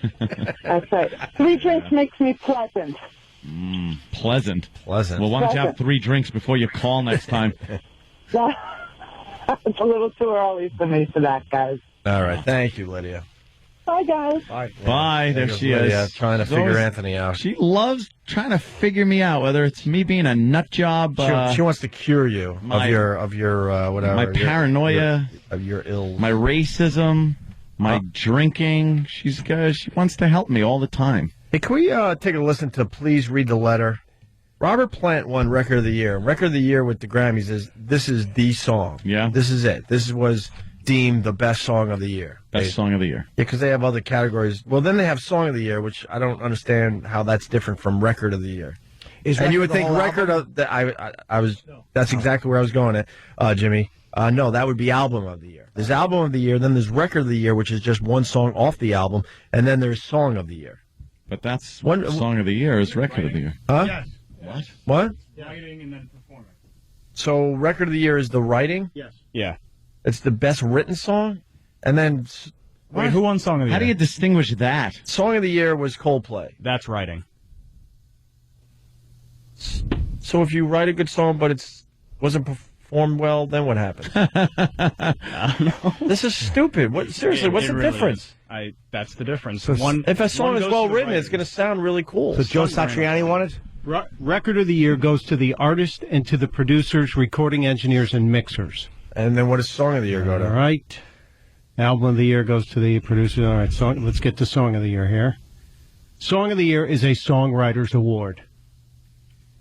That's right. 3 drinks makes me pleasant. Pleasant. Pleasant. Well, why don't you have Pleasant. 3 drinks before you call next time? It's a little too early for me for that, guys. All right. Thank you, Lydia. Bye, guys. Bye. There goes she Lydia, is. trying to She's figure always- Anthony out. She loves trying to figure me out, whether it's me being a nut job. She wants to cure you my- of your whatever. my your- paranoia, of your ills. my racism, my drinking. She wants to help me all the time. Hey, can we take a listen to Please Read the Letter? Robert Plant won Record of the Year. Record of the Year with the Grammys this is the song. Yeah. This is it. This was deemed the best song of the year. Best song of the year. Yeah, because they have other categories. Well, then they have Song of the Year, which I don't understand how that's different from Record of the Year. And you would think record of the I was that's exactly where I was going at, Jimmy. No, that would be Album of the Year. There's Album of the Year, then there's Record of the Year, which is just one song off the album, and then there's Song of the Year. But that's Song of the Year is Record of the Year. Huh? Yes. What? What? Writing and then performing. So Record of the Year is the writing? Yes. Yeah. It's the best written song? And then Wait, who won Song of the Year? How do you distinguish that? Song of the Year was Coldplay. That's writing. So if you write a good song but it wasn't performed well, then what happens? This is stupid. Seriously, what's the really difference? is. That's the difference. So if a song is well written, it's going to sound really cool. So Joe Satriani won it? Record of the Year goes to the artist and to the producers, recording engineers, and mixers. And then what does Song of the Year go to? All right. Album of the Year goes to the producer. All right, let's get to Song of the Year here. Song of the Year is a Songwriters Award.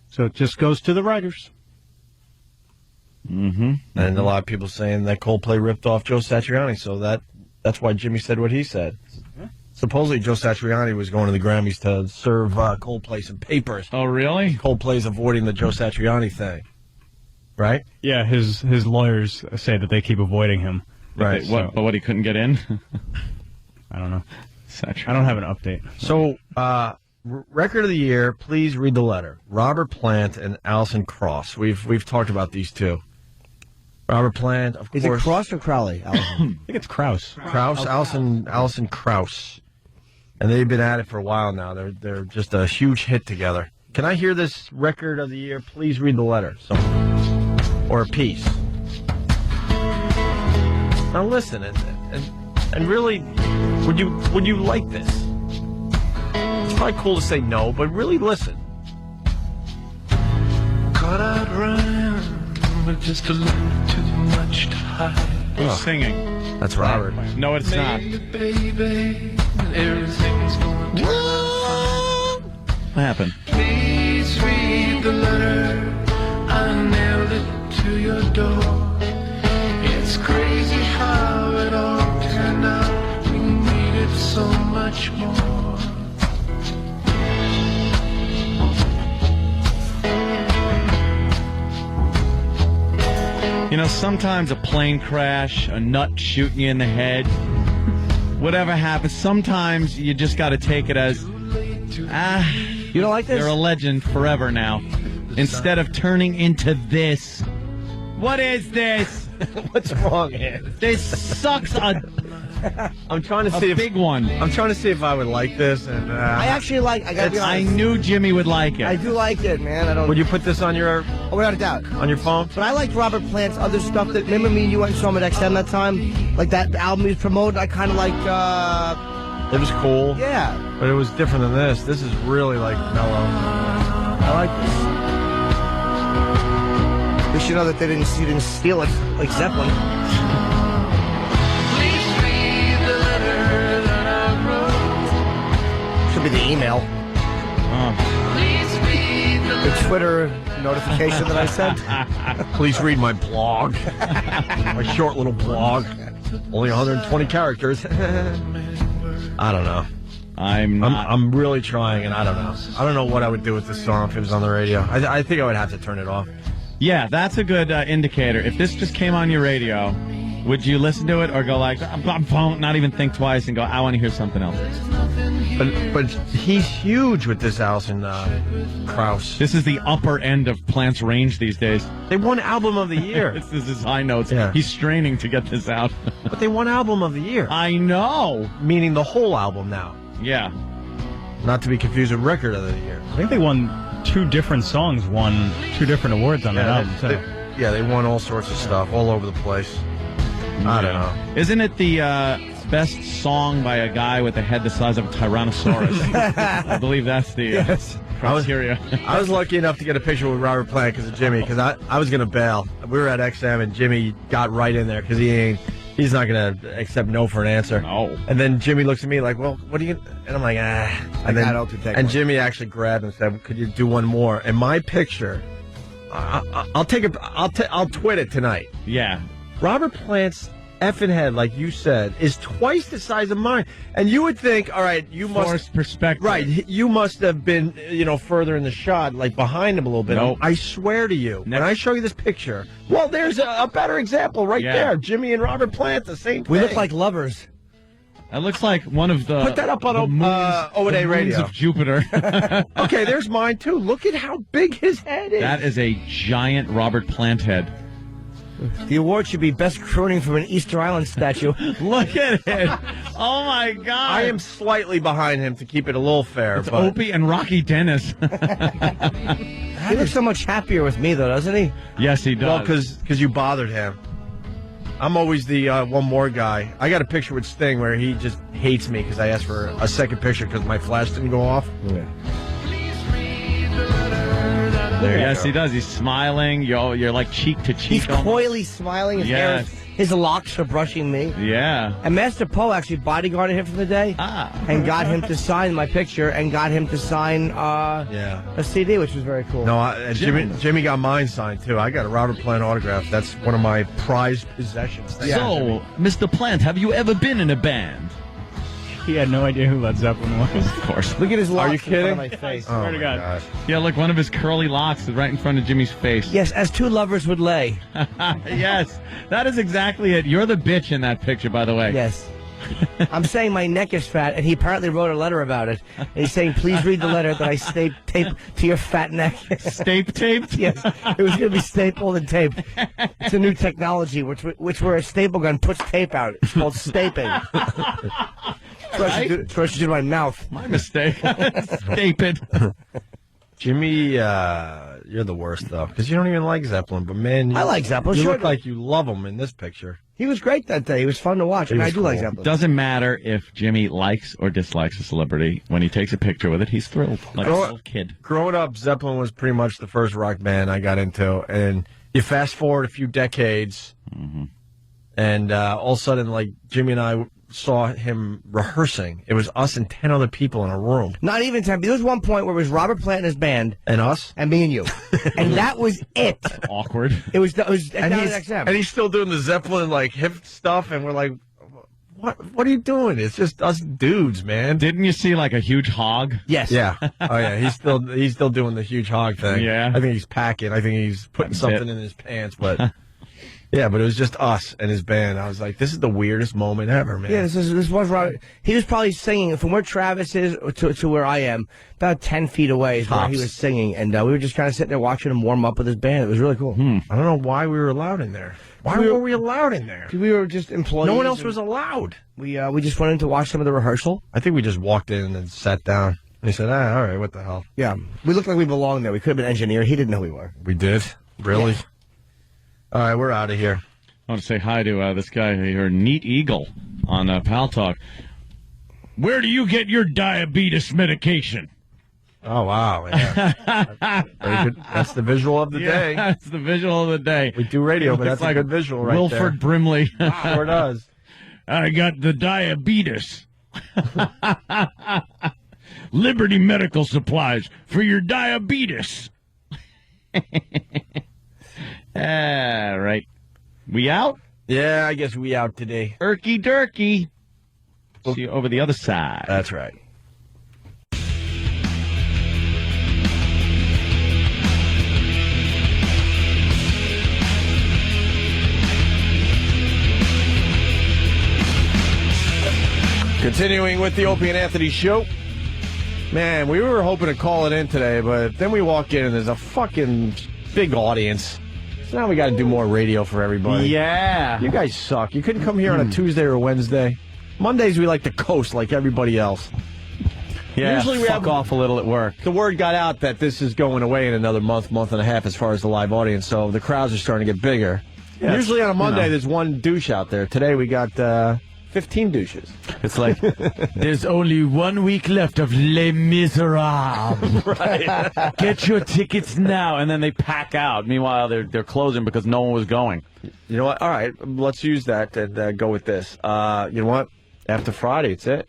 So it just goes to the writers. Mm-hmm. And a lot of people saying that Coldplay ripped off Joe Satriani, so that's why Jimmy said what he said. Supposedly Joe Satriani was going to the Grammys to serve Coldplay some papers. Oh, really? Coldplay's avoiding the Joe Satriani thing. Right? Yeah, his lawyers say that they keep avoiding him. Right. But he couldn't get in? I don't know. I don't have an update. So, Record of the Year, Please Read the Letter. Robert Plant and Alison Krauss. We've talked about these two. Robert Plant, of course. Is it Krauss or Crowley? I think it's Krauss. Krauss, Alison Krauss. And they've been at it for a while now. They're just a huge hit together. Can I hear this Record of the Year, Please Read the Letter? Or a piece. Now listen, and really, would you like this? It's probably cool to say no, but really listen. Caught out rhyme with just a little too much to hide. Who's singing? That's Robert. No, it's not. Baby, everything's going to turn out fine. What happened? Please read the letter. I nailed it to your door. It's crazy how it all turned out. We needed so much more. You know, sometimes a plane crash, a nut shooting you in the head, whatever happens, sometimes you just got to take it as, you don't like this? You're a legend forever now. Instead of turning into this. What is this? What's wrong, Ed? This sucks. I'm trying to a see big one. I'm trying to see if I would like this, and I actually like. I gotta be I honest. knew Jimmy would like it. I do like it, man. I don't. Would you put this on your? Oh, without a doubt. On your phone? But I liked Robert Plant's other stuff. That remember me and you went and saw him at XM that time, like that album he was promoting. I kind of liked. It was cool. Yeah. But it was different than this. This is really like mellow. I like this. We should know that you didn't steal it like Zeppelin. Should be the email. The Twitter notification that I sent. Please read my blog. My short little blog. Only 120 characters. I don't know. I'm really trying, and I don't know. I don't know what I would do with this song if it was on the radio. I think I would have to turn it off. Yeah, that's a good indicator. If this just came on your radio Would you listen to it or go like, not even think twice and go, I want to hear something else? But he's huge with this Alison Krauss. This is the upper end of Plant's range these days. They won Album of the Year. This is his high notes. Yeah. He's straining to get this out. But they won Album of the Year. I know. Meaning the whole album now. Yeah. Not to be confused with Record of the Year. I think they won 2 different songs, won 2 different awards on that album. They won all sorts of stuff all over the place. I don't know. Isn't it the best song by a guy with a head the size of a Tyrannosaurus? I believe that's the criteria. I was lucky enough to get a picture with Robert Plant because of Jimmy, because I was going to bail. We were at XM, and Jimmy got right in there because he's not going to accept no for an answer. No. And then Jimmy looks at me like, well, what are you... And I'm like, And Jimmy actually grabbed and said, could you do one more? And my picture, I'll twit it tonight. Yeah. Robert Plant's effing head, like you said, is twice the size of mine. And you would think, all right, you must... Forced perspective. Right, you must have been, further in the shot, like behind him a little bit. Nope. I swear to you, when I show you this picture, well, there's a better example right there. Jimmy and Robert Plant, the same thing. We look like lovers. That looks like one of the... Put that up on O&A moons Radio. of Jupiter. Okay, there's mine, too. Look at how big his head is. That is a giant Robert Plant head. The award should be Best Crooning from an Easter Island statue. Look at it. Oh, my God. I am slightly behind him to keep it a little fair. It's Opie and Rocky Dennis. He looks so much happier with me, though, doesn't he? Yes, he does. Well, because you bothered him. I'm always the one more guy. I got a picture with Sting where he just hates me because I asked for a second picture because my flash didn't go off. Yeah. Yes, he does. He's smiling. You're like cheek to cheek. He's coyly smiling. His locks are brushing me. Yeah. And Master Poe actually bodyguarded him for the day and got him to sign my picture and got him to sign a CD, which was very cool. No, Jimmy got mine signed, too. I got a Robert Plant autograph. That's one of my prized possessions. So, Mr. Plant, have you ever been in a band? He had no idea who Led Zeppelin was. Of course. Look at his locks Are you kidding? in front of my face. Swear to God. Yeah, look, one of his curly locks is right in front of Jimmy's face. Yes, as two lovers would lay. Yes, that is exactly it. You're the bitch in that picture, by the way. Yes. I'm saying my neck is fat, and he apparently wrote a letter about it. And he's saying, please read the letter that I taped to your fat neck. Taped? Yes. It was going to be stapled and taped. It's a new technology, which where a staple gun puts tape out. It's called staping. That's what I should do to my mouth. My mistake. Tape it. Jimmy, you're the worst, though, because you don't even like Zeppelin. But, man, I like Zeppelin. You Sure look like you love him in this picture. He was great that day. He was fun to watch. And I do like Zeppelin. Doesn't matter if Jimmy likes or dislikes a celebrity. When he takes a picture with it, he's thrilled. Like a little kid. Growing up, Zeppelin was pretty much the first rock band I got into. And you fast forward a few decades, and all of a sudden, like, Jimmy and I saw him rehearsing. It was us and 10 other people in a room. Not even 10. There was one point where it was Robert Plant and his band. And us? And me and you. And that was it. Awkward. It was and XM. he's still doing the Zeppelin, like, hip stuff, and we're like, what are you doing? It's just us dudes, man. Didn't you see, like, a huge hog? Yes. Yeah. Oh, yeah. He's still doing the huge hog thing. Yeah. I think he's packing. I think he's putting something in his pants, but... Yeah, but it was just us and his band. I was like, this is the weirdest moment ever, man. Yeah, this was Robert. He was probably singing from where Travis is to where I am, about 10 feet away is where he was singing. And we were just kind of sitting there watching him warm up with his band. It was really cool. I don't know why we were allowed in there. Why were we allowed in there? We were just employees. No one else was allowed. We just went in to watch some of the rehearsal. I think we just walked in and sat down. And he said, all right, what the hell? Yeah, we looked like we belonged there. We could have been engineer. He didn't know we were. We did? Really? Yeah. All right, we're out of here. I want to say hi to this guy here, Neat Eagle, on Pal Talk. Where do you get your diabetes medication? Oh, wow. Yeah. Very good. That's the visual of the day. That's the visual of the day. We do radio, but that's like a good visual right Wilford there. Brimley. Sure does. I got the diabetes. Liberty Medical Supplies for your diabetes. Right. We out? Yeah, I guess we out today. Erky Durky. See you over the other side. That's right. Continuing with the Opie and Anthony show. Man, we were hoping to call it in today, but then we walk in and there's a fucking big audience. So now we got to do more radio for everybody. Yeah. You guys suck. You couldn't come here on a Tuesday or Wednesday. Mondays we like to coast like everybody else. Yeah, Usually we fuck have off a little at work. The word got out that this is going away in another month and a half as far as the live audience, so the crowds are starting to get bigger. Yeah, usually on a Monday, you know. there's one douche out there. Today we got 15 douches. It's like, there's only 1 week left of Les Miserables. Right. Get your tickets now. And then they pack out. Meanwhile, they're closing because no one was going. You know what? All right, let's use that and go with this. You know what? After Friday, it's it.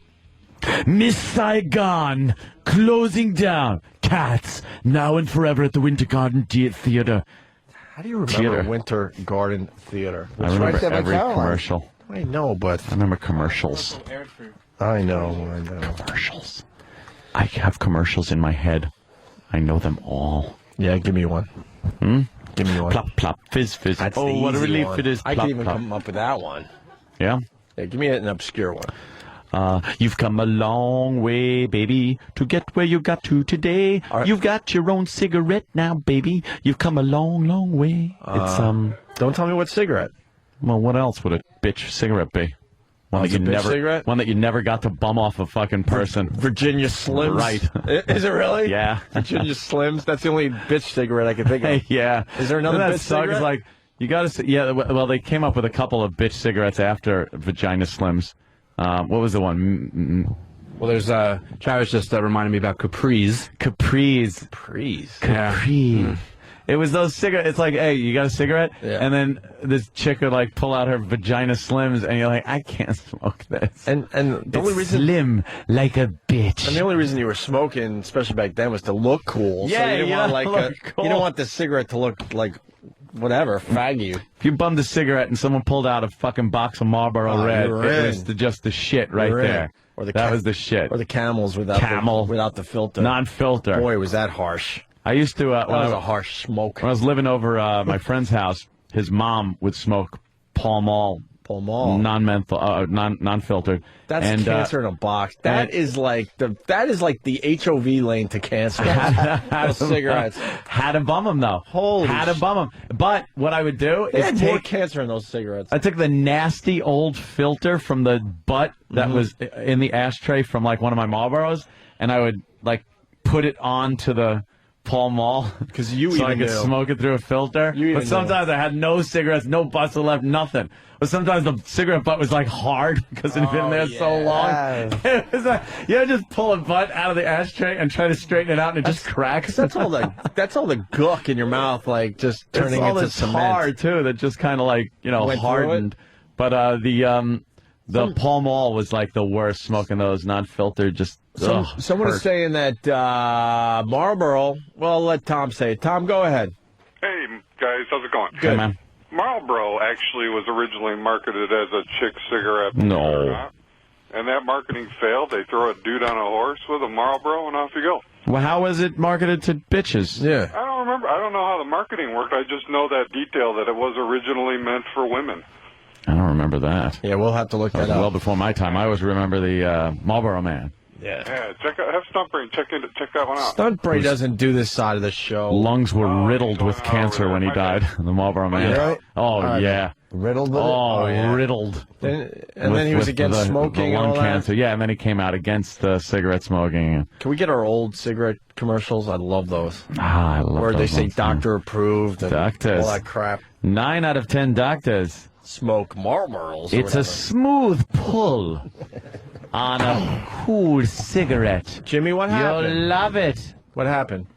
Miss Saigon, closing down. Cats, now and forever at the Winter Garden Theater. How do you remember Winter Garden Theater? I remember every commercial. I know, but I remember commercials. I know. Commercials. I have commercials in my head. I know them all. Yeah, give me one. Give me one. Plop, plop, fizz, fizz. That's oh, the what a easy relief one. it is. I Plop, can even plop. come up with that one. Yeah? Yeah, give me an obscure one. You've come a long way, baby, to get where you got to today. Right. You've got your own cigarette now, baby. You've come a long, long way. It's Don't tell me what cigarette. Well, what else would a bitch cigarette be? One it's a bitch cigarette? One that you never got to bum off a fucking person. Virginia Slims. Right. Is it really? Yeah. Virginia Slims. That's the only bitch cigarette I can think of. Yeah. Is there another that bitch sucks? cigarette? Like, you got to. Yeah. Well, they came up with a couple of bitch cigarettes after Vagina Slims. What was the one? Well, there's Travis just reminded me about Capri's. Capri's. Yeah. It was those cigarettes. It's like, hey, you got a cigarette? Yeah. And then this chick would like pull out her Vagina Slims, and you're like, I can't smoke this. And the only reason slim like a bitch. And the only reason you were smoking, especially back then, was to look cool. Yeah, so you didn't you want don't like look cool. you don't want the cigarette to look like whatever, faggy. If you bummed a cigarette and someone pulled out a fucking box of Marlboro Red, you're it in. was just the shit right You're in. there. Or the that was the shit. Or the Camels without the filter. Non-filter. Boy, was that harsh. I used to. That was a harsh smoke. When I was living over my friend's house, his mom would smoke Pall Mall. Non-menthol, non-filtered. That's cancer in a box. That is like the HOV lane to cancer. Those cigarettes. Had to bum them though. Had to bum them. But what I would do They is had take more cancer in those cigarettes. I took the nasty old filter from the butt that was in the ashtray from like one of my Marlboros, and I would like put it onto the Pall Mall because you so I even could knew. smoke it through a filter. You even But sometimes I had no cigarettes, no butts left, nothing. But sometimes the cigarette butt was like hard because it had been there so long. It was like, you just pull a butt out of the ashtray and try to straighten it out, and it just cracks. That's all the guck in your mouth, like just turning it's all into this cement. tar too that just kind of like Went through hardened. But the Pall Mall was like the worst. Smoking those non-filtered, just Someone is saying that Marlboro. Well, I'll let Tom say it. Tom, go ahead. Hey, guys, how's it going? Good, man. Marlboro actually was originally marketed as a chick cigarette. No. And that marketing failed. They throw a dude on a horse with a Marlboro, and off you go. Well, how was it marketed to bitches? Yeah. I don't remember. I don't know how the marketing worked. I just know that detail, that it was originally meant for women. I don't remember that. Yeah, we'll have to look That was that up. well before my time. I always remember the Marlboro Man. Yeah, have Stuntbrain check that one out. Stuntbrain doesn't do this side of the show. Lungs were riddled with cancer when he died. The Marlboro Man. Really? Oh, yeah. Riddled with it? Oh, yeah. riddled. And then he was against smoking the and lung all that? cancer. Yeah, and then he came out against cigarette smoking. Can we get our old cigarette commercials? I love those. I love Where they those say ones, man. doctor approved and Doctors. all that crap. 9 out of 10 doctors Smoke Marlboros. It's a smooth pull on a cool cigarette. Jimmy, what happened? You'll love it. What happened?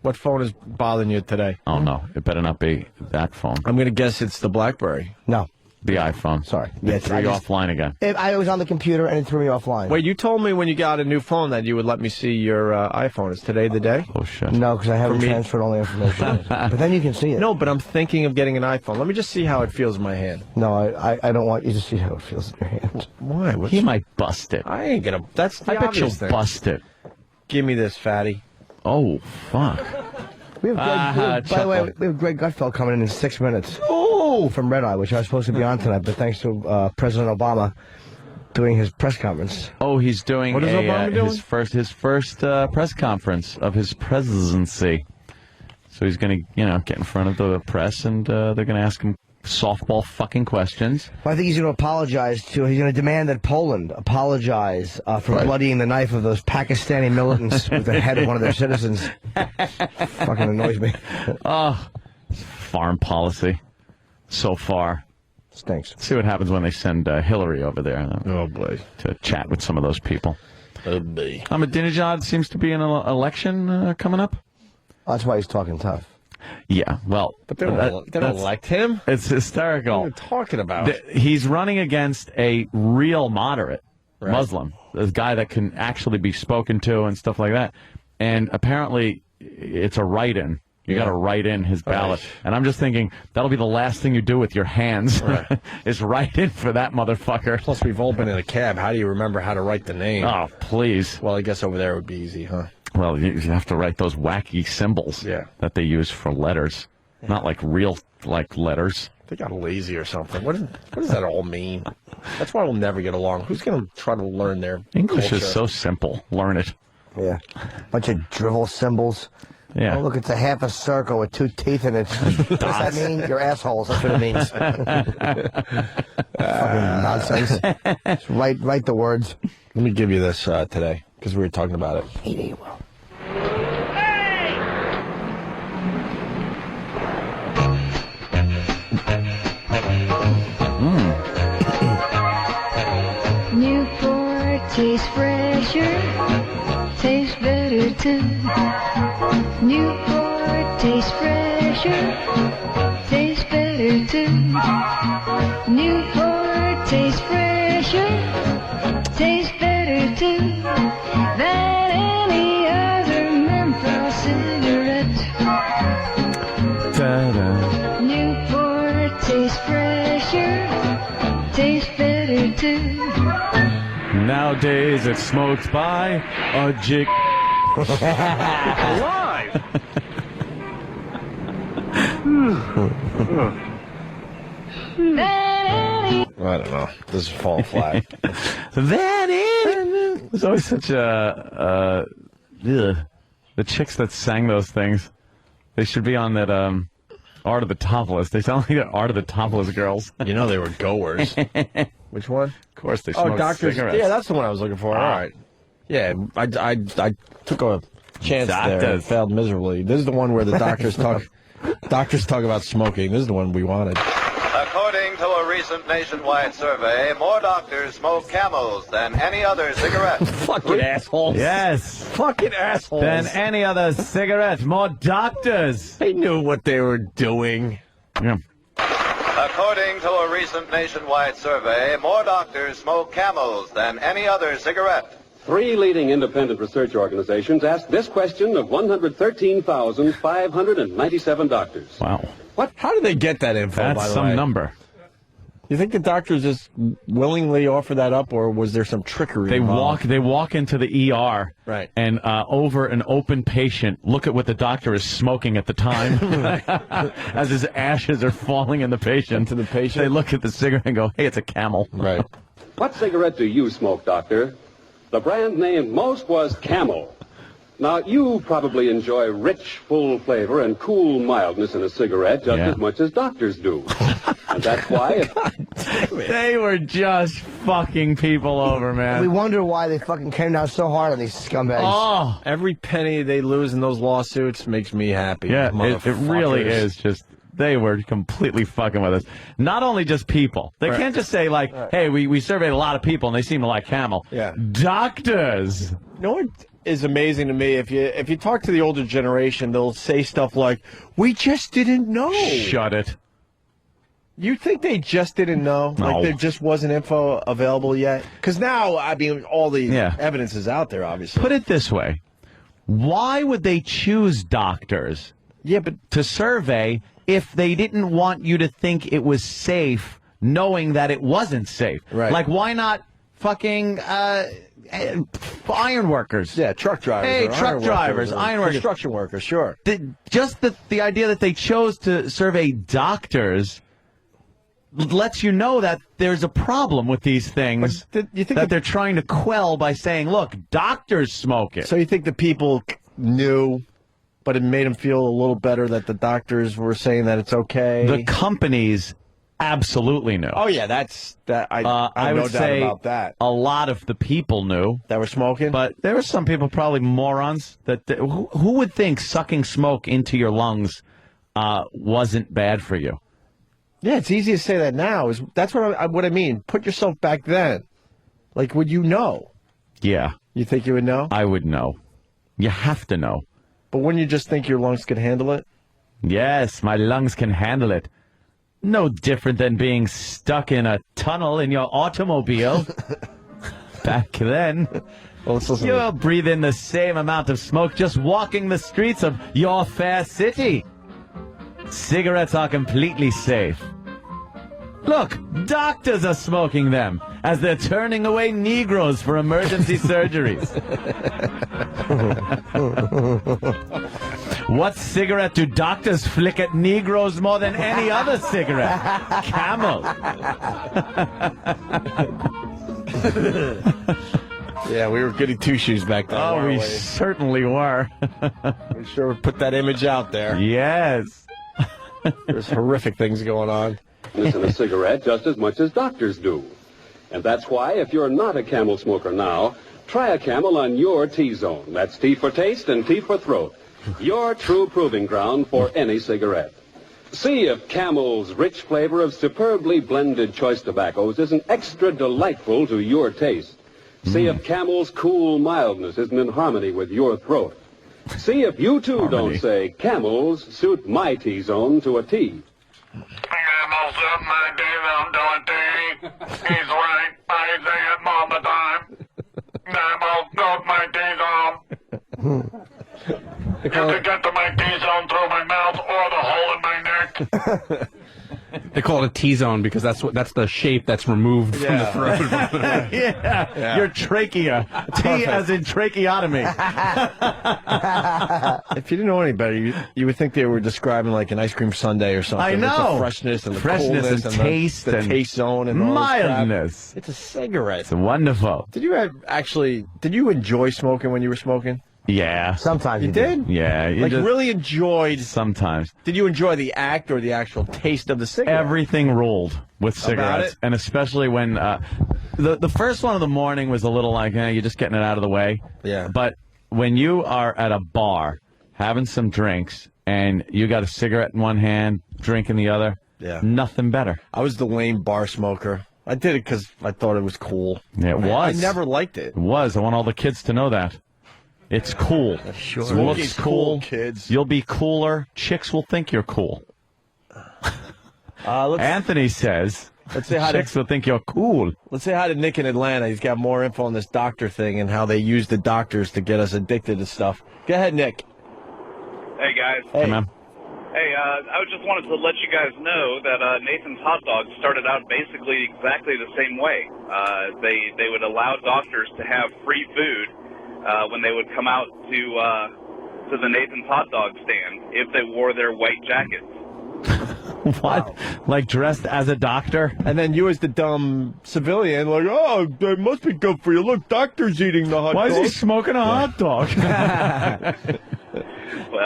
What phone is bothering you today? Oh, no. It better not be that phone. I'm going to guess it's the BlackBerry. No. The iPhone. Sorry. It threw you offline again. I was on the computer and it threw me offline. Wait, you told me when you got a new phone that you would let me see your iPhone. Is today the day? Oh, shit. No, because I haven't For me? transferred all the information. But then you can see it. No, but I'm thinking of getting an iPhone. Let me just see how it feels in my hand. No, I don't want you to see how it feels in your hand. Why? He might bust it. I ain't going to. That's the I bet you'll obvious thing. bust it. Give me this, fatty. Oh, fuck. We have by the way, we have Greg Gutfeld coming in 6 minutes. Oh! From Red Eye, which I was supposed to be on tonight, but thanks to President Obama, doing his press conference. Oh, he's doing What is Obama doing? his first press conference of his presidency. So he's going to, get in front of the press, and they're going to ask him softball fucking questions. Well, I think he's going to apologize to. He's going to demand that Poland apologize for bloodying the knife of those Pakistani militants with the head of one of their citizens. Fucking annoys me. Oh, foreign policy so far. Stinks. See what happens when they send Hillary over there. Oh, boy. To chat with some of those people. Oh, boy. Ahmadinejad seems to be an election coming up. That's why he's talking tough. Yeah, well... But they don't elect him? It's hysterical. What are you talking about? He's running against a real moderate Muslim. A guy that can actually be spoken to and stuff like that. And apparently, it's a write-in. You got to write in his ballot. Right. And I'm just thinking, that'll be the last thing you do with your hands, is write in for that motherfucker. Plus, we've all been in a cab. How do you remember how to write the name? Oh, please. Well, I guess over there it would be easy, huh? Well, you have to write those wacky symbols that they use for letters. Not like real, letters. They got lazy or something. What does that all mean? That's why we'll never get along. Who's going to try to learn their English culture? is so simple. Learn it. Yeah. Bunch of drivel symbols. Yeah. Oh, look, it's a half a circle with 2 teeth in it. What does that mean? You're assholes. That's what it means. Fucking nonsense. Just write the words. Let me give you this today, because we were talking about it. Hey, well. Newport tastes fresher, tastes better too. Newport tastes fresher, tastes better too. Newport tastes fresher, tastes better too than any other menthol cigarette. Ta-da. Newport tastes fresher, tastes better too. Nowadays, it's smoked by a jig. Alive! I don't know. This is falling flat. There's always such the chicks that sang those things. They should be on that Art of the Topless. They sound like the Art of the Topless girls. You know they were goers. Which one? Of course, they smoked Doctors. cigarettes. Yeah, that's the one I was looking for. All right. Yeah, I took a chance there and failed miserably. This is the one where the doctors talk about smoking. This is the one we wanted. According to a recent nationwide survey, more doctors smoke Camels than any other cigarette. Fucking assholes. Yes. Fucking assholes. Than any other cigarette. More doctors. They knew what they were doing. Yeah. According to a recent nationwide survey, more doctors smoke Camels than any other cigarette. 3 leading independent research organizations asked this question of 113,597 doctors. Wow. What? How did they get that info, That's by the way? some number. You think the doctors just willingly offer that up, or was there some trickery involved? They walk into the ER, right, and over an open patient, look at what the doctor is smoking at the time, as his ashes are falling in the patient. They look at the cigarette and go, "Hey, it's a Camel." Right. What cigarette do you smoke, doctor? The brand named most was Camel. Now, you probably enjoy rich, full flavor and cool mildness in a cigarette just as much as doctors do. And that's why... They were just fucking people over, man. We wonder why they fucking came down so hard on these scumbags. Oh, every penny they lose in those lawsuits makes me happy. Yeah, it really is just... They were completely fucking with us. Not only just people. They can't just say, like, hey, we surveyed a lot of people, and they seem to like Camel. Yeah. Doctors. You know what is amazing to me? If you talk to the older generation, they'll say stuff like, we just didn't know. Shut it. You think they just didn't know? No. Like there just wasn't info available yet? Because now, I mean, all the evidence is out there, obviously. Put it this way. Why would they choose doctors to survey if they didn't want you to think it was safe, knowing that it wasn't safe? Right. Like, why not fucking iron workers? Yeah, truck drivers. Hey, or truck drivers, iron workers. Construction workers, sure. Just the idea that they chose to survey doctors, lets you know that there's a problem with these things that they're trying to quell by saying, look, doctors smoke it. So you think the people knew, but it made them feel a little better that the doctors were saying that it's okay? The companies absolutely knew. Oh, yeah, I have no doubt about that. A lot of the people knew. That were smoking? But there were some people, probably morons, who would think sucking smoke into your lungs wasn't bad for you? Yeah, it's easy to say that now. That's what I mean. Put yourself back then. Like, would you know? Yeah. You think you would know? I would know. You have to know. But wouldn't you just think your lungs could handle it? Yes, my lungs can handle it. No different than being stuck in a tunnel in your automobile. Back then. Well, you'll breathe in the same amount of smoke just walking the streets of your fair city. Cigarettes are completely safe. Look, doctors are smoking them as they're turning away Negroes for emergency surgeries. What cigarette do doctors flick at Negroes more than any other cigarette? Camel. Yeah, we were goody two-shoes back then. Oh, we certainly were. We sure put that image out there. Yes. There's horrific things going on. In a cigarette just as much as doctors do. And that's why, if you're not a Camel smoker now, try a Camel on your T-Zone. That's T for taste and T for throat. Your true proving ground for any cigarette. See if Camel's rich flavor of superbly blended choice tobaccos isn't extra delightful to your taste. See if Camel's cool mildness isn't in harmony with your throat. See if you, too, don't say, Camels suit my T-Zone to a T. Camels suit my T-Zone to a T. He's right. I say it all the time. Camels suit my T-Zone. You can get to my T-zone through my mouth or the hole in my neck. They call it a T-zone because that's the shape that's removed from the throat. Yeah. Your trachea. T as in tracheotomy. If you didn't know any better, you would think they were describing like an ice cream sundae or something. I know. The freshness and the freshness coolness and taste the taste zone and all this crap. mildness. It's a cigarette. It's wonderful. Did you enjoy smoking when you were smoking? Yeah. Sometimes you did? Yeah. Like really enjoyed. Sometimes. Did you enjoy the act or the actual taste of the cigarette? Everything ruled with cigarettes. it? And especially when the first one of the morning was a little like, you're just getting it out of the way. Yeah. But when you are at a bar having some drinks and you got a cigarette in one hand, drink in the other, nothing better. I was the lame bar smoker. I did it because I thought it was cool. Yeah, it was. I never liked it. It was. I want all the kids to know that. It's cool. Sure. It looks cool. Kids. You'll be cooler. Chicks will think you're cool. Anthony says, let's say hi chicks will think you're cool. Let's say hi to Nick in Atlanta. He's got more info on this doctor thing and how they use the doctors to get us addicted to stuff. Go ahead, Nick. Hey, guys. Hey, man. Hey, I just wanted to let you guys know that Nathan's Hot Dogs started out basically exactly the same way. They would allow doctors to have free food when they would come out to the Nathan's Hot Dog stand if they wore their white jackets. What? Wow. Like dressed as a doctor? And then you as the dumb civilian, like, oh, it must be good for you. Look, doctor's eating the hot dog. Why is he smoking a hot dog? Well,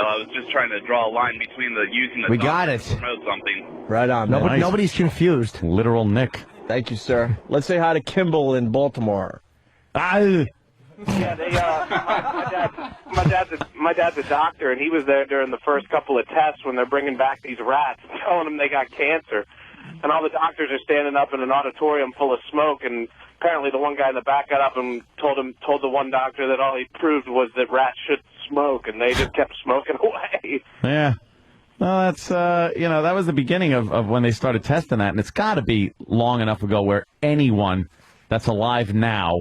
I was just trying to draw a line between the using the We got doctor it. to promote something. Right on. Nice. Nobody's confused. Literal Nick. Thank you, sir. Let's say hi to Kimball in Baltimore. Yeah, my dad's a doctor, and he was there during the first couple of tests when they're bringing back these rats, telling them they got cancer, and all the doctors are standing up in an auditorium full of smoke, and apparently the one guy in the back got up and told the one doctor that all he proved was that rats should smoke, and they just kept smoking away. Yeah. Well, that's, that was the beginning of when they started testing that, and it's got to be long enough ago where anyone that's alive now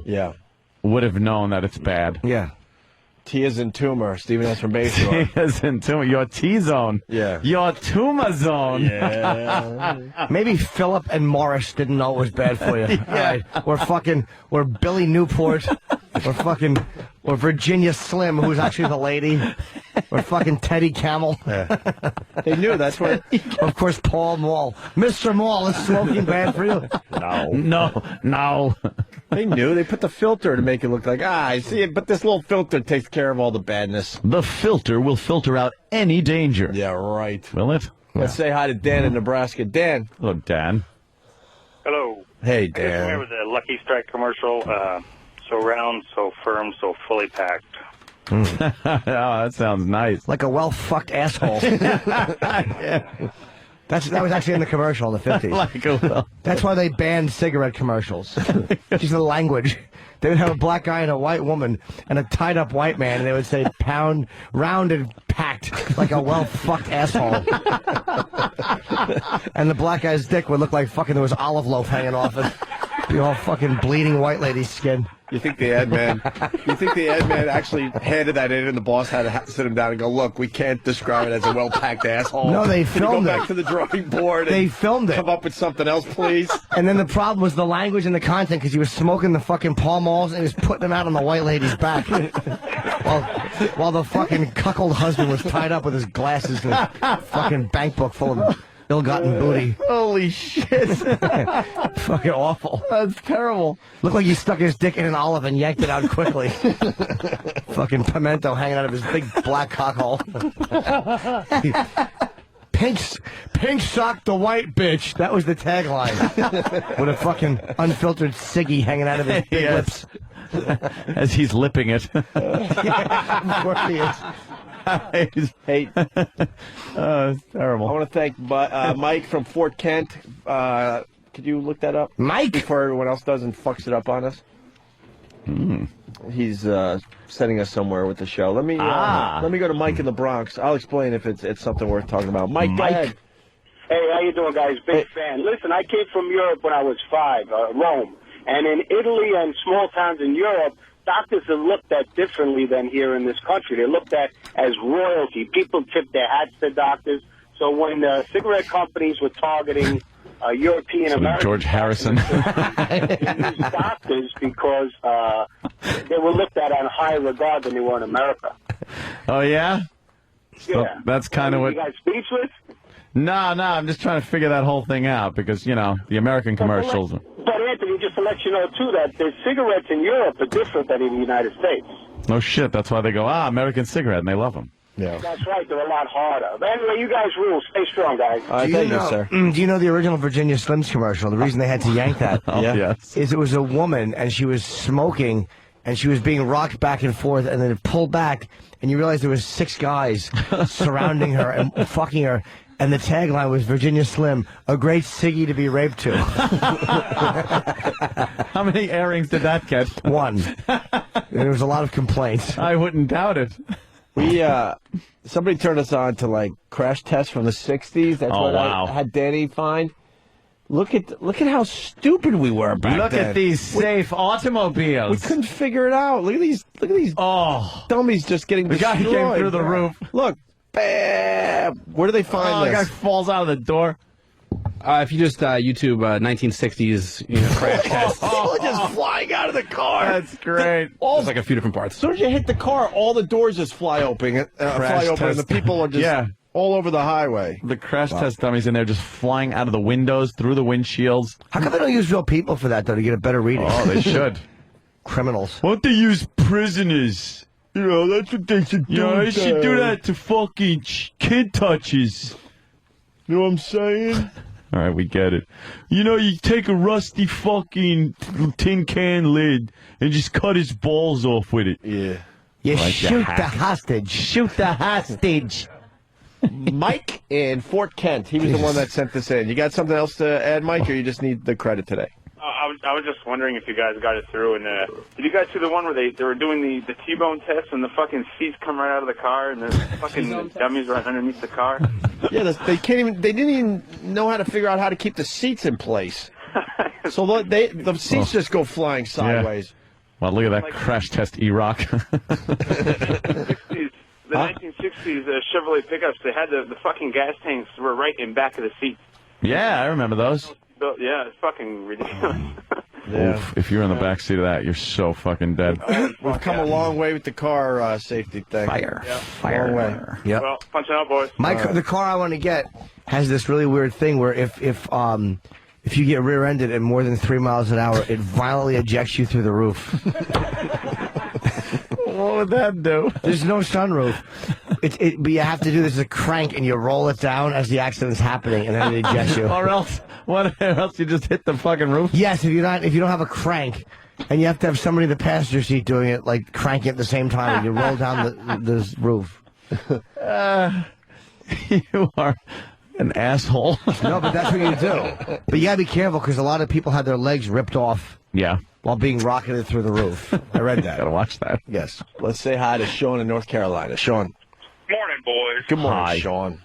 would have known that it's bad. Yeah. T is in tumor. Stephen S. from Bayshore. T is in tumor. Your T-zone. Yeah. Your tumor zone. Yeah. Maybe Philip and Morris didn't know it was bad for you. Yeah. All right. We're Billy Newport. We're Virginia Slim, who's actually the lady. Or fucking Teddy Camel. They knew that's what. Of course, Paul Mall. Mr. Mall, is smoking bad for you? No. They knew. They put the filter to make it look like, I see it, but this little filter takes care of all the badness. The filter will filter out any danger. Yeah, right. Will it? Let's say hi to Dan in Nebraska. Dan. Hello, Dan. Hello. Hey, I just Dan. remember the Lucky Strike commercial. So round, so firm, so fully packed. Oh, that sounds nice. Like a well-fucked asshole. That was actually in the commercial in the 50s. That's why they banned cigarette commercials. Just the language. They would have a black guy and a white woman and a tied-up white man, and they would say, pound, round and packed, like a well-fucked asshole. And the black guy's dick would look like fucking there was olive loaf hanging off it. Be all fucking bleeding white lady's skin. You think the ad man actually handed that in and the boss had to sit him down and go, look, we can't describe it as a well-packed asshole. No, they Can you filmed go it. back to the drawing board They and filmed it. come up with something else, please? And then the problem was the language and the content, because he was smoking the fucking Pall Malls and he was putting them out on the white lady's back. while the fucking cuckold husband was tied up with his glasses and his fucking bank book full of ill-gotten booty. Holy shit. Fucking awful. That's terrible. Looked like he stuck his dick in an olive and yanked it out quickly. Fucking pimento hanging out of his big black cockhole. Pink sock the white bitch. That was the tagline. With a fucking unfiltered ciggy hanging out of his big lips. As he's lipping it. Yeah, of course he is. Hey, it's terrible. I want to thank Mike from Fort Kent. Could you look that up? Mike? Before everyone else does and fucks it up on us. He's sending us somewhere with the show. Let me go to Mike in the Bronx. I'll explain if it's something worth talking about. Mike, go ahead. Hey, how you doing, guys? Big fan. Listen, I came from Europe when I was 5, Rome. And in Italy and small towns in Europe, doctors are looked at differently than here in this country. They're looked at as royalty. People tip their hats to doctors. So when cigarette companies were targeting European Americans, George Harrison. they used doctors because they were looked at on higher regard than they were in America. Oh, yeah? So Yeah. that's kind of what... You guys speechless? No, I'm just trying to figure that whole thing out because, you know, the American commercials... But Anthony, just to let you know, too, that the cigarettes in Europe are different than in the United States. Oh, shit, that's why they go, American cigarette, and they love them. Yeah. That's right, they're a lot harder. But anyway, you guys rule. Stay strong, guys. Do you know the original Virginia Slims commercial? The reason they had to yank that yes. is it was a woman and she was smoking and she was being rocked back and forth and then it pulled back and you realized there was 6 guys surrounding her and fucking her. And the tagline was Virginia Slim, a great ciggy to be raped to. How many airings did that get? 1. There was a lot of complaints. I wouldn't doubt it. We somebody turned us on to like crash tests from the 60s. That's what wow. I had Danny find. Look at how stupid we were back Look then. at these safe automobiles. We couldn't figure it out. Look at these dummies just getting the destroyed. guy came through the roof. Look, bam! Where do they find the guy this? falls out of the door. If you just YouTube 1960s crash test, Just flying out of the car. That's great. there's like a few different parts. As soon as you hit the car, all the doors just fly open. And the people are just all over the highway. The crash test dummies in there just flying out of the windows, through the windshields. How come they don't use real people for that, though, to get a better reading? Oh, they should. Criminals. Why don't they use prisoners? You know, that's what they should do. You know, they should do that to fucking kid touches. You know what I'm saying? All right, we get it. You know, you take a rusty fucking tin can lid and just cut his balls off with it. Yeah. You Like shoot the the hostage. Shoot the hostage. Mike in Fort Kent. He was the one that sent this in. You got something else to add, Mike, or you just need the credit today? I was just wondering if you guys got it through. And did you guys see the one where they were doing the T-bone test and the fucking seats come right out of the car and the fucking dummies right underneath the car? Yeah, they didn't even know how to figure out how to keep the seats in place. So the seats just go flying sideways. Well, look at that crash test E-Rock. The 1960s Chevrolet pickups, they had the fucking gas tanks were right in back of the seats. Yeah, I remember those. Yeah, it's fucking ridiculous. Yeah. Oof, if you're in the back seat of that, you're so fucking dead. We've come a long way with the car safety thing. Fire. Long way. Yep. Well, punch it out, boys. The car I want to get has this really weird thing where if you get rear-ended at more than 3 miles an hour, it violently ejects you through the roof. What would that do? There's no sunroof. But you have to do this as a crank, and you roll it down as the accident's happening, and then it ejects you. Or else you just hit the fucking roof? Yes, if you don't have a crank, and you have to have somebody in the passenger seat doing it, like cranking at the same time, and you roll down the roof. You are an asshole. No, but that's what you do. But you gotta be careful because a lot of people had their legs ripped off. Yeah. While being rocketed through the roof. I read that. Gotta watch that. Yes. Let's say hi to Sean in North Carolina. Sean. Morning, boys. Good morning, Hi. Sean.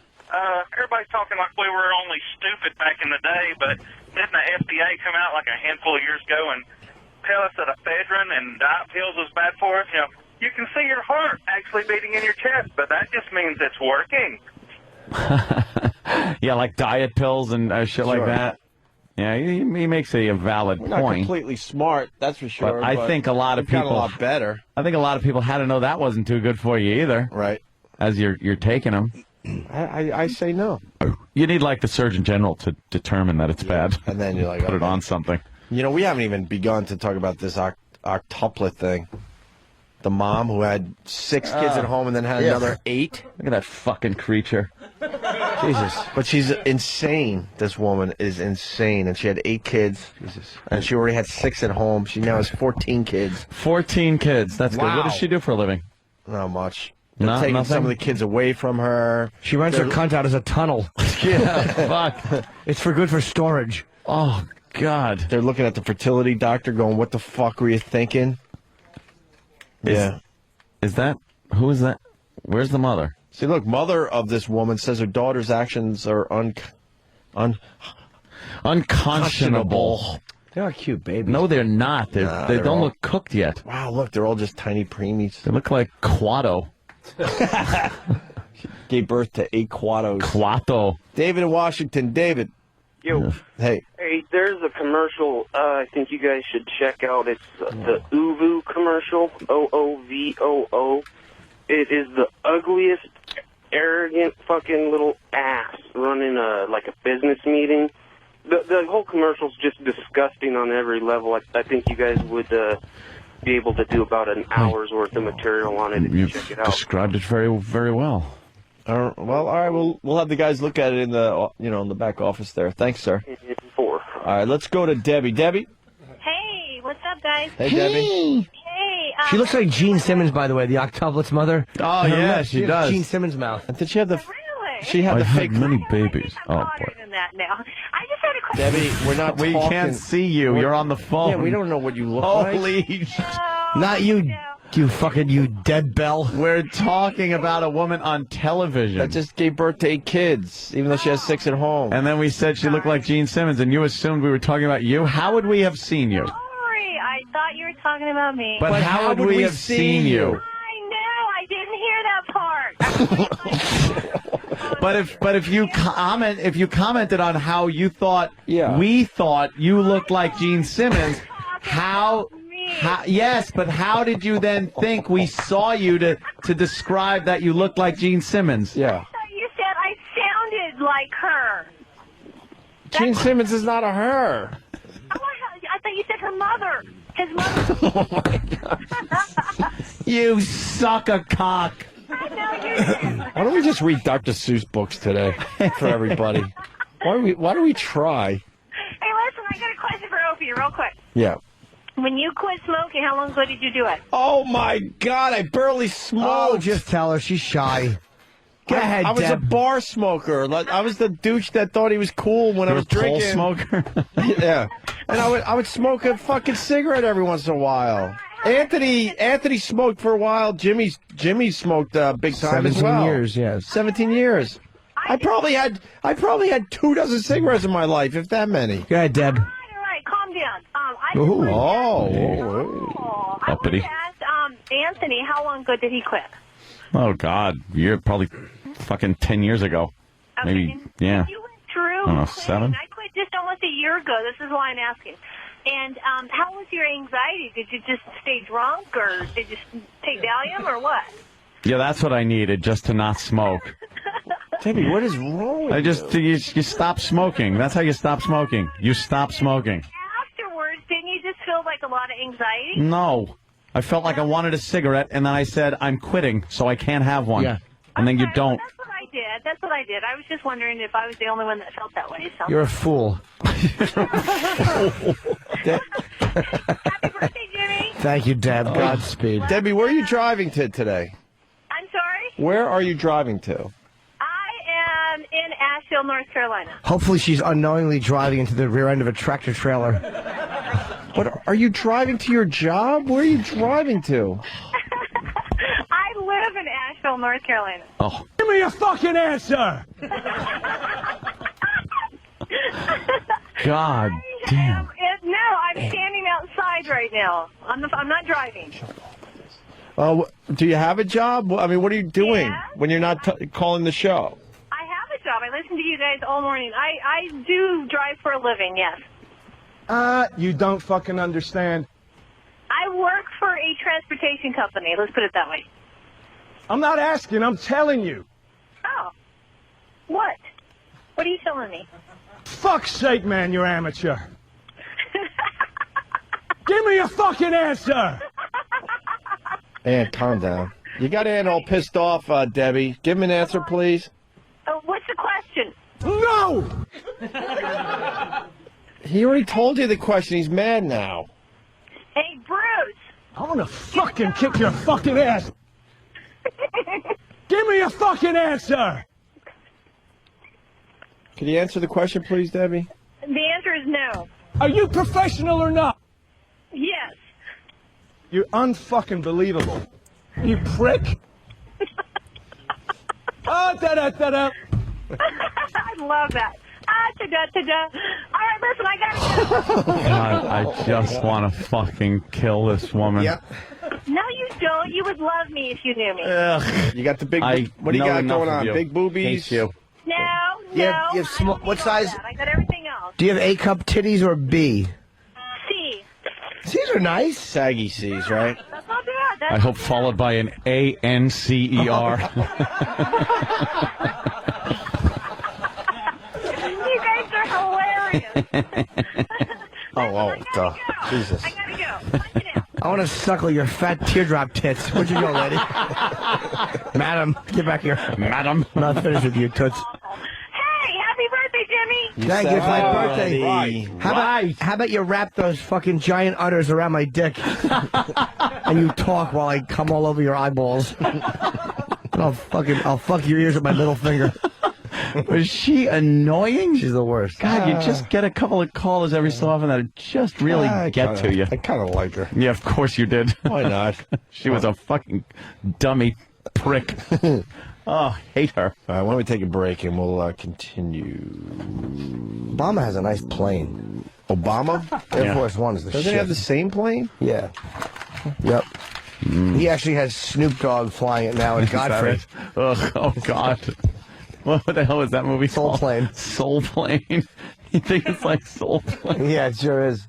Everybody's talking like we were only stupid back in the day, but didn't the FDA come out like a handful of years ago and tell us that ephedrine and diet pills was bad for us? You can see your heart actually beating in your chest, but that just means it's working. Yeah, like diet pills and shit like that. Yeah, he makes a valid We're not point. completely smart, that's for sure. But I think a lot of we've gotten people a lot better. I think a lot of people had to know that wasn't too good for you either. Right. As you're taking them. I say no. You need like the Surgeon General to determine that it's bad. And then you're like, put it on something. We haven't even begun to talk about this octuplet thing. The mom who had 6 kids at home and then had another 8. Look at that fucking creature. Jesus. But she's insane. This woman is insane. And she had 8 kids. Jesus. And she already had 6 at home. She now has 14 kids. 14 kids. That's good. What does she do for a living? Not much. They're Not taking nothing? some of the kids away from her. She rents her cunt out as a tunnel. Yeah, fuck. It's for good for storage. Oh, God. They're looking at the fertility doctor going, what the fuck were you thinking? Is that... Who is that? Where's the mother? See, look, mother of this woman says her daughter's actions are unconscionable. They are cute babies. No, they're not. They don't all- look cooked yet. Wow, look, they're all just tiny preemies. They look like Quado. Gave birth to 8 Quados. Quato. David in Washington. David. Yo. Hey. Hey, there's a commercial I think you guys should check out. It's the Uvu commercial, OOVOO. It is the ugliest, arrogant fucking little ass running a business meeting. The whole commercial's just disgusting on every level. I think you guys would be able to do about an hour's worth of material on it if you You've check it out. described it very, very well. Well, all right, we'll have the guys look at it in the in the back office there. Thanks, sir. 4. All right, let's go to Debbie. Debbie. Hey, what's up, guys? Hey, Debbie. Hey. She looks like Gene Simmons, by the way, the octuplet's mother. Oh, Her yeah, lips, she has does. Gene Simmons' mouth. Did she have the? She had I the had fake. many babies. Oh, boy. Than that now. I just had a question. Debbie, we're not. We talking. can't see you. You're on the phone. Yeah, we don't know what you look Holy like. Not you, you dead bell. We're talking about a woman on television. That just gave birth to 8 kids, even though she has 6 at home. And then we said she looked like Gene Simmons, and you assumed we were talking about you. How would we have seen you? Sorry, I thought you were talking about me. But how would we have seen you? I know, I didn't hear that part. But if you commented on how you thought we thought you looked like Gene Simmons, how yes, but how did you then think we saw you to describe that you looked like Gene Simmons? Yeah. I thought you said I sounded like her. Gene Simmons is not a her. I thought you said her mother. His mother. Oh my God. You suck a cock. Why don't we just read Dr. Seuss books today for everybody? Why do we try? Hey, listen, I got a question for Opie real quick. Yeah. When you quit smoking, how long ago did you do it? Oh my God! I barely smoked. Oh, just tell her she's shy. Go ahead, I was a Deb. bar smoker. I was the douche that thought he was cool when I was drinking. Smoker. Yeah, and I would smoke a fucking cigarette every once in a while. Anthony smoked for a while. Jimmy smoked big time as 17 well. years, yes. 17 years. I probably had 24 cigarettes in my life, if that many. Go ahead, Deb. All right, calm down. I Uppity. asked Anthony, how long ago did he quit? Oh God, you're probably fucking 10 years ago. Maybe, yeah. You went through I don't know, quitting. 7? I quit just almost a year ago. This is why I'm asking. And how was your anxiety? Did you just stay drunk, or did you take Valium, or what? Yeah, that's what I needed, just to not smoke. Debbie, what is wrong with you stop smoking. That's how you stop smoking. You stop smoking. Afterwards, didn't you just feel like a lot of anxiety? No. I felt like I wanted a cigarette, and then I said, I'm quitting, so I can't have one. Yeah. And then you don't. That's what I did. That's what I did. I was just wondering if I was the only one that felt that way. So. You're a fool. Happy birthday, Jimmy. Thank you, Deb. Godspeed. Debbie, where are you driving to today? I'm sorry? Where are you driving to? I am in Asheville, North Carolina. Hopefully she's unknowingly driving into the rear end of a tractor trailer. What, are you driving to your job? Where are you driving to? I live in Asheville, North Carolina. Oh. Give me a fucking answer! God damn. No, I'm standing outside right now. I'm not driving. Do you have a job? I mean, what are you doing when you're not calling the show? I have a job. I listen to you guys all morning. I do drive for a living, yes. You don't fucking understand. I work for a transportation company. Let's put it that way. I'm not asking, I'm telling you. Oh. What? What are you telling me? Fuck's sake, man, you're amateur. Give me a fucking answer! Ann, calm down. You got Ann all pissed off, Debbie. Give him an answer, please. What's the question? No! He already told you the question. He's mad now. Hey, Bruce! I want to fucking kick your fucking ass! Give me a fucking answer! Can you answer the question, please, Debbie? The answer is no. Are you professional or not? Yes. You're unfucking believable. You prick. Da-da-da-da. I love that. Ta-da-ta-da. All right, listen, I gotta go. God, I just want to fucking kill this woman. No, you don't. You would love me if you knew me. You got the big... I what do you know got enough going of on? you. Big boobies? Hate you. No, You have what size? I got everything else. Do you have A cup titties or B? C. C's are nice. Saggy C's, right? That's not bad. That's I hope followed by an A-N-C-E-R. You guys are hilarious. Duh. Jesus. I gotta go. I want to suckle your fat teardrop tits. Where'd you go, lady? Madam, get back here. Madam. I'm not finished with you, toots. Hey, happy birthday, Jimmy. Thank you, it's my birthday. Right. How about you wrap those fucking giant udders around my dick and you talk while I come all over your eyeballs. And I'll fuck your ears with my middle finger. Was she annoying? She's the worst. God, you just get a couple of callers every so often that just really get to you. I kind of like her. Yeah, of course you did. Why not? She was a fucking dummy prick. Oh, hate her. All right, why don't we take a break and we'll continue. Obama has a nice plane. Obama? Air Force One is the Doesn't shit. he have the same plane? Yeah. Yep. He actually has Snoop Dogg flying it now in Godfrey. Ugh, oh, God. What the hell is that movie Soul called? Plane. Soul Plane. You think it's like Soul Plane? Yeah, it sure is.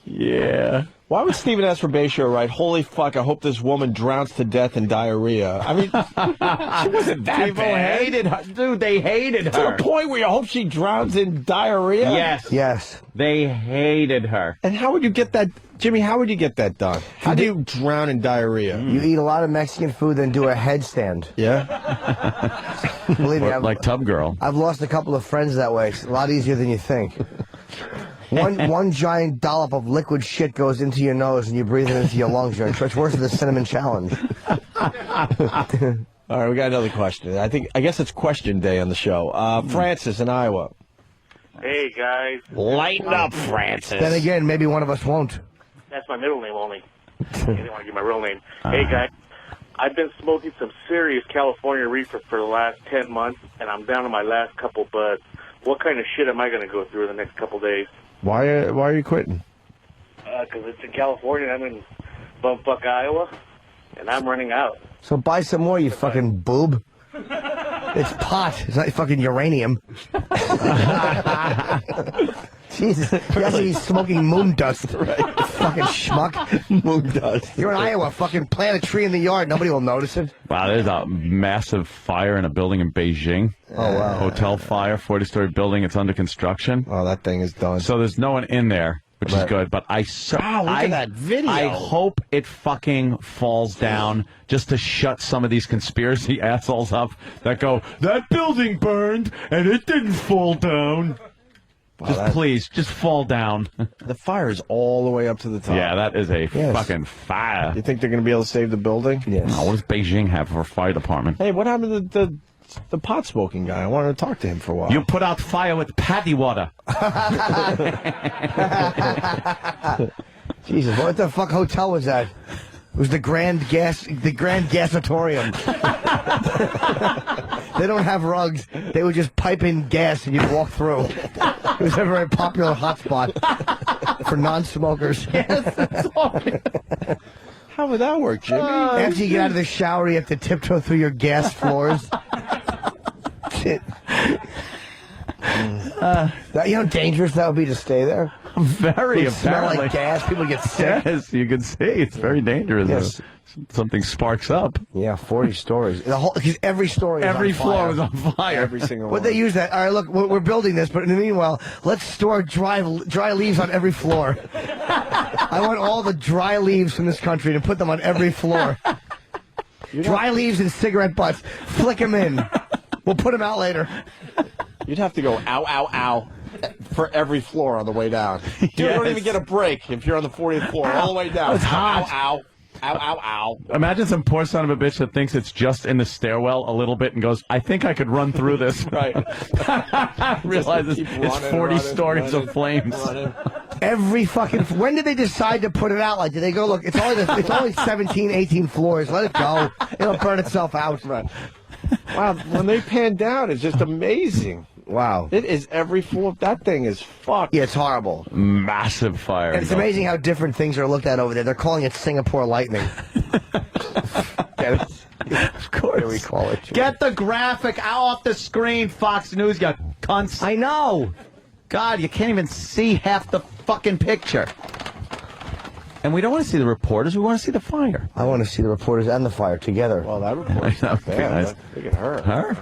Yeah. Why would Stephen S. Rabasio write, "Holy fuck, I hope this woman drowns to death in diarrhea"? I mean, she wasn't that People bad. hated her. Dude, they hated To her. the point where you hope she drowns in diarrhea? Yes. Yes. They hated her. And how would you get that, Jimmy, how would you get that done? How do you drown in diarrhea? You eat a lot of Mexican food, then do a headstand. Yeah? Believe me, Like Tub Girl. I've lost a couple of friends that way. It's a lot easier than you think. One giant dollop of liquid shit goes into your nose and you breathe it into your lungs. It's worse than the cinnamon challenge. All right, we got another question. I guess it's question day on the show. Francis in Iowa. Hey, guys. Lighten up, Francis. Then again, maybe one of us won't. That's my middle name only. I didn't want to give my real name. Hey, guys. I've been smoking some serious California reefer for the last 10 months, and I'm down to my last couple buds. What kind of shit am I going to go through in the next couple days? Why are you quitting? Because it's in California, I'm in bumfuck Iowa, and I'm running out. So buy some more, you fucking boob. It's pot. It's not fucking uranium. Jesus. Yes, he's smoking moon dust. Right. Fucking schmuck. Moon dust. You're in Iowa. Fucking plant a tree in the yard. Nobody will notice it. Wow, there's a massive fire in a building in Beijing. Oh, wow. Hotel fire, 40-story building. It's under construction. Oh, that thing is done. So there's no one in there, which is good. But Wow, look at that video. I hope it fucking falls down just to shut some of these conspiracy assholes up that go, that building burned and it didn't fall down. Please, just fall down. The fire is all the way up to the top. Yeah, that is a fucking fire. You think they're going to be able to save the building? Yes. No, what does Beijing have for a fire department? Hey, what happened to the pot smoking guy? I wanted to talk to him for a while. You put out fire with paddy water. Jesus, what the fuck hotel was that? It was the Grand Gasatorium. They don't have rugs. They would just pipe in gas and you'd walk through. It was a very popular hotspot for non-smokers. Yes, that's all. How would that work, Jimmy? After you get out of the shower, you have to tiptoe through your gas floors. Shit. You know how dangerous that would be to stay there? Very, It would smell apparently. like gas. People get sick. Yes, you can see. It's very dangerous. Yes. Something sparks up. Yeah, 40 stories. Because every story is Every on floor fire. is on fire. Every single Would one. they use that? All right, look, we're building this, but in the meanwhile, let's store dry leaves on every floor. I want all the dry leaves from this country to put them on every floor. Dry leaves and cigarette butts. Flick them in. We'll put them out later. You'd have to go ow, ow, ow for every floor on the way down. Dude, you don't even get a break if you're on the 40th floor all the way down. It's hot. Ow, ow, ow, ow, ow. Imagine some poor son of a bitch that thinks it's just in the stairwell a little bit and goes, I think I could run through this. Right. Realizes Keep it's running, 40 running, stories running, of flames. running. Every fucking... When did they decide to put it out? Like, did they go, look, it's only 17, 18 floors. Let it go. It'll burn itself out. Right. Wow, when they pan down, it's just amazing. Wow. It is every floor. That thing is fucked. Yeah, it's horrible. Massive fire. And it's amazing how different things are looked at over there. They're calling it Singapore lightning. Of course. What do we call it? Get the graphic out off the screen, Fox News, you cunts. I know. God, you can't even see half the fucking picture. And we don't want to see the reporters. We want to see the fire. I want to see the reporters and the fire together. Well, that reporter's That would be bad. nice. Look at her. Her?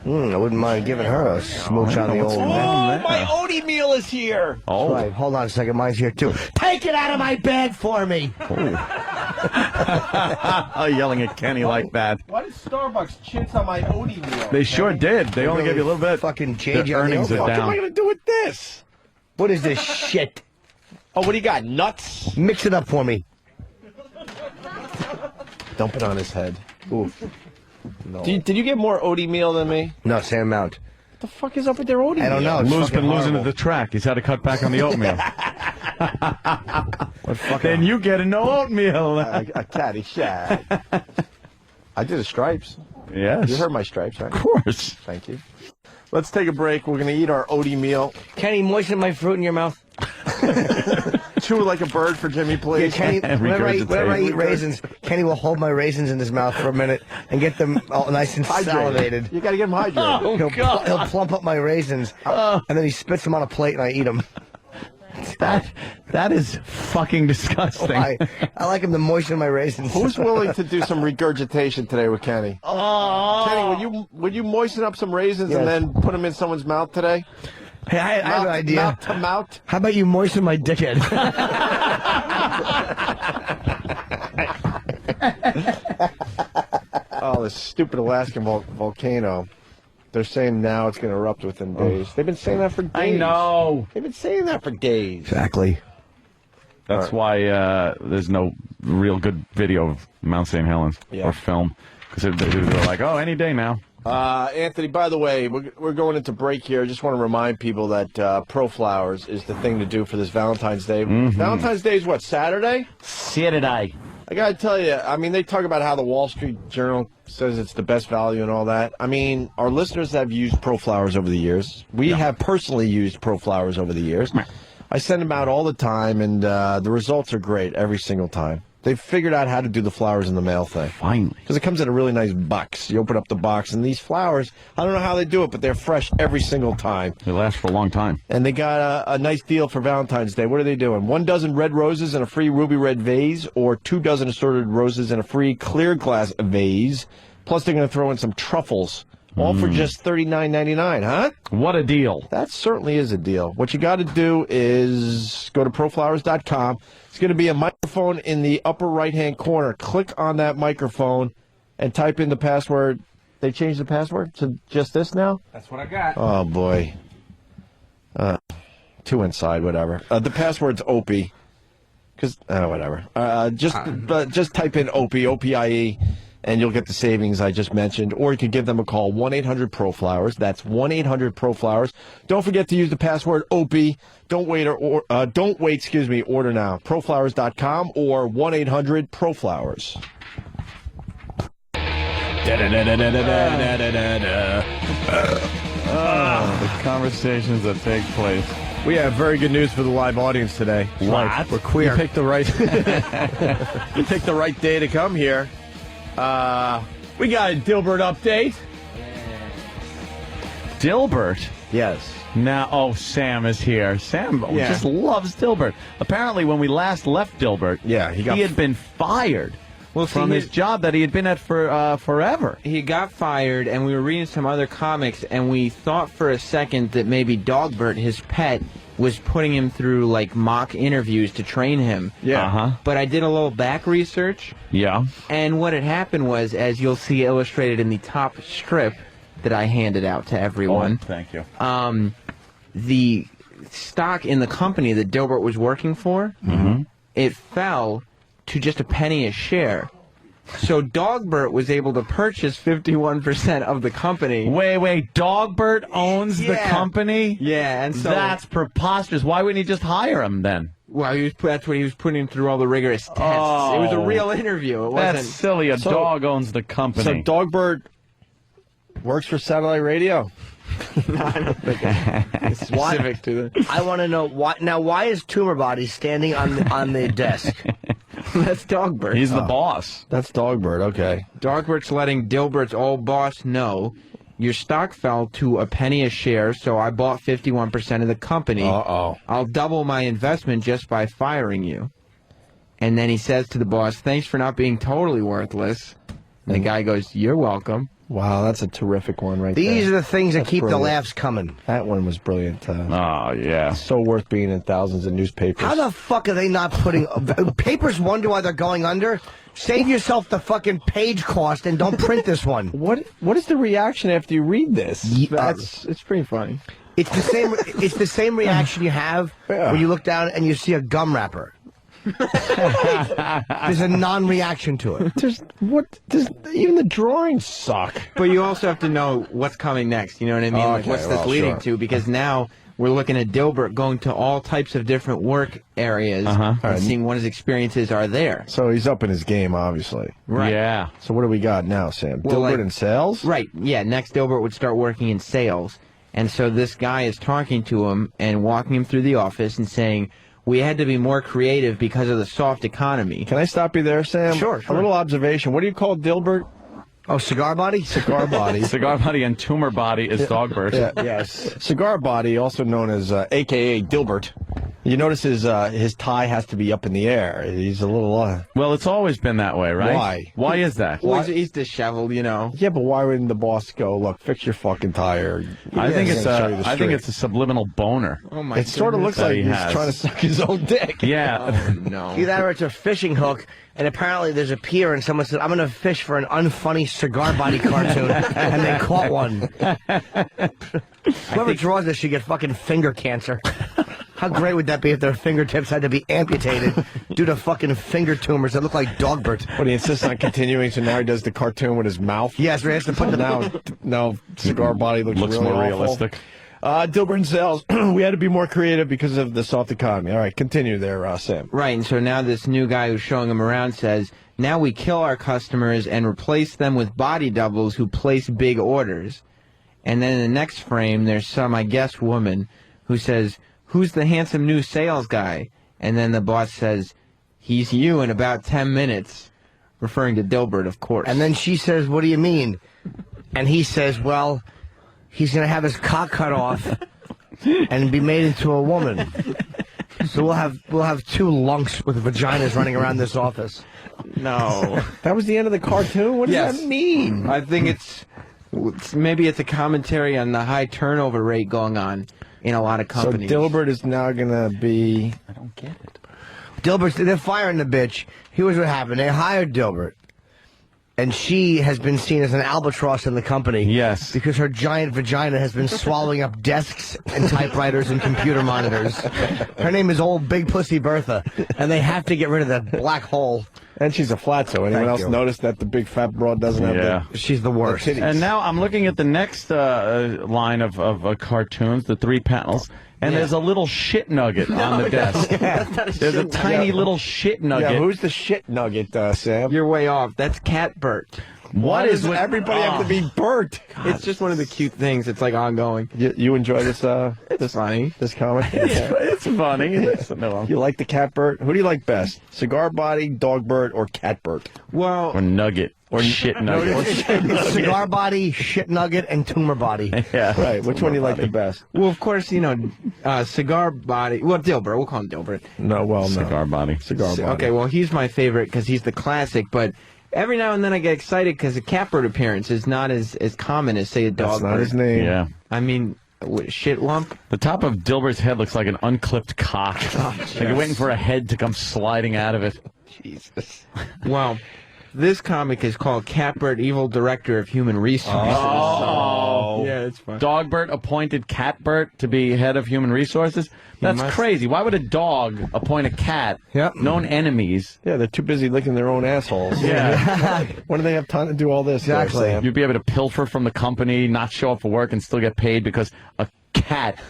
I wouldn't mind giving her a smooch on the old man. Oh, my Odie meal is here. Oh. Right, hold on a second. Mine's here, too. Take it out of my bag for me. Yelling at Kenny like that. Why did Starbucks chintz on my Odie meal? They sure did. They only gave you a little bit. Fucking The change on the earnings are oatmeal. What am I down. going to do with this? What is this shit? Oh, what do you got? Nuts? Mix it up for me. Dump it on his head. Ooh. No. Did you get more Odie meal than me? No, same amount. What the fuck is up with their Odie meal? I don't know. It's Lou's fucking been losing horrible. at the track. He's had to cut back on the oatmeal. Then you get a no oatmeal. A catty shat. I did the stripes. Yes. You heard my stripes, right? Of course. Thank you. Let's take a break. We're going to eat our Odie meal. Kenny, moisten my fruit in your mouth. Chew like a bird for Jimmy, Yeah, please. Kenny, whenever I eat Regurgitate. raisins, Kenny will hold my raisins in his mouth for a minute and get them all nice and salivated. You got to get them hydrated. He'll plump up my raisins, and then he spits them on a plate, and I eat them. That is fucking disgusting. I like him to moisten my raisins. Who's willing to do some regurgitation today with Kenny? Oh. Kenny, would you moisten up some raisins and Yes. then put them in someone's mouth today? Hey, I have an idea. Mouth to mouth. How about you moisten my dickhead? Oh, this stupid Alaskan volcano. They're saying now it's going to erupt within days. They've been saying that for days. I know. They've been saying that for days. Exactly. That's why there's no real good video of Mount St. Helens or film. Because they're like, oh, any day now. Anthony, by the way, we're going into break here. I just want to remind people that Pro Flowers is the thing to do for this Valentine's Day. Valentine's Day is what, Saturday? Saturday. I got to tell you, I mean, they talk about how the Wall Street Journal says it's the best value and all that. I mean, our listeners have used Pro Flowers over the years. We have personally used Pro Flowers over the years. I send them out all the time, and the results are great every single time. They've figured out how to do the flowers in the mail thing. Finally. Because it comes in a really nice box. You open up the box, and these flowers, I don't know how they do it, but they're fresh every single time. They last for a long time. And they got a nice deal for Valentine's Day. What are they doing? 1 dozen red roses in a free ruby red vase, or 2 dozen assorted roses in a free clear glass vase. Plus, they're going to throw in some truffles. All for just $39.99, huh? What a deal. That certainly is a deal. What you got to do is go to proflowers.com. It's going to be a microphone in the upper right-hand corner. Click on that microphone and type in the password. They changed the password to just this now? That's what I got. Oh, boy. 2 inside, whatever. The password's Opie. Whatever. Just type in Opie, O-P-I-E. And you'll get the savings I just mentioned. Or you can give them a call, 1-800-PRO-FLOWERS. That's 1-800-PRO-FLOWERS. Don't forget to use the password OPIE. Don't wait, order now. ProFlowers.com or 1-800-PRO-FLOWERS. The conversations that take place. We have very good news for the live audience today. What? We're queer. You picked the right day to come here. We got a Dilbert update. Dilbert? Yes. Now, Sam is here. Sam just loves Dilbert. Apparently, when we last left Dilbert, he had been fired from his job that he had been at for forever. He got fired, and we were reading some other comics, and we thought for a second that maybe Dogbert, his pet, was putting him through, like, mock interviews to train him. Yeah. But I did a little back research. Yeah. And what had happened was, as you'll see illustrated in the top strip that I handed out to everyone. Oh, thank you. The stock in the company that Dilbert was working for, it fell to just a penny a share. So Dogbert was able to purchase 51% of the company. Wait, Dogbert owns the company? Yeah, and so that's preposterous. Why wouldn't he just hire him then? Well, that's what he was putting him through all the rigorous tests. It was a real interview. It wasn't. That's silly. A dog owns the company. So Dogbert works for satellite radio. No, I don't think it's specific to the. I want to know why is Tumor Body standing on the desk? That's Dogbert. He's the boss. That's Dogbert, okay. Dogbert's letting Dilbert's old boss know your stock fell to a penny a share, so I bought 51% of the company. I'll double my investment just by firing you. And then he says to the boss, thanks for not being totally worthless. And the guy goes, you're welcome. Wow, that's a terrific one right These there. are the things that keep brilliant. the laughs coming. That one was brilliant. Yeah. So worth being in thousands of newspapers. How the fuck are they not putting... papers wonder why they're going under? Save yourself the fucking page cost and don't print this one. What is the reaction after you read this? It's pretty funny. It's the same reaction you have when you look down and you see a gum wrapper. There's a non-reaction to it. Even the drawings suck. But you also have to know what's coming next. You know what I mean? Like, what's this leading to? Because now we're looking at Dilbert going to all types of different work areas and seeing what his experiences are there. So he's up in his game, obviously. Right. Yeah. So what do we got now, Sam? Well, Dilbert in sales? Right. Yeah. Next, Dilbert would start working in sales. And so this guy is talking to him and walking him through the office and saying, we had to be more creative because of the soft economy. Can I stop you there, Sam? Sure. A little observation. What do you call Dilbert? Oh, Cigar Body? Cigar Body. Cigar Body and Tumor Body is Dogbert. Yes. Cigar Body, also known as a.k.a. Dilbert. You notice his tie has to be up in the air. He's a little... Well, it's always been that way, right? Why? Why is that? Well, he's disheveled, you know. Yeah, but why wouldn't the boss go, look, fix your fucking tire? I think it's a subliminal boner. Oh, my It sort of looks like he's trying to suck his own dick. Yeah. Oh, no. Either it's a fishing hook, and apparently there's a pier, and someone said, I'm going to fish for an unfunny Cigar Body cartoon, and they caught one. Whoever draws this should get fucking finger cancer. How great would that be if their fingertips had to be amputated due to fucking finger tumors that look like Dogbert? But he insists on continuing, so now he does the cartoon with his mouth. Yes, he has to put the... Now Cigar Body looks really more awful. realistic. Dilbert and sales. We had to be more creative because of the soft economy. All right, continue there, Sam. Right, and so now this new guy who's showing him around says, now we kill our customers and replace them with body doubles who place big orders. And then in the next frame, there's some, I guess, woman who says, who's the handsome new sales guy? And then the boss says, he's you in about 10 minutes, referring to Dilbert, of course. And then she says, what do you mean? And he says, well, he's going to have his cock cut off and be made into a woman. So we'll have two lunks with vaginas running around this office. No. That was the end of the cartoon? What does that mean? I think maybe it's a commentary on the high turnover rate going on in a lot of companies. So Dilbert is now going to be... I don't get it. They're firing the bitch. Here's what happened. They hired Dilbert. And she has been seen as an albatross in the company. Yes. Because her giant vagina has been swallowing up desks and typewriters and computer monitors. Her name is Old Big Pussy Bertha. And they have to get rid of that black hole. And she's a flat, so anyone else notice that the big fat broad doesn't have She's the worst. And now I'm looking at the next line of cartoons, the 3 panels, and there's a little shit nugget on the desk. There's a tiny little shit nugget. Yeah, who's the shit nugget, Sam? You're way off. That's Cat Bert. Why does everybody have to be Bert? It's just one of the cute things. It's like ongoing. You enjoy this? It's funny. This comic? It's funny. You like the Cat Bert? Who do you like best? Cigar Body, Dog Bert, or Cat Bert? Well, or Nugget, or shit nugget. Cigar Body, shit nugget, and tumor body. Yeah, right. Which one do you like the best? Well, of course, Cigar Body. Well, Dilbert. We'll call him Dilbert. No. Cigar Body. Cigar Body. Okay, well, he's my favorite because he's the classic, but every now and then I get excited because a Catbird appearance is not as common as, say, a Dog That's not his name. Yeah. I mean, shit lump. The top of Dilbert's head looks like an unclipped cock. Like you're waiting for a head to come sliding out of it. Jesus. Well, this comic is called Catbird, Evil Director of Human Resources. Oh. Yeah, it's fun. Dogbert appointed Catbert to be head of human resources? That's crazy. Why would a dog appoint a cat? Yep. Known enemies. Yeah, they're too busy licking their own assholes. Yeah. When do they have time to do all this? Exactly. Sam? You'd be able to pilfer from the company, not show up for work, and still get paid because a cat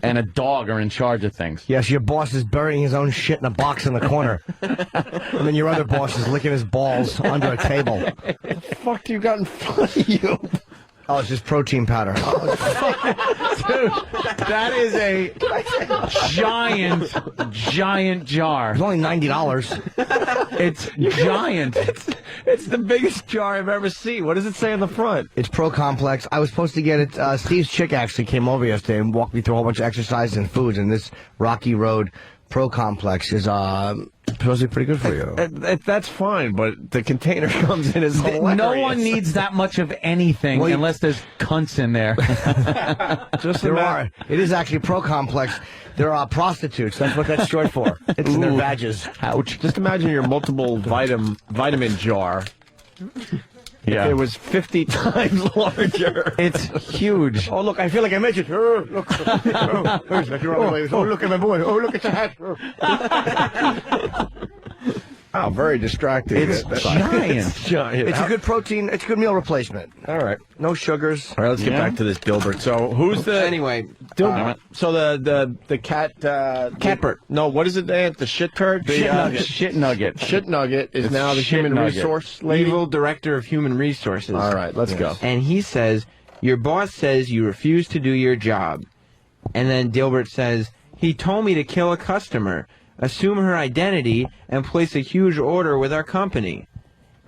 and a dog are in charge of things. Yes, your boss is burying his own shit in a box in the corner. And then your other boss is licking his balls under a table. What the fuck do you got in front of you? Oh, it's just protein powder. Dude, that is a giant jar. It's only $90. It's giant. It's the biggest jar I've ever seen. What does it say on the front? It's Pro Complex. I was supposed to get it. Steve's chick actually came over yesterday and walked me through a whole bunch of exercises and foods, and this Rocky Road Pro Complex is supposed to be pretty good for you. That's fine, but the container comes in as hilarious. No one needs that much of anything unless there's cunts in there. It is actually Pro Complex. There are prostitutes. That's what that's short for. It's in their badges. Ouch. Just imagine your multiple vitamin jar. Yeah. It was 50 times larger. It's huge. Oh, look, I feel like I mentioned. Oh, look. Oh, look at my boy. Oh, look at your hat. Oh, very distracting. It's giant. It's giant. It's a good protein. It's a good meal replacement. All right. No sugars. All right, let's get back to this Dilbert. So, who's the... Anyway, so the cat... Catbert. No, what is it, Dan? The shit turd? Shit nugget. Shit nugget is It's now the shit human nugget. resource lady. Evil Director of Human Resources. All right, let's go. And he says, your boss says you refuse to do your job. And then Dilbert says, he told me to kill a customer, assume her identity, and place a huge order with our company.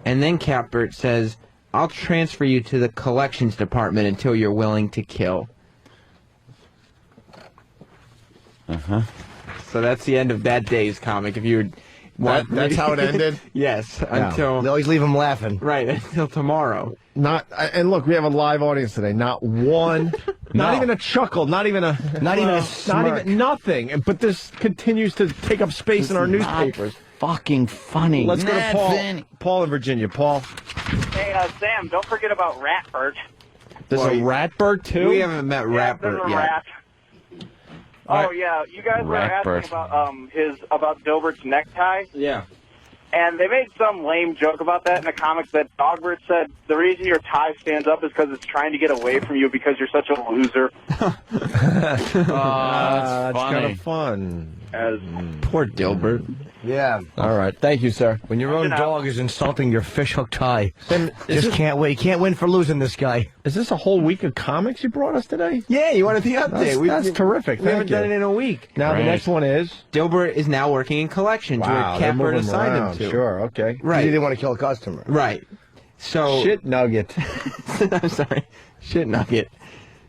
And then Catbert says, I'll transfer you to the collections department until you're willing to kill. Uh-huh. So that's the end of that day's comic. If you That's how it ended? Yes, Yeah. until... They always leave them laughing. Right, until tomorrow. And look, we have a live audience today. Not one, not even a chuckle, not even a smirk. nothing. But this continues to take up space in our newspapers. Fucking funny. Let's go to Paul. Funny. Paul in Virginia. Paul, Hey, Sam, don't forget about Ratbert. there's a Ratbert too. We haven't met There's Ratbert a yet. rat. Oh yeah, you guys were Ratbert. asking about Dilbert's necktie, Yeah. and they made some lame joke about that in the comics that Dogbert said the reason your tie stands up is because it's trying to get away from you because you're such a loser. That's It's funny. kind of fun. Poor Dilbert. Yeah. All right, thank you, sir. When your own dog is insulting your fishhook tie, Then just can't win. You can't win for losing this guy. Is this a whole week of comics you brought us today? Yeah, you wanted the update. That's terrific. We haven't Thank done you. it in a week. Now the next one is Dilbert is now working in collections wow, where they're Catbird moving assigned him around. to. Sure, okay. Right. He didn't want to kill a customer. Right. So Shit nugget. I'm sorry. Shit nugget.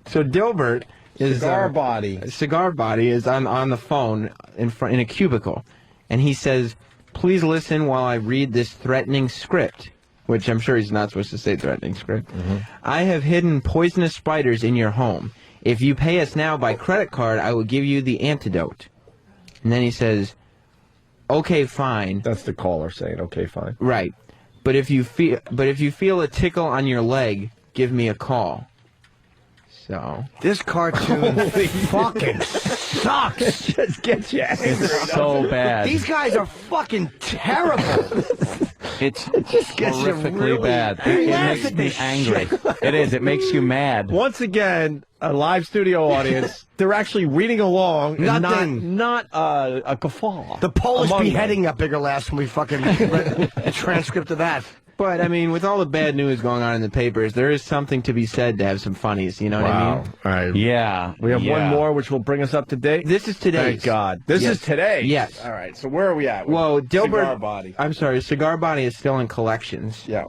So Dilbert is Cigar Body. Cigar Body is on the phone in a cubicle, and he says, "Please listen while I read this threatening script." Which I'm sure he's not supposed to say threatening script. I have hidden poisonous spiders in your home. If you pay us now by credit card, I will give you the antidote. And then he says, "Okay, fine." That's the caller saying, "Okay, fine." Right. But if you feel a tickle on your leg, give me a call. So this cartoon fucking sucks. It just gets you angry. It's so bad. These guys are fucking terrible. It's just gets you horrifically really bad. It laugh makes at me this angry. shit. It is. It makes you mad. Once again, a live studio audience, they're actually reading along and not a guffaw. The Polish among beheading got bigger last when we fucking read the transcript of that. But, I mean, with all the bad news going on in the papers, there is something to be said to have some funnies, you know what I mean? All right. Yeah. We have yeah. one more, which will bring us up to date. This is today. Thank God. This Yes. is today. Yes. All right. So where are we at? Well, Dilbert... Cigar Body. I'm sorry, Cigar Body is still in collections. Yeah.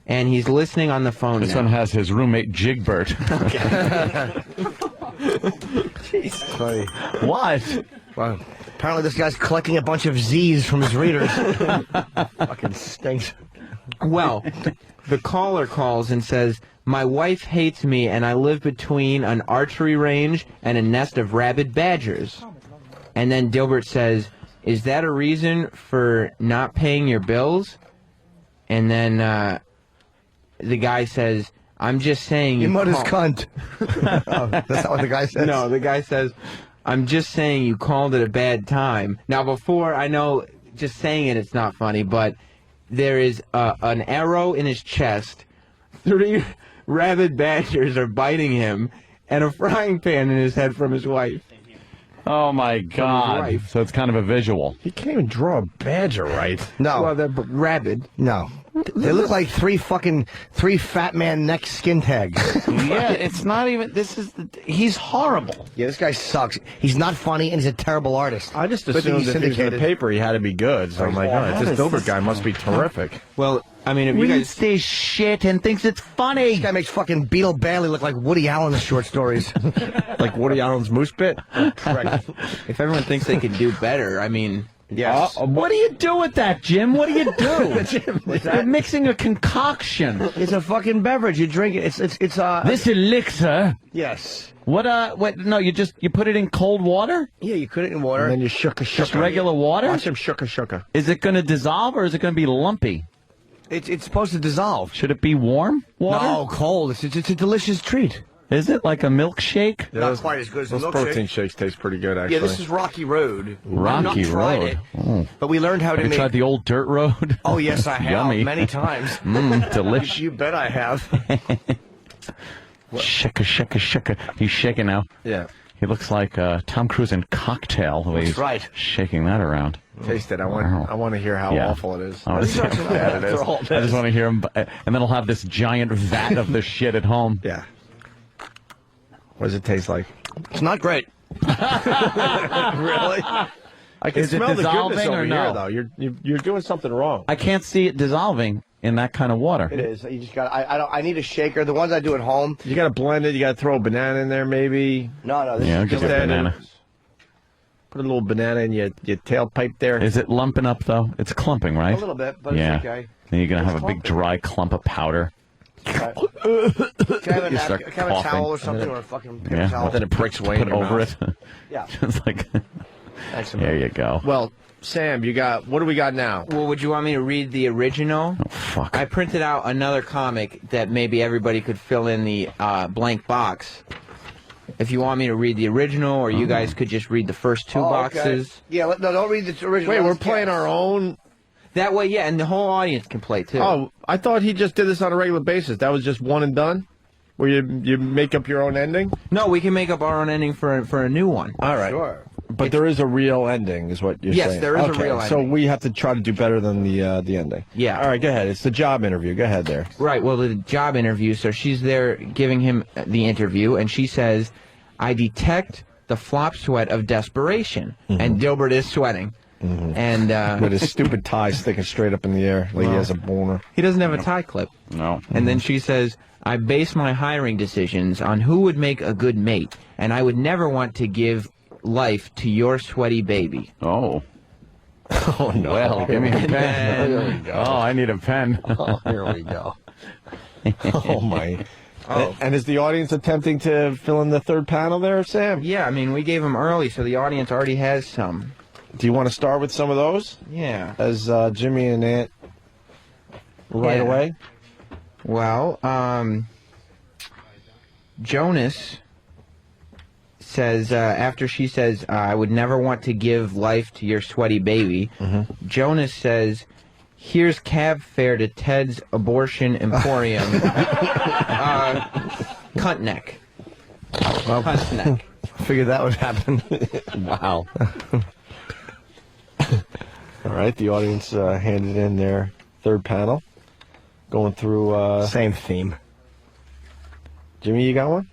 And he's listening on the phone This now. one has his roommate Jigbert. What? Well, apparently this guy's collecting a bunch of Z's from his readers. Fucking stinks. Well, the caller calls and says, "My wife hates me and I live between an archery range and a nest of rabid badgers." And then Dilbert says, "Is that a reason for not paying your bills?" And then the guy says, "I'm just saying Your mother's call-" cunt. Oh, that's not what the guy says? No, the guy says, "I'm just saying you called it a bad time." Now, before, I know just saying it's not funny, but there is an arrow in his chest, 3 rabid badgers are biting him, and a frying pan in his head from his wife. Oh my God! wife. So it's kind of a visual. You can't even draw a badger right. No. Well, they're rabid. No. They look like three fat man neck skin tags. Yeah, it's not even. He's horrible. Yeah, this guy sucks. He's not funny, and he's a terrible artist. I just But assumed he's if he was in the syndicated. paper, he had to be good. So I'm like, all right, this Dilbert guy must be terrific. Well, I mean, if you guys... this shit and thinks it's funny. This guy makes fucking Beetle Bailey look like Woody Allen in short stories. Like Woody Allen's Moose Pit. Correct. If everyone thinks they can do better, I mean... Yes. What do you do with that, Jim? What do you do? You're mixing a concoction. It's a fucking beverage. You drink it. It's This elixir. Yes. What? No, you put it in cold water. Yeah, you put it in water. And then you shook Just regular water. Watch him shook. Is it going to dissolve or is it going to be lumpy? It's supposed to dissolve. Should it be warm water? No, cold. It's a delicious treat. Is it like a milkshake? Not quite as good as the Those milkshake. protein shakes taste pretty good, actually. Yeah, this is Rocky Road. Rocky I've not tried Road. it, Oh. but we learned how Have to you make. tried the old dirt road? Oh yes, I have Yummy. many times. Delicious. You bet I have. Shaka. He's shaking now. Yeah. He looks like Tom Cruise in Cocktail. The way That's he's right. shaking that around. Taste it. I Wow. want to hear how Yeah. awful it is. I want to see how bad it is. I just want to hear him, and then I'll have this giant vat of this shit at home. Yeah. What does it taste like? It's not great. Really? I can Is it smell the goodness dissolving over or no? here, though. You're doing something wrong. I can't see it dissolving in that kind of water. It is. You just got. I need a shaker. The ones I do at home. You got to blend it. You got to throw a banana in there, maybe. No. This Yeah, I'll is give just you a add banana. Put a little banana in your tailpipe there. Is it lumping up though? It's clumping, right? a little bit, but Yeah. it's okay. Then you're gonna It's have a big clumping. dry clump of powder. Can I have You start can I have a coughing. towel or something, or a fucking paper Yeah. towel? Then it breaks away Put in your over mouth. it. Yeah. It's like. Thanks a There minute. you go. Well, Sam, what do we got now? Well, would you want me to read the original? Oh, fuck. I printed out another comic that maybe everybody could fill in the blank box. If you want me to read the original, or you guys could just read the first 2 Oh, okay. boxes. Yeah. No, don't read the original. Wait, we're Let's playing guess. our own. That way, yeah, and the whole audience can play too. Oh, I thought he just did this on a regular basis. That was just one and done? Where you make up your own ending? No, we can make up our own ending for a new one. All right. Sure. But there is a real ending, is what you're saying. Yes, there is a Okay, real So ending. we have to try to do better than the ending. Yeah. All right, go ahead. It's the job interview. Go ahead there. Right, well, the job interview, so she's there giving him the interview, and she says, I detect the flop sweat of desperation. And Dilbert is sweating. And with his stupid tie sticking straight up in the air like he has a boner. He doesn't have a tie clip. No. And then she says, I base my hiring decisions on who would make a good mate, and I would never want to give life to your sweaty baby. Oh. Oh, no. Well, give me a And pen. Here we go. Oh, I need a pen. Oh, here we go. Oh, my. Oh. And is the audience attempting to fill in the third panel there, Sam? Yeah, I mean, we gave them early, so the audience already has some. Do you want to start with some of those? Yeah. As Jimmy and Aunt right Yeah. away? Well, Jonas says, after she says, I would never want to give life to your sweaty baby, Jonas says, here's cab fare to Ted's Abortion Emporium. Cunt neck. Well, Cunt neck. figured that would happen. Wow. All right, the audience handed in their third panel. Going through... Same theme. Jimmy, you got one?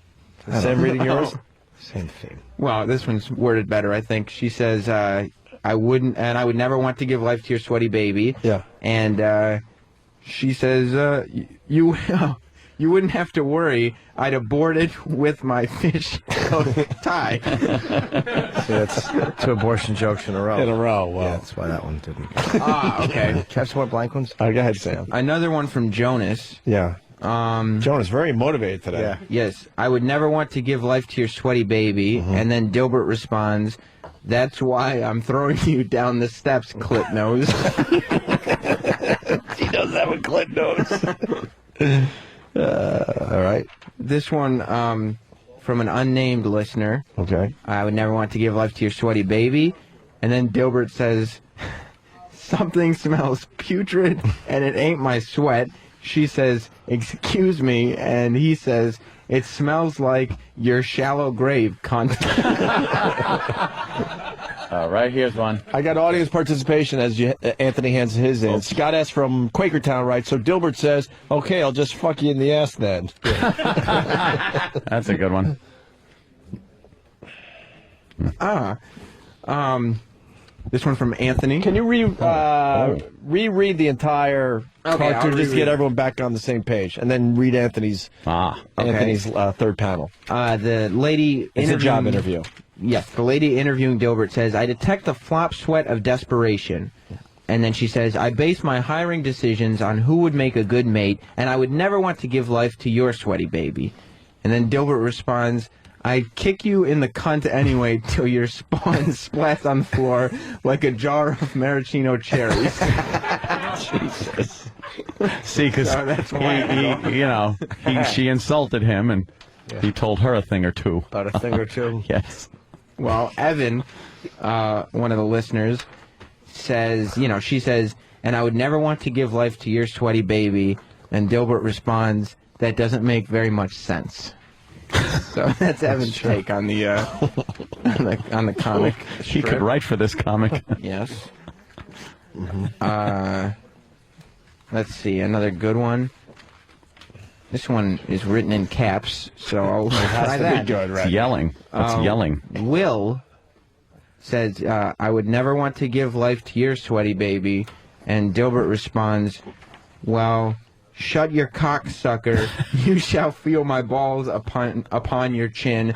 Sam reading yours? Same theme. Well, this one's worded better, I think. She says, I would never want to give life to your sweaty baby. Yeah. And she says, you wouldn't have to worry. I'd abort it with my fish tie. See, that's 2 abortion jokes in a row. In a row, wow. Yeah, that's why that one didn't. Okay. Can I have some more blank ones? Go ahead, Sam. Another one from Jonas. Yeah. Jonas, very motivated today. Yeah. Yes, I would never want to give life to your sweaty baby. And then Dilbert responds, that's why I'm throwing you down the steps, clit nose. She does have a clit nose. All right. This one from an unnamed listener. Okay. I would never want to give life to your sweaty baby. And then Dilbert says, something smells putrid and it ain't my sweat. She says, excuse me. And he says, it smells like your shallow grave, cunt. All right, here's one. I got audience participation as Anthony hands his in. Scott S. from Quakertown writes, so Dilbert says, okay, I'll just fuck you in the ass then. That's a good one. This one from Anthony. Can you reread the entire Okay, I'll cartoon just to reread get it. everyone back on the same page, and then read Anthony's third panel. The lady It's a job interview. Yes, the lady interviewing Dilbert says, I detect the flop sweat of desperation. And then she says, I base my hiring decisions on who would make a good mate, and I would never want to give life to your sweaty baby. And then Dilbert responds, I'd kick you in the cunt anyway till your spawn splats on the floor like a jar of maraschino cherries. Jesus. See, because So that's why she insulted him, and he told her a thing or two. About a thing or two. Yes. Well, Evan, one of the listeners, says, she says, and I would never want to give life to your sweaty baby. And Dilbert responds, that doesn't make very much sense. So that's Evan's take on the on the comic. He could write for this comic. Yes. Let's see, another good one. This one is written in caps, so I'll try that. It's yelling. That's yelling. Will says, I would never want to give life to your sweaty baby. And Dilbert responds, well, shut your cock, sucker. You shall feel my balls upon your chin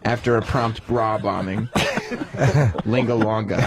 after a prompt bra bombing. Linga longa.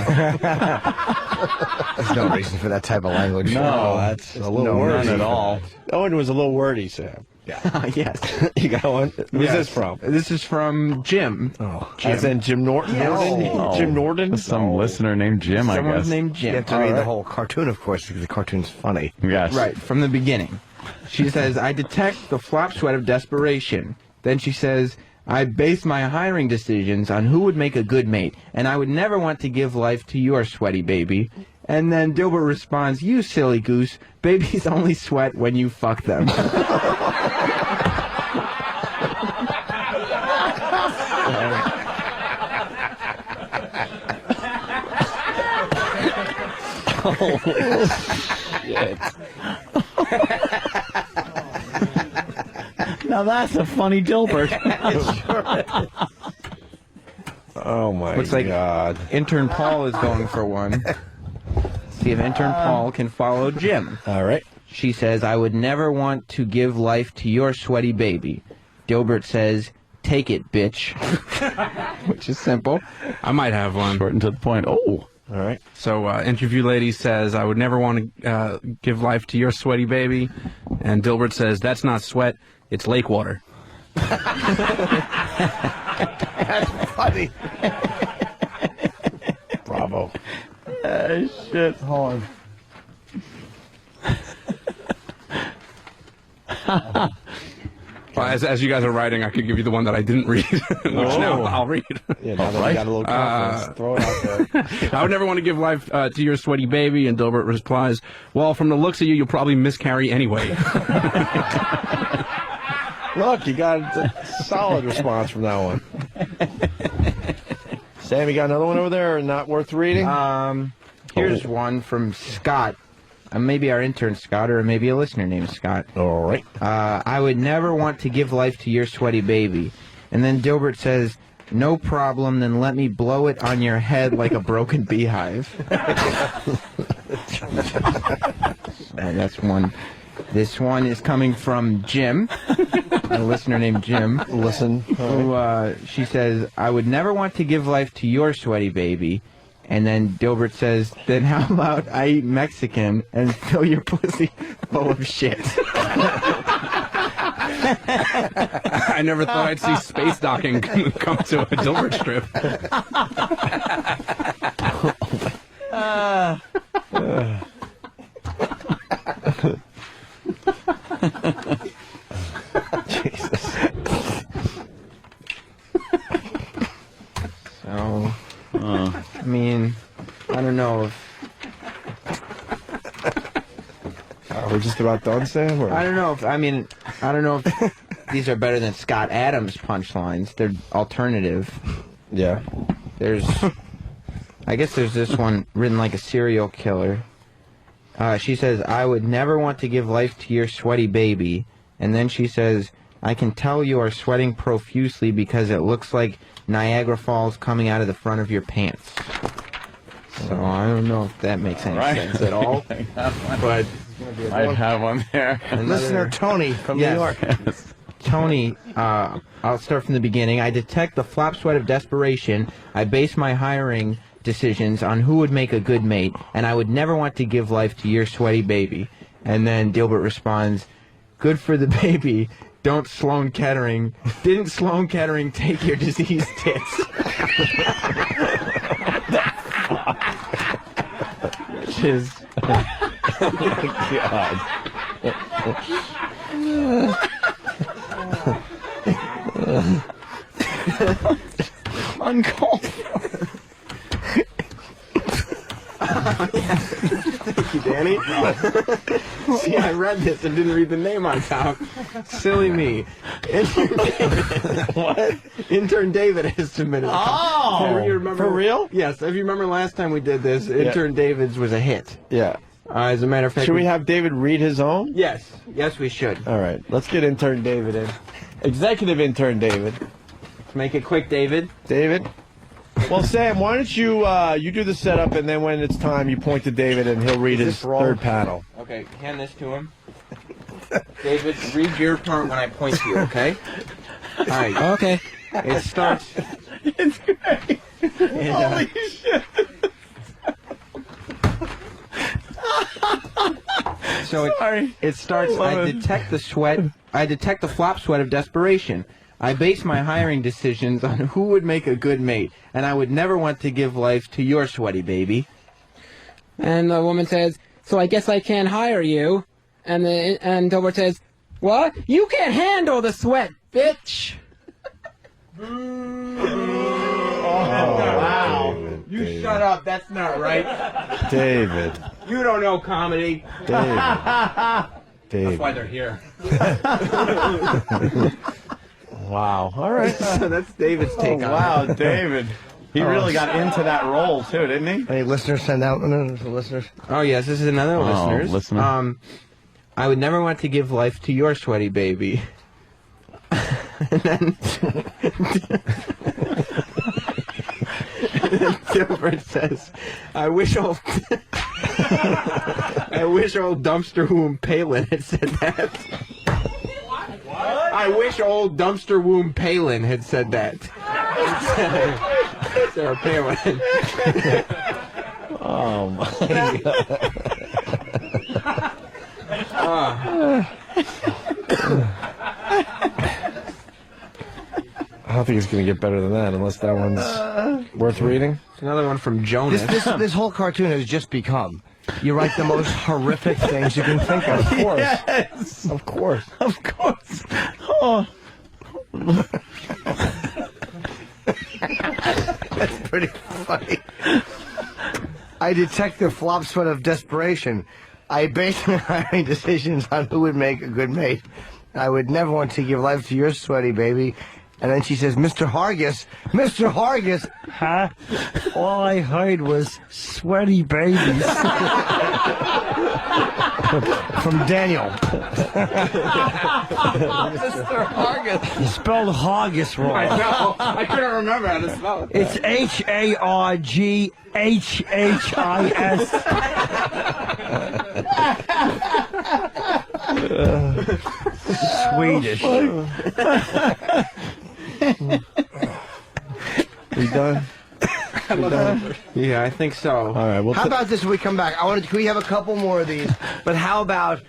There's no reason for that type of language. No, that's a little wordy. None at all. That one was a little wordy, Sam. Yes. You got one? Who's Yes. this from? This is from Jim. Oh, as in Jim Norton? Yes. Jim Norton? Some listener named Jim, Someone I guess. named Jim. You have to read the whole cartoon, of course, because the cartoon's funny. Yes. Right, from the beginning. She says, I detect the flop sweat of desperation. Then she says, I base my hiring decisions on who would make a good mate, and I would never want to give life to your sweaty baby. And then Dilbert responds, you silly goose, babies only sweat when you fuck them. Now that's a funny Dilbert. Oh my Looks like God! Intern Paul is going for one. See if Intern Paul can follow Jim. All right. She says, I would never want to give life to your sweaty baby. Dilbert says, take it, bitch. Which is simple. I might have one. Short and to the point. Oh. All right. So, interview lady says, I would never want to give life to your sweaty baby. And Dilbert says, that's not sweat, it's lake water. That's funny. Bravo. Shit. Hold on. Well, as you guys are writing, I could give you the one that I didn't read, which now I'll read. Yeah, now that we got a little confidence, throw it out there. I would never want to give life to your sweaty baby, and Dilbert replies, well, from the looks of you, you'll probably miscarry anyway. Look, you got a solid response from that one. Sam, you got another one over there, not worth reading? Here's one from Scott. Maybe our intern Scott, or maybe a listener named Scott. All right. I would never want to give life to your sweaty baby. And then Dilbert says, no problem, then let me blow it on your head like a broken beehive. That's one. This one is coming from Jim, a listener named Jim. Listen. Who, she says, I would never want to give life to your sweaty baby. And then Dilbert says, then how about I eat Mexican and fill your pussy full of shit? I never thought I'd see space docking come to a Dilbert strip. Jesus. So, I mean, I don't know if... Are we just about done, Sam? Or? I don't know if these are better than Scott Adams punchlines. They're alternative. Yeah. I guess there's this one written like a serial killer. She says, I would never want to give life to your sweaty baby. And then she says, I can tell you are sweating profusely because it looks like Niagara Falls coming out of the front of your pants. So I don't know if that makes any sense at all. But I'd have one there. Listener Tony from New York. Tony, I'll start from the beginning. I detect the flop sweat of desperation. I base my hiring decisions on who would make a good mate, and I would never want to give life to your sweaty baby. And then Dilbert responds, good for the baby. Didn't Sloan Kettering take your diseased tits? Which is... God. Uncalled for. Thank you, Danny. See, I read this and didn't read the name on top. Silly me. Intern David. What? Intern David has submitted. Oh! You remember, for real? Yes. If you remember last time we did this, Intern David's was a hit. Yeah. As a matter of fact, should we have David read his own? Yes. Yes, we should. All right. Let's get intern David in. Executive intern David. Let's make it quick, David. David? Well, Sam, why don't you you do the setup, and then when it's time, you point to David, and he'll read his third panel. Okay, hand this to him. David, read your part when I point to you, okay? All right. Okay. It starts... It's great. Holy shit. So it starts, I detect the flop sweat of desperation. I base my hiring decisions on who would make a good mate, and I would never want to give life to your sweaty baby. And the woman says, so I guess I can't hire you. And Dilbert says, what? You can't handle the sweat, bitch. Wow. You shut up, that's not right. David. You don't know comedy. David. That's why they're here. Wow. All right. So that's David's take on it. Wow, David. He really got into that role too, didn't he? Any listeners send out? Listeners. Oh yes, this is another listener. I would never want to give life to your sweaty baby. And then Gilbert says, I wish old Dumpster Womb Palin had said that. What? I wish old Dumpster Womb Palin had said that. Sarah Palin. Oh my God. I don't think it's going to get better than that, unless that one's worth reading. Another one from Jonas. This whole cartoon has just become. You write the most horrific things you can think of. Of course. Yes. Of course. Of course. Oh. That's pretty funny. I detect the flop sweat of desperation. I base my hiring decisions on who would make a good mate. I would never want to give life to your sweaty baby. And then she says, Mr. Hargis. Mr. Hargis. Huh? All I heard was sweaty babies. From Daniel. Mr. Hargis. You spelled Hargis wrong. I know. I couldn't remember how to spell it. It's Harghishis. Swedish. We done? Yeah, I think so. All right. Well, how about this when we come back? Can we have a couple more of these? But how about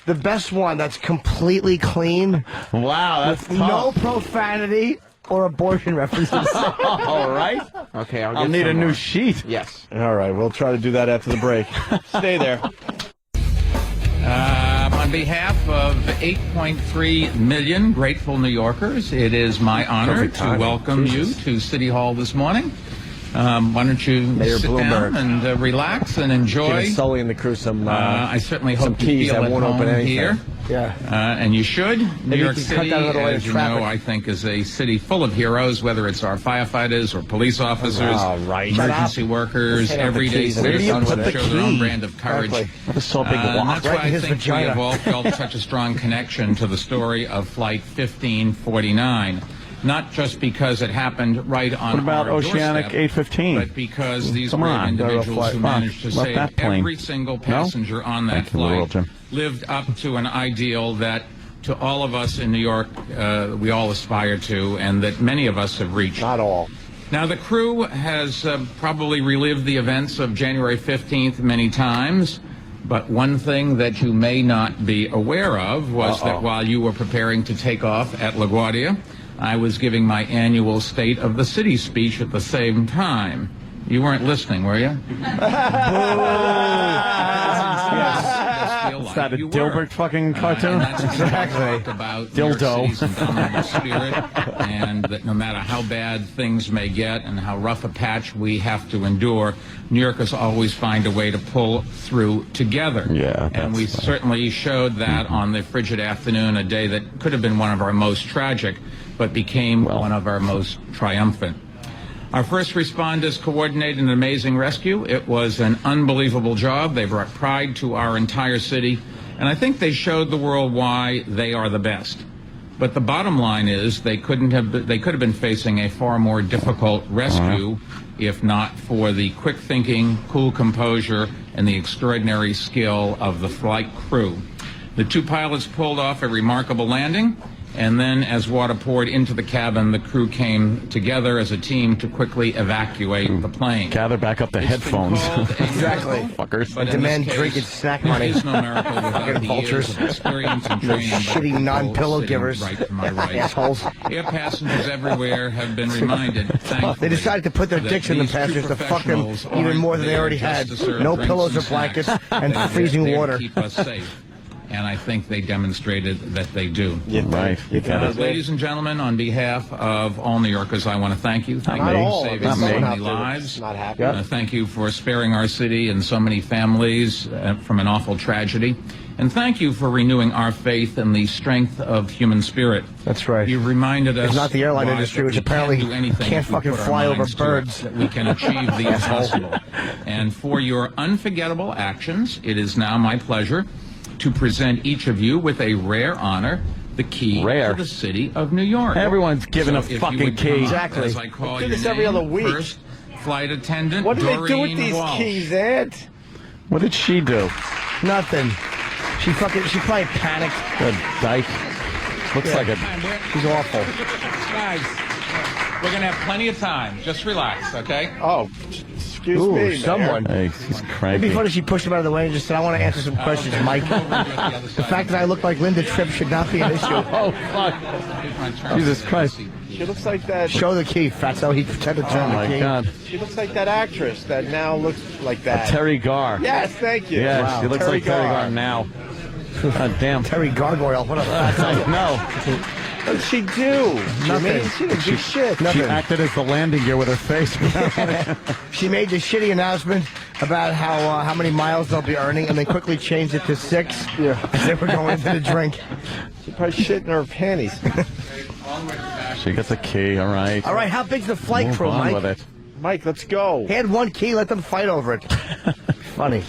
the best one that's completely clean? Wow, that's with no profanity or abortion references. All right. Okay, I'll need a new sheet. Yes. All right. We'll try to do that after the break. Stay there. On behalf of 8.3 million grateful New Yorkers, it is my honor to welcome you to City Hall this morning. Why don't you sit down and relax and enjoy? Give Sully and the crew some. I certainly hope you keys feel that at won't home open anything. here. Yeah. And you should. New York you can City, cut down a little as you know, I think is a city full of heroes, whether it's our firefighters or police officers, emergency workers, everyday citizens that show their own brand of courage. That's so big That's why I think we have all felt such a strong connection to the story of Flight 1549. Not just because it happened right on What about our Oceanic doorstep, 815? but because these Come were on. individuals who managed to save that plane. every single passenger on that flight, lived up to an ideal that to all of us in New York we all aspire to, and that many of us have reached. Not all. Now, the crew has probably relived the events of January 15th many times, but one thing that you may not be aware of was that while you were preparing to take off at LaGuardia, I was giving my annual State of the City speech at the same time. You weren't listening, were you? Is that a Dilbert fucking cartoon? Exactly. About Dildo. Indomitable spirit, and that no matter how bad things may get and how rough a patch we have to endure, New Yorkers always find a way to pull through together. Yeah. And we certainly showed that on the frigid afternoon, a day that could have been one of our most tragic, but became one of our most triumphant. Our first responders coordinated an amazing rescue. It was an unbelievable job. They brought pride to our entire city, and I think they showed the world why they are the best. But the bottom line is they could have been facing a far more difficult rescue if not for the quick thinking, cool composure, and the extraordinary skill of the flight crew. The two pilots pulled off a remarkable landing. And then as water poured into the cabin, the crew came together as a team to quickly evacuate the plane. Gather back up the headphones. Exactly. Fuckers. And demand drink and snack money. There is no miracle without the years of experience and training. Shitty non-pillow givers. Right to my right. Assholes. Air passengers everywhere have been reminded, thankfully, they decided to put their dicks in the passengers to fuck them even more than they already had. No pillows or blankets and freezing water. Keep us safe. And I think they demonstrated that they do. Ladies and gentlemen, on behalf of all New Yorkers, I want to thank you. Thank you for saving so many lives. Thank you for sparing our city and so many families from an awful tragedy. And thank you for renewing our faith in the strength of human spirit. That's right. You've reminded us. It's not the airline Rod, industry, that which we apparently can do anything can't if we fucking put our fly over minds to it, birds. that we can achieve the impossible. And for your unforgettable actions, it is now my pleasure to present each of you with a rare honor, the key to the city of New York. Everyone's given a if you fucking would come key. up, Exactly. As I call We do your this every name, other week. First, flight attendant What do they do with Doreen these Walsh. keys, Ed? What did she do? Nothing. She probably panicked. Good dyke. Looks like a. She's awful. Guys, we're going to have plenty of time. Just relax, okay? Oh, excuse Ooh, me, someone. Hey, she's It'd be cranky. funny if she pushed him out of the way and just said, I want to answer some questions, Mike. The fact that I look like Linda Tripp should not be an issue. Oh, fuck. Jesus Christ. She looks like that. Show the key, Fatso. He pretended to turn Oh, the key. my God. She looks like that actress that now looks like that. Terry Garr. Yes, thank you. Yeah, Wow. she looks like Terry Garr now. God damn. Terry Gargoyle. What a I know. What did she do? Nothing. She didn't do shit. She acted as the landing gear with her face. She made the shitty announcement about how many miles they'll be earning, and then quickly changed it to 6 as they were going into the drink. She probably shit in her panties. She gets a key, all right. All right, how big's the flight Move crew, on Mike? with it. Mike, let's go. He had one key. Let them fight over it. Funny.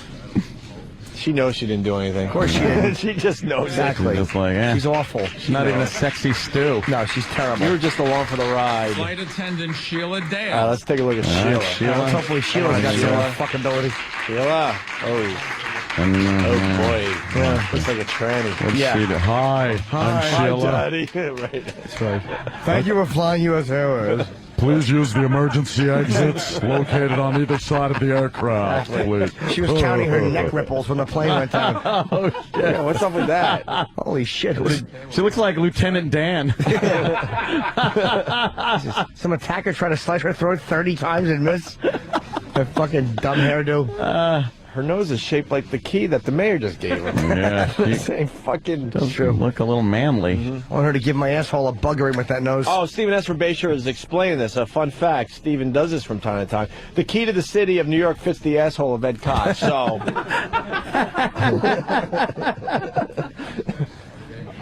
She knows she didn't do anything. Of course she didn't. She just knows Exactly. She's just like, eh. She's awful. She's not even a sexy stew. No, she's terrible. You were just along for the ride. Flight attendant Sheila Dale. Let's take a look at Sheila. Let's hopefully Sheila's got Sheila. some fucking ability. Sheila. Oh boy. Yeah. Looks like a tranny. What'd she do? Hi, I'm Sheila. Daddy. Right. That's right. Thank you for flying U.S. Airways. Please use the emergency exits located on either side of the aircraft, please. She was counting her neck ripples when the plane went down. Oh, shit. Yeah, what's up with that? Holy shit. She looks like Lieutenant Dan. Some attacker tried to slice her throat 30 times and miss. Her fucking dumb hairdo. Her nose is shaped like the key that the mayor just gave her. Yeah. Same fucking True. Look a little manly. I want her to give my asshole a buggering with that nose. Oh, Stephen S. Basher is explaining this. A fun fact. Stephen does this from time to time. The key to the city of New York fits the asshole of Ed Koch. So.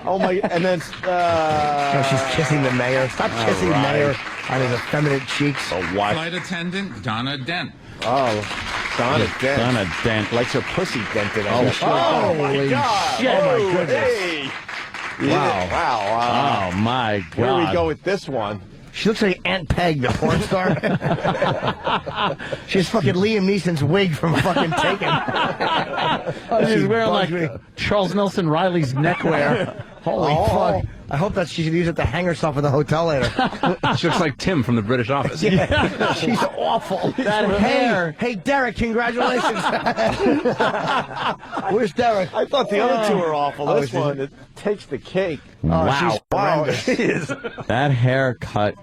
Oh my! And then. She's kissing the mayor. Stop kissing the mayor on his effeminate cheeks. Oh, what? Flight attendant Donna Dent. Oh, Donna Dent. Donna Dent. Likes her pussy dented. Oh, Oh my holy God! shit. Oh, my goodness. Hey. Wow. Wow. Oh, my God. Where do we go with this one? She looks like Aunt Peg, the porn star. She's fucking Liam Neeson's wig from fucking Taken. She's wearing bugs like me. Charles Nelson Riley's neckwear. Holy fuck. I hope that she should use it to hang herself in the hotel later. She looks like Tim from the British Office. Yeah. She's awful. That hair. Hey, Derek, congratulations. Where's Derek? I thought the other two were awful. Oh, This one, it takes the cake. Wow. She's horrendous. That haircut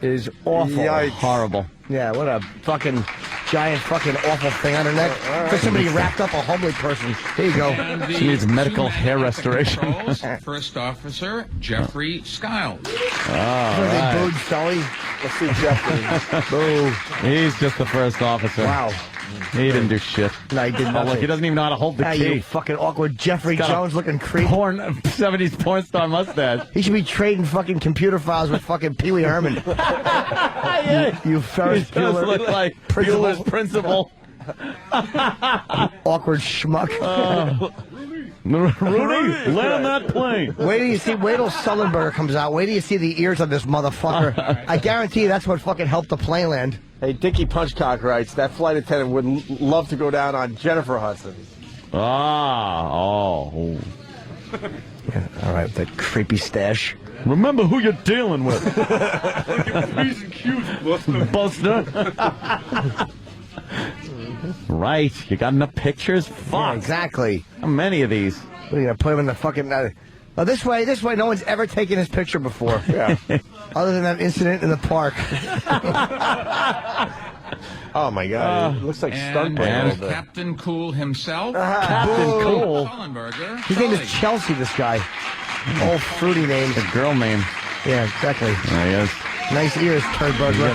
is awful. Yikes. horrible. Yeah, what a fucking giant fucking awful thing on her neck. For somebody wrapped up a homely person. There you go. And the She needs medical two hair restoration. patrols, First Officer Jeffrey Skiles. They booed Sully. Let's see Jeffrey. Boo. He's just the first officer. Wow. He didn't do shit. No, he did Oh, nothing. look, he doesn't even know how to hold the Ah, key. you fucking awkward Jeffrey got a Jones looking creep. 70s porn star mustache. He should be trading fucking computer files with fucking Pee Wee Herman. You Ferris He does Bueller. look like Bueller's principal. Awkward schmuck. Rudy, land that plane. Wait till Sullenberger comes out. Wait till you see the ears of this motherfucker. I guarantee you that's what fucking helped the plane land. Hey, Dickie Punchcock writes, that flight attendant would love to go down on Jennifer Hudson. Oh. Yeah, all right, that creepy stash. Remember who you're dealing with. He's cute, Buster. Right. You got enough pictures? Fuck. Yeah, exactly. How many of these? What are you gonna put him in the fucking? Well, this way, no one's ever taken his picture before. Yeah. Other than that incident in the park. Oh my God! It looks like And Stuntman a little bit. Captain Cool himself. Captain Cool. Sullenberger. His name is Chelsea. This guy. Old fruity name. A girl name. Yeah, exactly. There he is. Nice ears, turd burglar.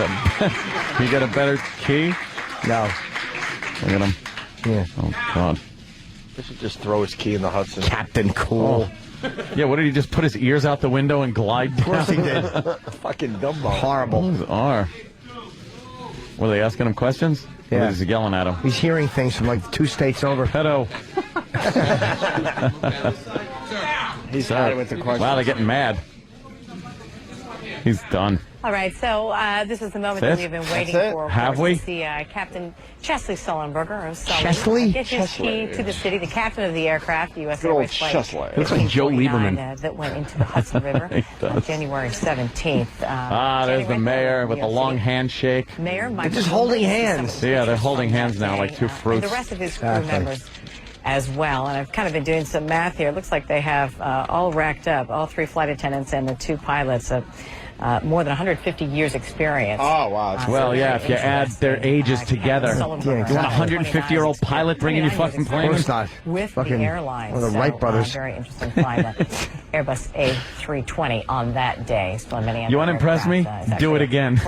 You got a better key? No. Look at him. Yeah. Oh, God. They should just throw his key in the Hudson. Captain Cool. Yeah, what did he just put his ears out the window and glide down? Of course he did. Fucking Dumbo. Horrible. Those are. Were they asking him questions? Yeah. Or is he yelling at him? He's hearing things from like 2 states over. Pedo. He's had it with the questions. Wow, they're getting mad. He's done. All right, so this is the moment that we've been waiting for. Of Have course, we? to see Captain Chesley Sullenberger of Sully Chesley? get his key to the city, the captain of the aircraft, U.S. Airways Flight Chesley. Looks like Joe 1849, Lieberman. that went into the Hudson River He does. on January 17th. There's the mayor with the long handshake. Mayor Michael They're just holding hands. Yeah, they're holding hands now like two And fruits. the rest of his crew members as well. And I've kind of been doing some math here. It looks like they have all racked up, all 3 flight attendants and the 2 pilots, more than 150 years experience. Oh, wow. Well, yeah, if you add their ages together. You want a 150-year-old pilot bringing you fucking Of planes? course not. With Fucking the airlines. one of the Wright brothers. Very interesting flight. Airbus A320 on that day. Still many You want to impress me? Do it again.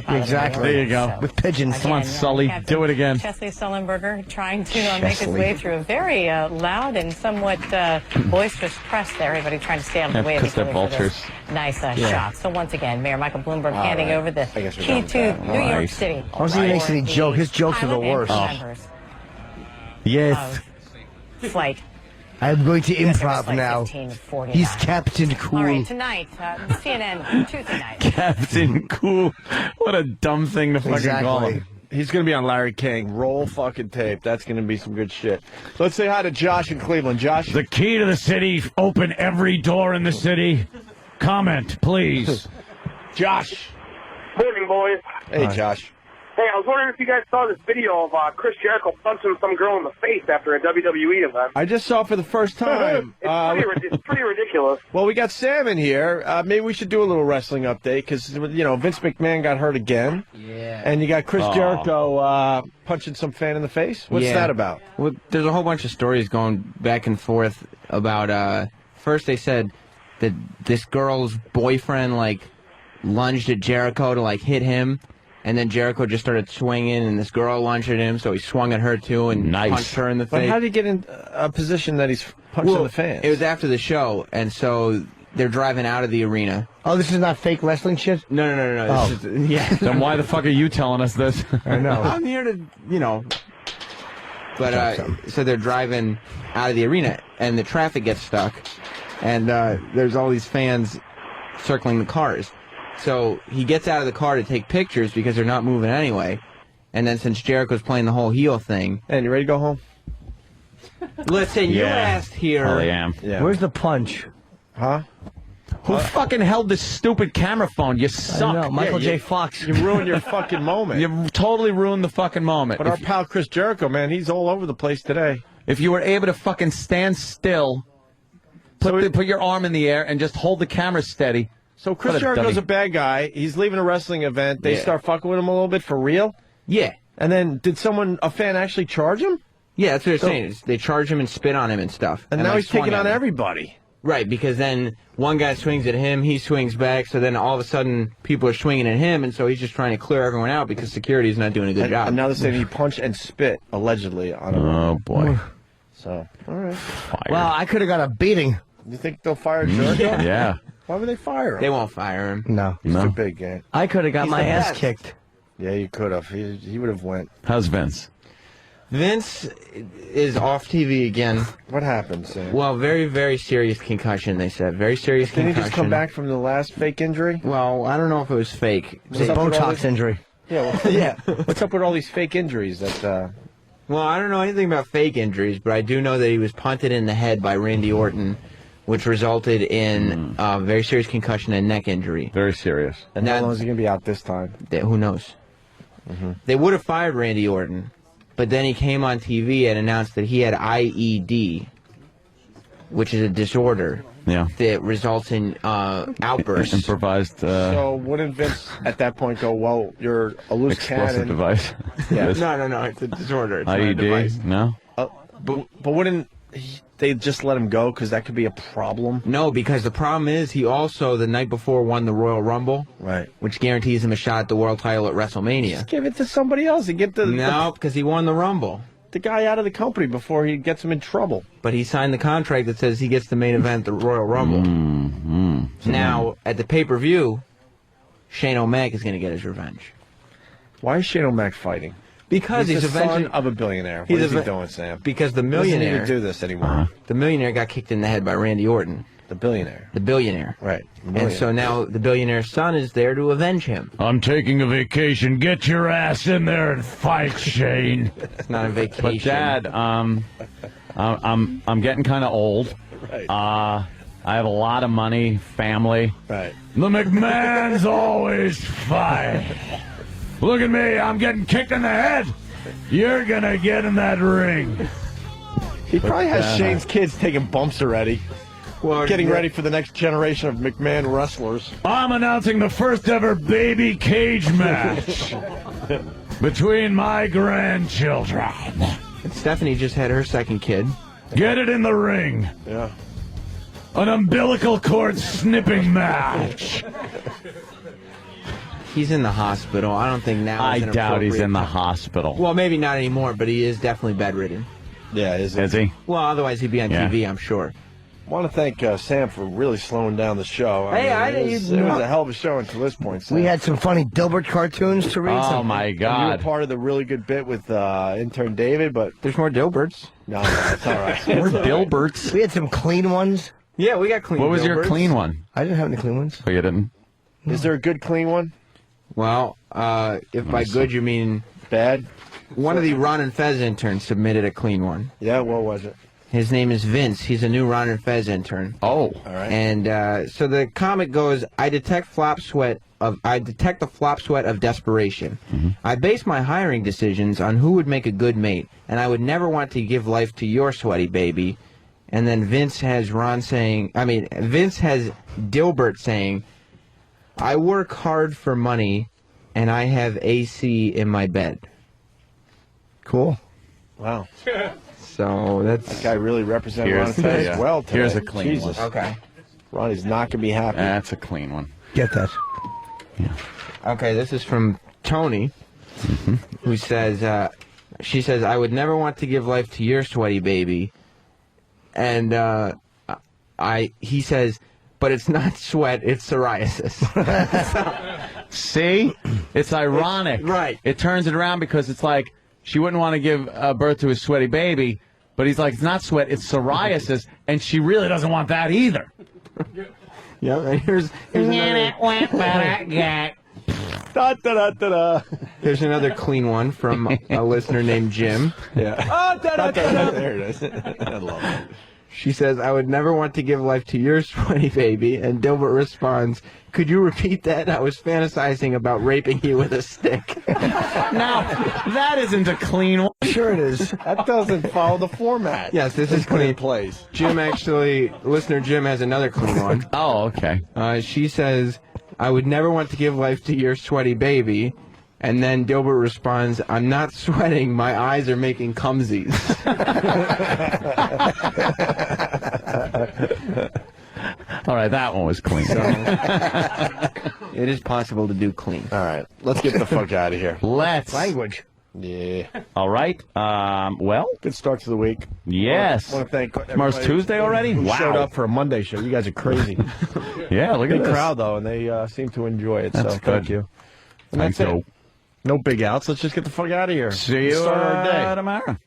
Exactly. There you go. With pigeons. Come on, Sully. Do it again. Chesley Sullenberger trying to make his way through a very loud and somewhat boisterous press there. Everybody trying to stay out of the way Because they're before this vultures. nice shot. So once again, Mayor Michael Bloomberg handing over the key to New York Right. City. I don't think he makes any joke. His jokes are the worst. Members Yes. of flight. I'm going to US Airways improv Flight now. 1549. He's Captain Cool. All right, tonight, CNN Tuesday night. Captain Cool. What a dumb thing to fucking call him. He's going to be on Larry King. Roll fucking tape. That's going to be some good shit. Let's say hi to Josh in Cleveland. Josh. The key to the city. Open every door in the city. Comment, please. Josh. Morning, boys. Hey, Josh. Hey, I was wondering if you guys saw this video of Chris Jericho punching some girl in the face after a WWE event. I just saw it for the first time. It's pretty ridiculous. Well, we got Sam in here. Maybe we should do a little wrestling update because, Vince McMahon got hurt again. Yeah. And you got Chris Jericho punching some fan in the face. What's that about? Well, there's a whole bunch of stories going back and forth about, first they said that this girl's boyfriend, lunged at Jericho to, hit him. And then Jericho just started swinging, and this girl lunged at him, so he swung at her, too, and punched her in the face. But how did he get in a position that he's punching the fans? It was after the show, and so they're driving out of the arena. Oh, this is not fake wrestling shit? No. Oh. This is, yeah. Then why the fuck are you telling us this? I know. I'm here to, But, so they're driving out of the arena, and the traffic gets stuck, and there's all these fans circling the cars. So he gets out of the car to take pictures because they're not moving anyway. And then since Jericho's playing the whole heel thing... And you ready to go home? Listen, you asked here... I am. Yeah. Where's the punch? Huh? Who fucking held this stupid camera phone? You suck. I know, Michael J. Fox. You ruined your fucking moment. You totally ruined the fucking moment. But our pal Chris Jericho, man, he's all over the place today. If you were able to fucking stand still, put your arm in the air, and just hold the camera steady... So Chris Jericho's a bad guy. He's leaving a wrestling event. They start fucking with him a little bit for real? Yeah. And then did a fan actually charge him? Yeah, that's what they're saying. They charge him and spit on him and stuff. And now he's taking on everybody. Right, because then one guy swings at him, he swings back, so then all of a sudden people are swinging at him, and so he's just trying to clear everyone out because security's not doing a good job. And now they're saying he punched and spit, allegedly, on him. Oh, boy. So, all right. Well, I could have got a beating. You think they'll fire Jericho? Yeah. Why would they fire him? They won't fire him. No. He's too big, gang. I could have got my ass kicked. Yeah, you could have. He would have went. How's Vince? Vince is off TV again. What happened, Sam? Well, very, very serious concussion, they said. Very serious concussion. Didn't he just come back from the last fake injury? Well, I don't know if it was fake. It's a Botox injury. Yeah, yeah. What's up with all these fake injuries that... Well, I don't know anything about fake injuries, but I do know that he was punted in the head by Randy Orton, which resulted in very serious concussion and neck injury. Very serious. And how long is he going to be out this time? Who knows? They would have fired Randy Orton, but then he came on TV and announced that he had IED, which is a disorder that results in outbursts. Improvised. So wouldn't Vince at that point go, well, you're a loose explosive cannon? device. Yeah. No, it's a disorder. It's not a IED? device. No? But wouldn't they just let him go because that could be a problem? No, because the problem is he also, the night before, won the Royal Rumble. Right. Which guarantees him a shot at the world title at WrestleMania. Just give it to somebody else and get the... No, because he won the Rumble. the guy out of the company before he gets him in trouble. But he signed the contract that says he gets the main event, the Royal Rumble. Now, at the pay-per-view, Shane O'Mac is going to get his revenge. Why is Shane O'Mac fighting? Because he's the avenging son of a billionaire. What is he doing, Sam? Because the He doesn't millionaire need to do this anymore. The millionaire got kicked in the head by Randy Orton. The billionaire. The billionaire. Right. And so now the billionaire's son is there to avenge him. I'm taking a vacation. Get your ass in there and fight, Shane. It's not a vacation. But Dad, I'm getting kind of old. Right. I have a lot of money, family. Right. The McMahons always fight. Look at me. I'm getting kicked in the head. You're going to get in that ring. He probably has Shane's kids taking bumps already. Well, getting ready for the next generation of McMahon wrestlers. I'm announcing the first ever baby cage match between my grandchildren. And Stephanie just had her second kid. Get it in the ring. Yeah. An umbilical cord snipping match. He's in the hospital. I don't think now I is an doubt he's appropriate in the time. hospital. Well, maybe not anymore, but he is definitely bedridden. Yeah, is he? Well, otherwise he'd be on Yeah. TV, I'm sure. I want to thank Sam for really slowing down the show. Hey, it was a hell of a show until this point, Sam. We had some funny Dilbert cartoons to read. Oh, my You were God. part of the really good bit with intern David, but there's more Dilberts. No, it's all right. More It's all right. Dilberts. We had some clean ones. Yeah, we got clean. What was your Dilberts. clean one? I didn't have any clean ones. Oh, you didn't? Is there a good clean one? Well, if by good you mean bad, one of the Ron and Fez interns submitted a clean one. Yeah, what was it? His name is Vince. He's a new Ron and Fez intern. Oh, all right. And so the comic goes, I detect the flop sweat of desperation. I base my hiring decisions on who would make a good mate, and I would never want to give life to your sweaty baby. And then Vince has Dilbert saying, I work hard for money, and I have AC in my bed. Cool. Wow. So that's... That guy really represented Ron Here's Fez the, well today. here's a clean Jesus. one. Okay. Ronnie's not going to be happy. That's a clean one. Get that. Okay, this is from Tony, who says, she says, I would never want to give life to your sweaty baby. And he says, but it's not sweat, it's psoriasis. See? It's ironic. Right. It turns it around because it's like she wouldn't want to give birth to a sweaty baby, but he's like, it's not sweat, it's psoriasis, and she really doesn't want that either. Yeah, and here's another... Here's another clean one from a listener named Jim. Yeah. There it is. I love it. She says, I would never want to give life to your sweaty baby. And Dilbert responds, could you repeat that? I was fantasizing about raping you with a stick. Now, that isn't a clean one. Sure it is. That doesn't follow the format. Yes, this is clean. Plays. Jim listener Jim has another clean one. Oh, okay. She says, I would never want to give life to your sweaty baby. And then Dilbert responds, I'm not sweating, my eyes are making cumsies. All right, that one was clean. It is possible to do clean. All right, let's get the fuck out of here. Let's. Language. Yeah. All right. Well. Good start to the week. Yes. I want to thank Tomorrow's everybody Tuesday already? who Wow. showed up for a Monday show. You guys are crazy. Yeah, look at Big this. crowd, though, and they seem to enjoy it. That's so good. thank you. And Thanks, that's it. Joe. No big outs. Let's just get the fuck out of here. See you Start our day. tomorrow.